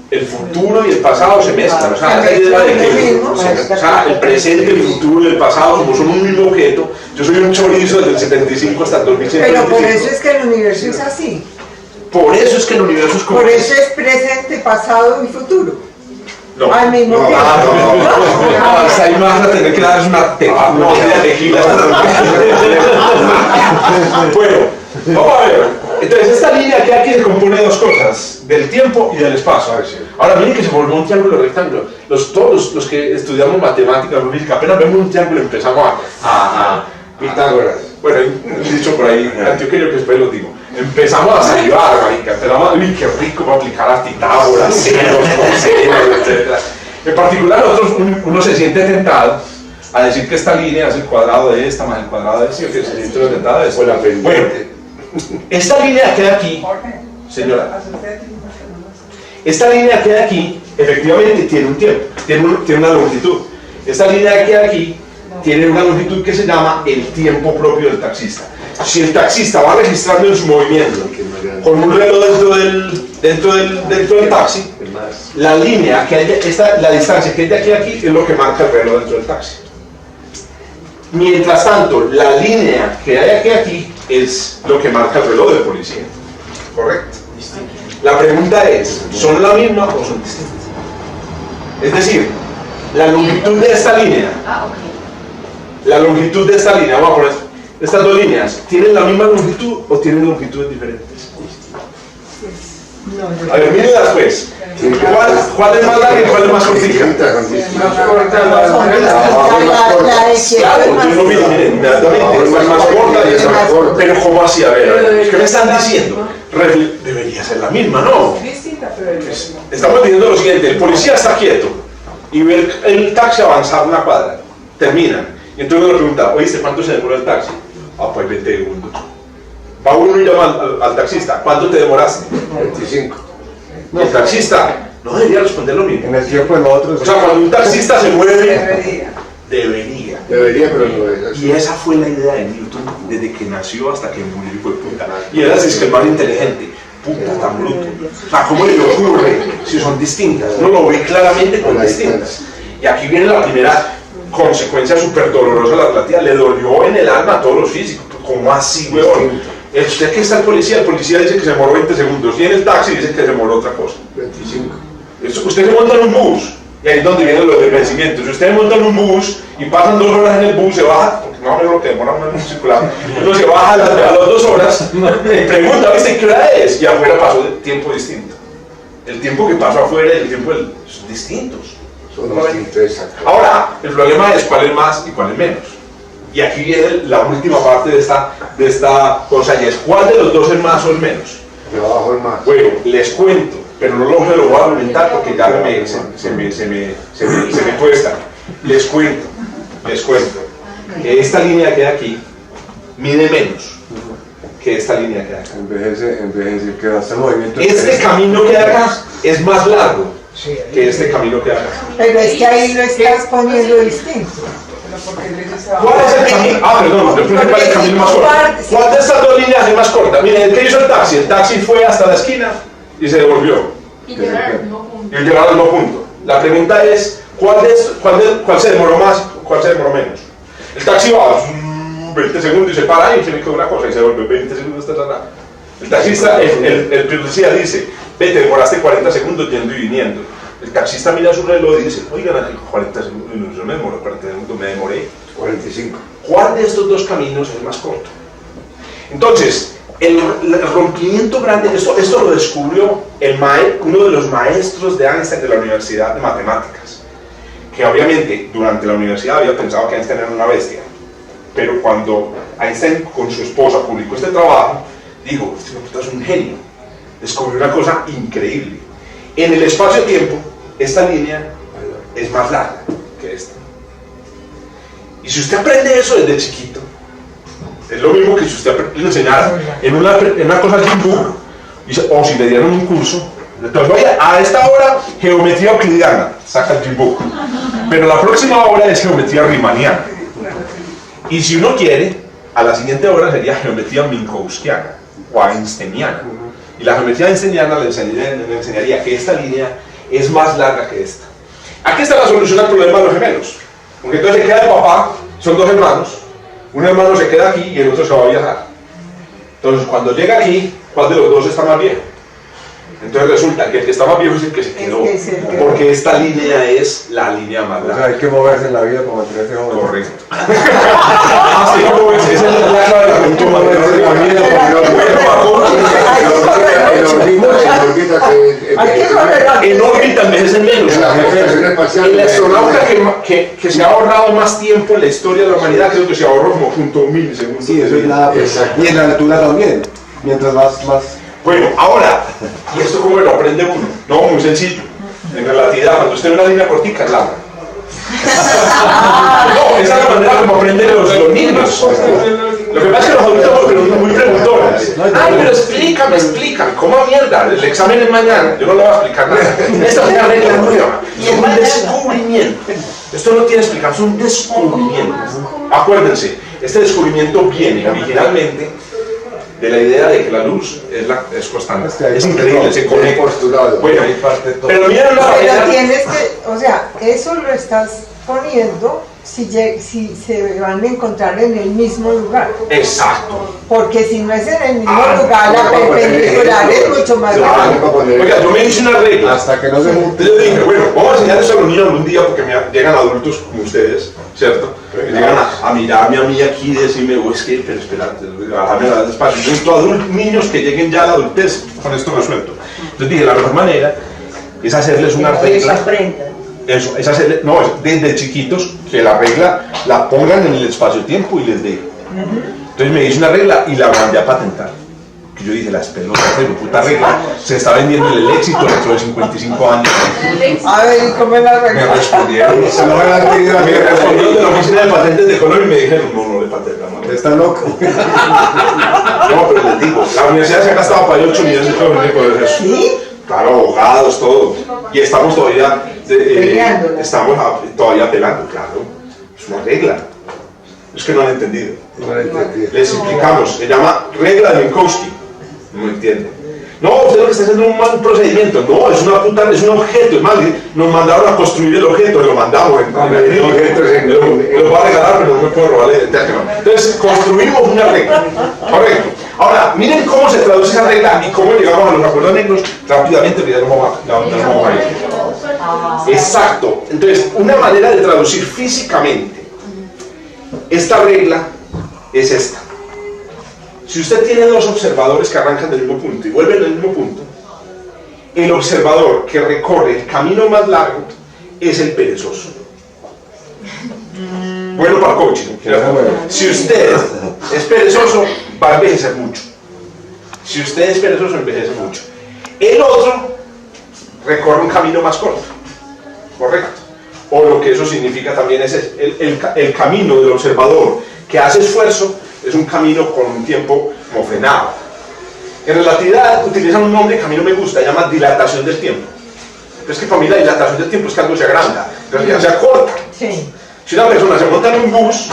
el futuro y el pasado se mezclan. O sea, esa idea de que el presente, el futuro y el pasado como son un mismo objeto. Yo soy un chorizo desde el 75 hasta el 2075.
Pero por eso es que el universo es así.
Por eso es que el universo es como...
Por eso es presente, pasado y futuro.
No.
Al mismo tiempo.
Hasta ahí más a tener que darles una tequila. Bueno, vamos a ver. Entonces, esta línea que aquí se compone de 2 cosas, del tiempo y del espacio. Ahora, miren que se formó un triángulo rectángulo. Todos los que estudiamos matemáticas o física, apenas vemos un triángulo empezamos a Pitágoras. Bueno, hay un dicho por ahí, antioqueño, que después lo digo. Empezamos a salivar, marica. Empezamos a decir, qué rico para aplicar a Pitágoras, ceros, cosenos, etc. En particular, uno se siente tentado a decir que esta línea es el cuadrado de esta más el cuadrado de esta, que se siente tentado de esta. Bueno, esta línea que hay aquí, señora, esta línea que hay aquí, efectivamente tiene un tiempo, tiene una longitud. Esta línea que hay aquí tiene una longitud que se llama el tiempo propio del taxista. Si el taxista va registrando en su movimiento con un reloj dentro del taxi, la línea que hay, la distancia que hay de aquí a aquí es lo que marca el reloj dentro del taxi. Mientras tanto, la línea que hay aquí a aquí es lo que marca el reloj del policía. ¿Correcto? La pregunta es, ¿son la misma o son distintas? Es decir, la longitud de esta línea, vamos a poner estas 2 líneas, ¿tienen la misma longitud o tienen longitudes diferentes? A ver, mírenlas pues. ¿Cuál es más larga y cuál es más cortita? Claro, miren, es más corta y es más corta. Pero ¿cómo así? A ver, ¿qué me están diciendo? Debería ser la misma, ¿no? Estamos diciendo lo siguiente, el policía está quieto y ve el taxi avanzar una cuadra, terminan, y entonces uno le pregunta, oíste, ¿cuánto se demoró el taxi? Ah, pues 20 segundos. Va uno y llama al taxista, ¿cuánto te demoraste?
25.
Y el taxista no debería responder lo mismo.
En el tiempo de nosotros.
O sea, cuando un taxista se mueve,
Debería, pero no es así.
Y esa fue la idea de Newton desde que nació hasta que murió y fue puta. Y era así, es que el más inteligente, puta, tan bruto. O sea, ¿cómo le ocurre si son distintas? Uno lo ve claramente como distintas. Y aquí viene la primera consecuencia súper dolorosa de la relatividad. Le dolió en el alma a todos los físicos. ¿Cómo así, weón? Usted que está el policía dice que se demoró 20 segundos. Y en el taxi dice que se demoró otra cosa.
25.
Usted se monta en un bus. Y ahí es donde vienen los desvencimientos. Si usted monta en un bus y pasan 2 horas en el bus, se baja, porque no es lo que demora uno en un circular, uno se baja a las 2 horas, pregunta, ¿viste qué hora es? Y afuera pasó de tiempo distinto. El tiempo que pasó afuera y el tiempo son distintos.
Son distintos, exacto.
Ahora, el problema es cuál es más y cuál es menos. Y aquí viene la última parte de esta cosa, y es cuál de los dos es más o es menos.
De abajo es más.
Bueno, les cuento, pero no lo voy a argumentar porque ya se me cuesta. Les cuento que esta línea que hay aquí mide menos que esta línea que hay acá.
Envejece, que hace movimiento.
Este camino que hay acá es más largo que este camino que hay acá.
Pero es que ahí lo estás poniendo distinto.
¿Cuál es el camino? Ah, perdón, yo creo que cuál es el camino más corto. ¿Cuál de estas 2 líneas es más corta? Miren, el que hizo el taxi fue hasta la esquina y se devolvió.
Y llegar al mismo punto.
Y llegar al mismo punto. La pregunta es, ¿cuál se demoró más, cuál se demoró menos? El taxi va 20 segundos y se para y se me queda una cosa y se devuelve 20 segundos. El taxista, el policía dice, ve, te demoraste 40 segundos yendo y viniendo. El taxista mira su reloj y dice, oigan, 40 segundos, no me demoré 40 segundos, me demoré
45.
¿Cuál de estos 2 caminos es más corto? Entonces, el rompimiento grande, esto lo descubrió uno de los maestros de Einstein de la Universidad de Matemáticas, que obviamente durante la universidad había pensado que Einstein era una bestia, pero cuando Einstein con su esposa publicó este trabajo, dijo, este es un genio, descubrió una cosa increíble. En el espacio-tiempo, esta línea es más larga que esta. Y si usted aprende eso desde chiquito, es lo mismo que si usted le enseñara en una cosa Jim Book, o si le dieran un curso, entonces vaya a esta hora geometría euclidiana, saca el Jim Book, pero la próxima hora es geometría riemanniana. Y si uno quiere, a la siguiente hora sería geometría minkowskiana o einsteiniana. Y la geometría einsteiniana le enseñaría que esta línea es más larga que esta. Aquí está la solución al problema de los gemelos. Porque entonces se queda el papá, son dos hermanos, un hermano se queda aquí y el otro se va a viajar. Entonces cuando llega aquí, ¿cuál de los dos está más viejo? Entonces resulta que el que está más viejo es el que se quedó, porque esta línea es la línea más larga.
O sea, hay que moverse en la vida para mantenerse joven.
Correcto. Así como moverse, esa es la clave de la cultura. En órbita envejecen menos. El astronauta que se ha ahorrado más tiempo en la historia de la humanidad, creo que se ahorró como 0.1 milisegundos.
Sí, eso es nada. Y en la altura también. Mientras más.
Bueno, ahora, ¿y esto cómo lo aprende uno? No, muy sencillo. En relatividad, cuando usted ve una línea cortica, es larga. No, esa es la manera como aprenden los niños. Lo que pasa es que los adultos son muy preguntones. Ay, pero explícame, ¿cómo mierda? El examen es mañana, yo no le voy a explicar nada. Esta es una regla nueva, es un descubrimiento. Esto no tiene explicación, es un descubrimiento. Acuérdense, este descubrimiento viene originalmente de la idea de que la luz es constante. Es increíble, se conecta. Bueno, pero miren la
manera. Pero tienes que, o sea, eso lo estás poniendo si se van a encontrar en el mismo lugar.
Exacto.
Porque si no es en el mismo lugar, la perpendicular es mucho más grande.
Oiga, yo me hice una regla.
Hasta que no se junte.
Yo dije, bueno, vamos a enseñar eso a los niños algún día porque llegan adultos como ustedes, ¿cierto? Que llegan a mirarme a mí aquí y decirme, es que, pero espérate, bájame la despacio. Yo he visto niños que lleguen ya a la adultez con esto resuelto. Entonces dije, la mejor manera es hacerles una regla. Eso, es hacerle, no, es desde chiquitos que la regla la pongan en el espacio-tiempo y les dé. Entonces me hice una regla y la mandé a patentar. Que yo dije, las pelotas de puta regla se está vendiendo en el éxito dentro de 55 años.
A ver, ¿cómo es la regla?
Me respondieron. Me respondieron de la oficina de patentes de Colombia y me dijeron, no le patentamos.
Está loco.
No, pero les digo, la universidad se ha gastado para 8 millones de dólares en eso. ¿Sí? Claro, abogados, todo. Y estamos todavía apelando, claro. Es una regla. Es que no han entendido. Les explicamos, se llama regla de Minkowski. No me entienden. No, usted lo que está haciendo es un mal procedimiento. No, es un objeto. Es más, nos mandaron a construir el objeto, lo mandamos. Lo va a regalar, pero no me puedo robar el teatro. Entonces, construimos una regla. Correcto. Ahora, miren cómo se traduce esa regla y cómo llegamos a los acuerdos negros rápidamente. Exacto. Entonces, una manera de traducir físicamente esta regla es esta. Si usted tiene dos observadores que arrancan del mismo punto y vuelven al mismo punto, el observador que recorre el camino más largo es el perezoso. Bueno para coaching. Si usted es perezoso, va a envejecer mucho. Si usted es perezoso, envejece mucho. El otro recorre un camino más corto. Correcto. O lo que eso significa también es el camino del observador que hace esfuerzo es un camino con un tiempo como frenado. En relatividad utilizan un nombre que a mí no me gusta, se llama dilatación del tiempo. Pero es que para mí la dilatación del tiempo es que algo se agranda, en realidad se acorta. Sí. Si una persona se monta en un bus,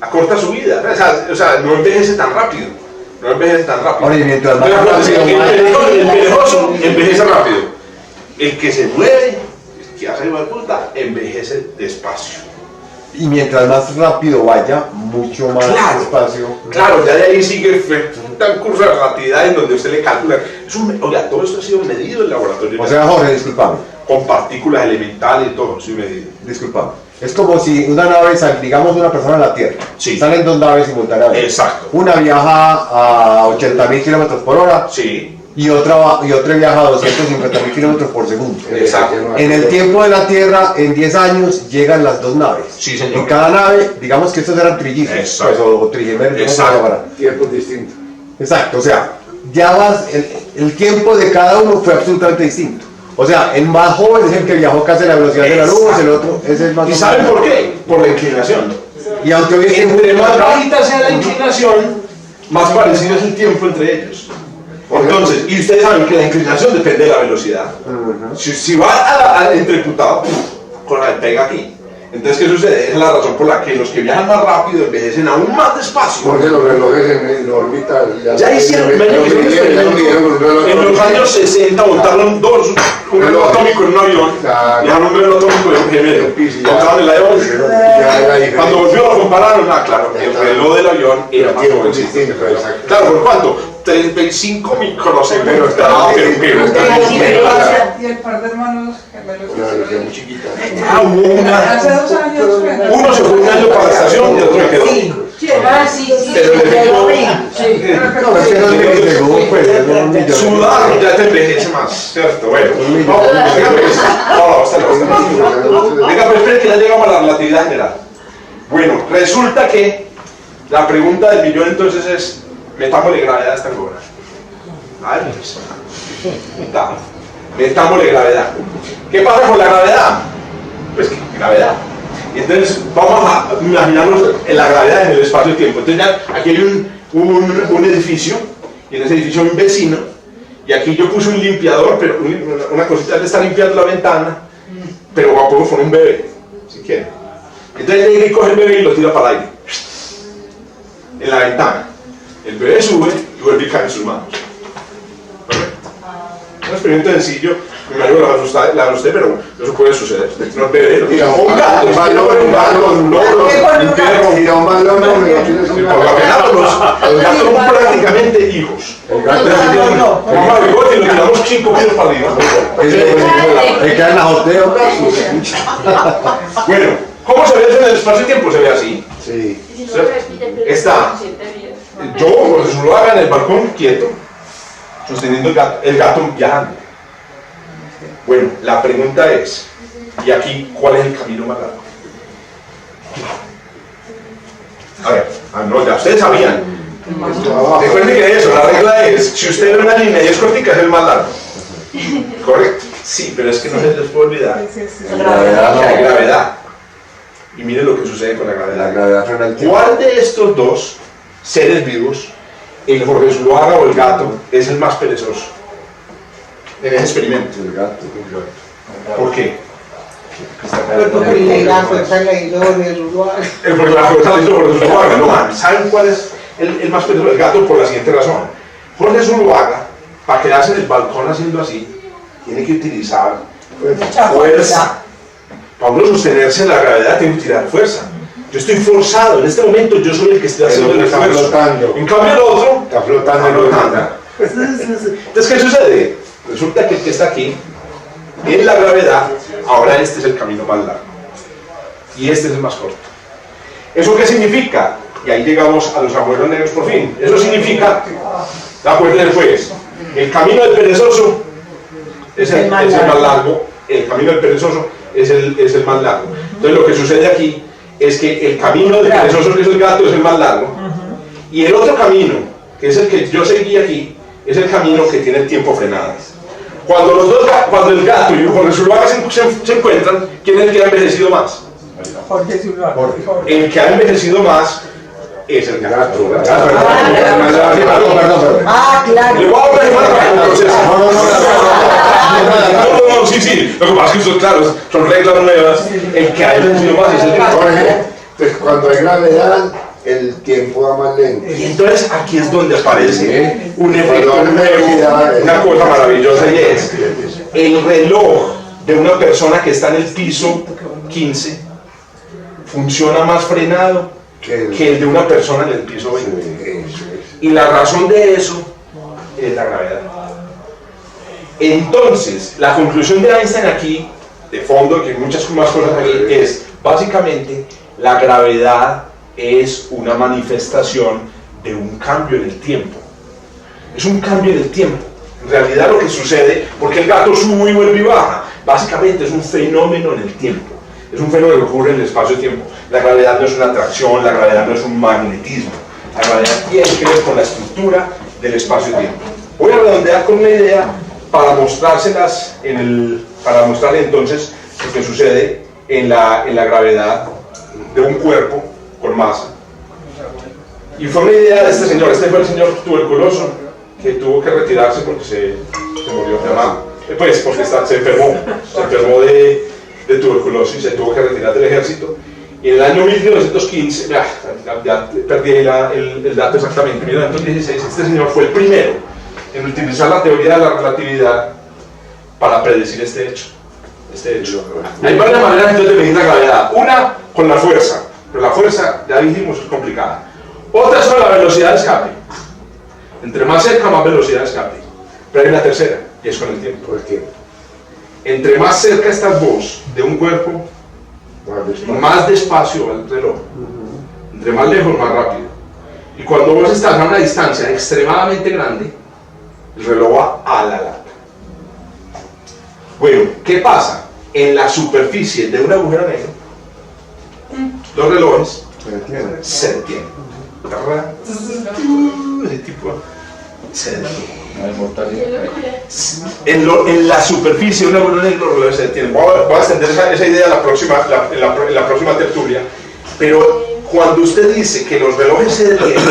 acorta su vida. O sea, no envejece tan rápido.
Oye, mientras más
el perezoso envejece rápido. El que se mueve, el que hace igual puta, envejece despacio.
Y mientras más rápido vaya, mucho más despacio.
Claro, ya de ahí sigue un curso de relatividad en donde usted le calcula. Oiga, todo esto ha sido medido en laboratorio.
O sea, Jorge, disculpame.
Con partículas elementales y todo, sí medido.
Disculpame. Es como si una nave, digamos una persona en la Tierra, salen dos naves simultáneamente.
Exacto.
Una viaja a 80.000 kilómetros por hora y otra viaja a 250.000 kilómetros por segundo.
Exacto.
En el tiempo de la Tierra, en 10 años, llegan las dos naves.
Sí, señor.
En cada nave, digamos que estos eran trillizos, pues, o trigemeros.
Exacto.
Tiempos distintos.
Exacto, o sea, ya vas, el tiempo de cada uno fue absolutamente distinto. O sea, el más joven es el que viajó casi a la velocidad de la luz, el otro es el más...
¿Y saben por qué? Por la inclinación.
Y aunque hoy
entre más bajita sea la inclinación, más parecido es el tiempo entre ellos. Entonces, y ustedes saben que la inclinación depende de la velocidad. Si va entreputado, con la pega aquí. Entonces, ¿qué sucede? Es la razón por la que los que viajan más rápido envejecen aún más despacio.
Porque los relojes en órbita
ya hicieron, en los años 60 montaron un reloj atómico en un avión, dejaron un reloj atómico en un gemelo, montaron el avión, cuando volvió lo compararon, claro, el reloj del avión era más jovencito. Claro, ¿por cuánto? 35 microsegundos.
Y el par de hermanos gemelos.
Muy chiquita.
Hace 2 años.
Uno se fue un año para la estación y otro quedó.
Sí.
Sudar ya te envejece más, ¿cierto? Bueno, venga, pero esperen que ya llegamos a la relatividad general. Bueno, resulta que la pregunta del millón entonces es: metámosle gravedad a esta cobra. A ver, metámosle gravedad. ¿Qué pasa con la gravedad? Pues que gravedad. Y entonces vamos a imaginarnos la gravedad en el espacio-tiempo. Entonces ya aquí hay un edificio, y en ese edificio hay un vecino, y aquí yo puse un limpiador, pero una cosita le está limpiando la ventana, pero podemos poner un bebé, si quieren. Entonces llega y coge el bebé y lo tira para el aire, en la ventana. El bebé sube y vuelve y cae en sus manos. Un experimento sencillo, me imagino que la asusté, pero eso puede suceder. No es bebé, un gato, un balón, un perro,
un balón,
los gatos son prácticamente hijos. El gato y lo tiramos 5 metros para arriba.
El que en la azotea.
Bueno, ¿cómo se ve eso en el espacio-tiempo? Se ve así.
Sí.
Está yo, por eso lo haga en el balcón, quieto, sosteniendo el gato viajando. Bueno, la pregunta es, ¿y aquí cuál es el camino más largo? A ver, no, ya ustedes sabían. Recuerden que eso, la regla es, si usted ve una línea y es cortica, es el más largo. ¿Correcto? Sí, pero es que no se les puede olvidar la gravedad. Y miren lo que sucede con la gravedad.
La gravedad frena el tiempo.
¿Cuál de estos dos seres vivos, el Jorge Zuluaga o el gato, es el más perezoso en ese experimento?
El gato.
¿Por qué?
Porque le da fuerza la hizo Jorge Zuluaga.
Porque la fuerza la hizo Jorge Zuluaga. No, ¿saben cuál es el más perezoso? El gato, por la siguiente razón. Jorge Zuluaga, para quedarse en el balcón haciendo así, tiene que utilizar fuerza. Para uno sostenerse en la gravedad tiene que utilizar fuerza. Yo estoy forzado, en este momento yo soy el que estoy haciendo el esfuerzo. En cambio el otro
está flotando.
Entonces, ¿qué sucede? Resulta que el que está aquí, en la gravedad, ahora este es el camino más largo. Y este es el más corto. ¿Eso qué significa? Y ahí llegamos a los agujeros negros por fin. Eso significa, acuérdense pues, el camino del perezoso es el más largo, el camino del perezoso es el más largo. Entonces lo que sucede aquí es que el camino del perezoso, que es el gato, es el más largo, y el otro camino, que es el que yo seguí aquí, es el camino que tiene el tiempo frenado. Cuando el gato y Jorge Zuluaga se encuentran, ¿quién es el que ha envejecido más?
Jorge Zuluaga.
El que ha envejecido más es el gato.
Perdón.
Claro.
Le voy a hablar para el proceso. No, sí. Lo que pasa es que eso, claro, son reglas nuevas. El que ha envejecido más es el gato.
Entonces, cuando hay gravedad, el tiempo va más lento.
Y entonces aquí es donde aparece un efecto nuevo, una cosa maravillosa, y es el reloj de una persona que está en el piso 15 funciona más frenado que el de una persona en el piso 20. Y la razón de eso es la gravedad. Entonces, la conclusión de Einstein aquí, de fondo, que hay muchas más cosas aquí, es Básicamente, la gravedad es una manifestación de un cambio en el tiempo. Es un cambio en el tiempo. En realidad lo que sucede, porque el gato sube y vuelve y baja, básicamente es un fenómeno en el tiempo. Es un fenómeno que ocurre en el espacio-tiempo. La gravedad no es una atracción, la gravedad no es un magnetismo. La gravedad tiene que ver con la estructura del espacio-tiempo. Voy a redondear con una idea para mostrárselas para mostrarle entonces lo que sucede en la gravedad de un cuerpo con masa. Y fue una idea de este señor. Este fue el señor tuberculoso que tuvo que retirarse porque se murió pues porque se enfermó de tuberculosis y se tuvo que retirar del ejército. Y en el año 1915, ya perdí el dato exactamente, en 1916, este señor fue el primero en utilizar la teoría de la relatividad para predecir este hecho. Hay varias maneras entonces de medir la gravedad. Una con la fuerza, pero la fuerza, ya dijimos, es complicada. Otra es con la velocidad de escape. Entre más cerca, más velocidad de escape. Pero hay una tercera, y es con el tiempo. Entre más cerca estás vos de un cuerpo, más despacio va el reloj. Entre más lejos, más rápido. Y cuando vos estás a una distancia extremadamente grande, el reloj va a la lata. Bueno, ¿qué pasa? En la superficie de un agujero negro, los relojes se detienen. Ese tipo se detiene. En la superficie de un agujero negro los relojes se detienen. Voy a extender esa idea en la próxima tertulia. Pero cuando usted dice que los relojes se detienen,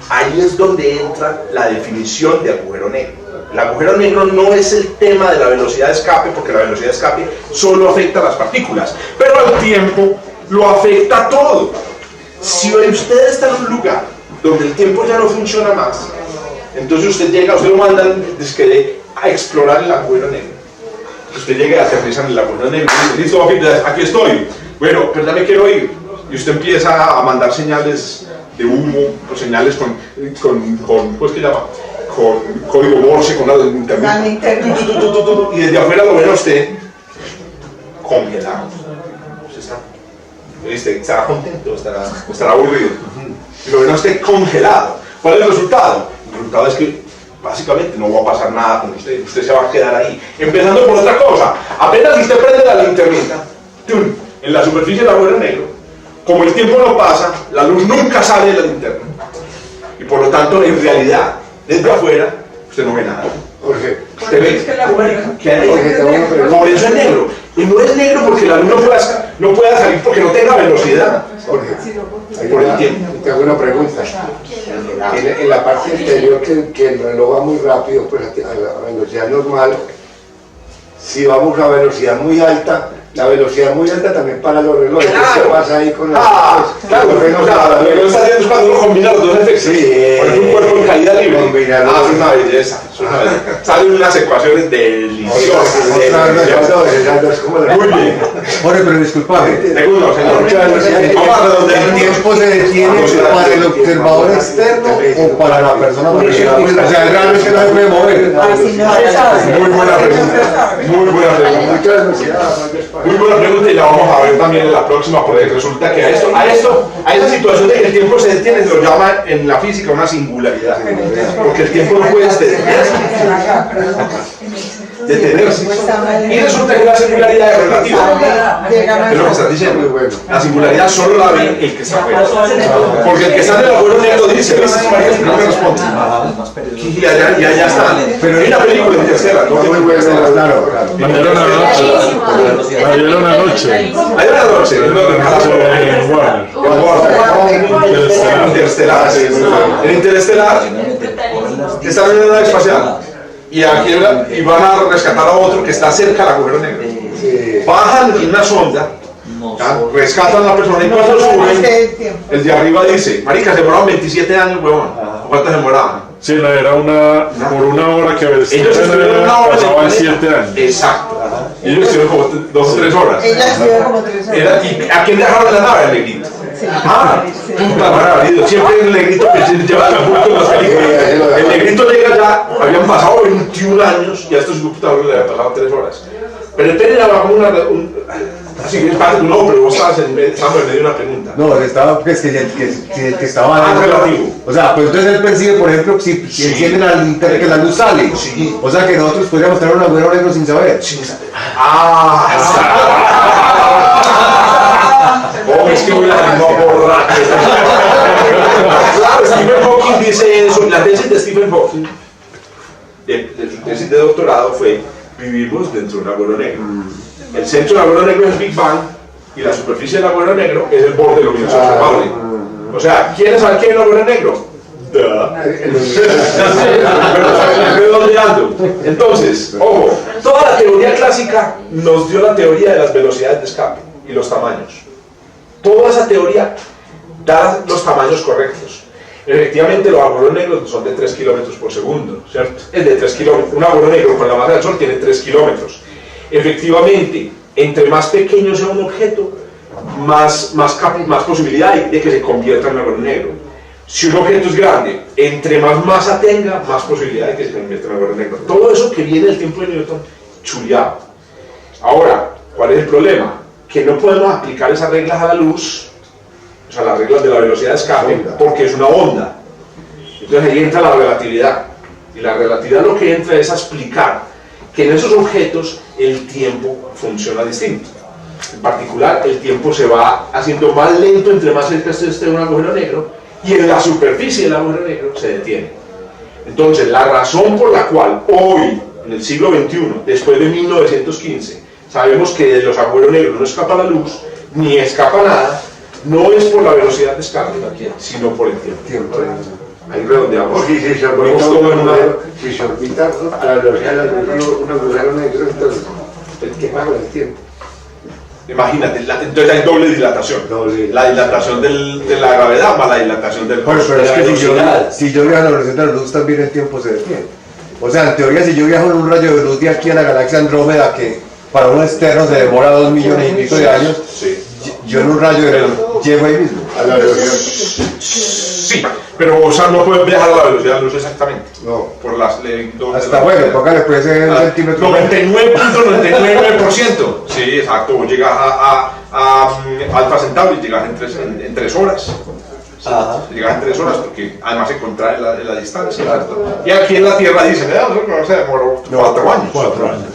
ahí es donde entra la definición de agujero negro. El agujero negro no es el tema de la velocidad de escape, porque la velocidad de escape solo afecta a las partículas, pero al tiempo lo afecta todo. Si usted está en un lugar donde el tiempo ya no funciona más, entonces usted lo mandan a explorar el agujero negro. Usted llega y aterriza en el agujero negro y dice, listo, aquí estoy. Bueno, pero ya me quiero ir. Y usted empieza a mandar señales de humo, o señales con ¿cómo es que llama? Con código Morse, con algo de internet. Y desde afuera lo ven a usted congelado. ¿Estará contento? ¿Estará aburrido? Y lo ven a usted congelado. ¿Cuál es el resultado? El resultado es que básicamente no va a pasar nada con usted. Usted se va a quedar ahí. Empezando por otra cosa. Apenas usted prende la linternita en la superficie del agujero negro, como el tiempo no pasa, la luz nunca sale de la linterna. Y por lo tanto, en realidad, desde afuera, usted no ve nada.
Jorge,
¿usted ve? Por eso es negro. Y no es negro porque la luz no pueda salir porque no tenga velocidad.
Jorge,
por el tiempo.
Te hago una pregunta. En la parte interior que el reloj va muy rápido, pues a la velocidad normal, si vamos a velocidad muy alta, la velocidad muy alta también para los relojes. ¿Qué pasa ahí con los
claro, lo que no está haciendo es cuando uno combina los dos efectos. Sí, por ejemplo, un cuerpo en caída libre. Es una belleza. Salen unas ecuaciones deliciosas. Muy bien.
Jorge, pero disculpame.
Segundo, señor.
¿El tiempo se detiene para el observador externo o para la persona profesional? O sea, realmente no se puede mover.
Muy buena pregunta. Muy buena pregunta. Muy buena pregunta y la vamos a ver también en la próxima, porque resulta que a esa situación de que el tiempo se detiene se lo llama en la física una singularidad, porque el tiempo no puede detenerse. Y resulta que la singularidad es relativa. Es lo que estás diciendo. La singularidad solo la ve el que está afuera. Porque el que está en el agujero negro dice, ¿viste, María? No me responde. Y allá está. Pero hay una película de Interstellar, ¿no? Muy buena, claro.
Hay una noche.
Hay una noche. Interestelar. En Interestelar están en una nave espacial y van a rescatar a otro que está cerca del agujero negro. Bajan en una sonda, rescatan a la persona y cuando suben, el de arriba dice, marica, se demoraron 27 años, huevón. ¿Cuánto se demoraban?
Sí, no, era por una hora que
ellos estuvieron una hora
pasaban 7 años.
Exacto. Y ellos estuvieron como 2 o 3 horas.
Ella estuvo como 3 horas.
¿Y a quién dejaron la nave? Al negrito. Puta madre, siempre el negrito que se lleva la punta en las películas. El negrito llega ya, habían pasado 21 años y a estos computadores le habían pasado 3 horas. Pero entonces era como así que pasa, no, pero vos estabas en medio de una pregunta.
No, estaba, pues, que estaba...
relativo.
O sea, pues entonces él percibe, por ejemplo, si enciende la linterna, que la luz sale.
Sí.
O sea, que nosotros podríamos tener un agujero negro sin saber.
Sin saber. Oh, es que voy a borrar. Claro, Stephen Hawking dice eso. La tesis de Stephen Hawking, su tesis de doctorado fue: vivimos dentro de un agujero negro. El centro del agujero negro es el Big Bang y la superficie del agujero negro es el borde luminoso observable. O sea, ¿quieren saber qué es el agujero negro? Redondeando. Entonces, ojo, toda la teoría clásica nos dio la teoría de las velocidades de escape y los tamaños. Toda esa teoría da los tamaños correctos. Efectivamente, los agujeros negros son de 3 kilómetros por segundo, ¿cierto? Es de 3 kilómetros. Un agujero negro con la masa del Sol tiene 3 kilómetros. Efectivamente, entre más pequeño sea un objeto, más posibilidad hay de que se convierta en un agujero negro. Si un objeto es grande, entre más masa tenga, más posibilidad de que se convierta en un agujero negro. Todo eso que viene del tiempo de Newton, chuleado. Ahora, ¿cuál es el problema? Que no podemos aplicar esas reglas a la luz, o sea, las reglas de la velocidad de escape, porque es una onda. Entonces ahí entra la relatividad. Y la relatividad lo que entra es a explicar que en esos objetos el tiempo funciona distinto. En particular, el tiempo se va haciendo más lento entre más cerca esté de un agujero negro, y en la superficie del agujero negro se detiene. Entonces, la razón por la cual hoy, en el siglo XXI, después de 1915, sabemos que de los agujeros negros no escapa la luz, ni escapa nada, no es por la velocidad de escape, sino por el tiempo. Ahí redondeamos.
Si se orbita a la velocidad de la luz un agujero negro, entonces, ¿qué pasa con el tiempo?
Imagínate, entonces hay doble dilatación. La dilatación de la gravedad más la dilatación del
Bueno, pero es que
velocidad.
si yo viajo a la velocidad de la luz, también el tiempo se detiene. O sea, en teoría, si yo viajo en un rayo de luz de aquí a la galaxia Andrómeda, que para un externo se demora 2 millones y pico de años,
sí.
Yo en un rayo de luz llego ahí mismo.
A la velocidad. Sí, pero o sea, no puedes viajar a la velocidad de la luz exactamente.
No.
Por las
hasta bueno, póngale pues un centímetro.
99.99%. Sí, exacto. Vos llegas a Alfa Centauri y llegas en 3 horas. Sí, llegas en 3 horas porque además se contrae la distancia. ¿Cierto? Y aquí en la Tierra dicen, no se demoró 4 años. 4 años.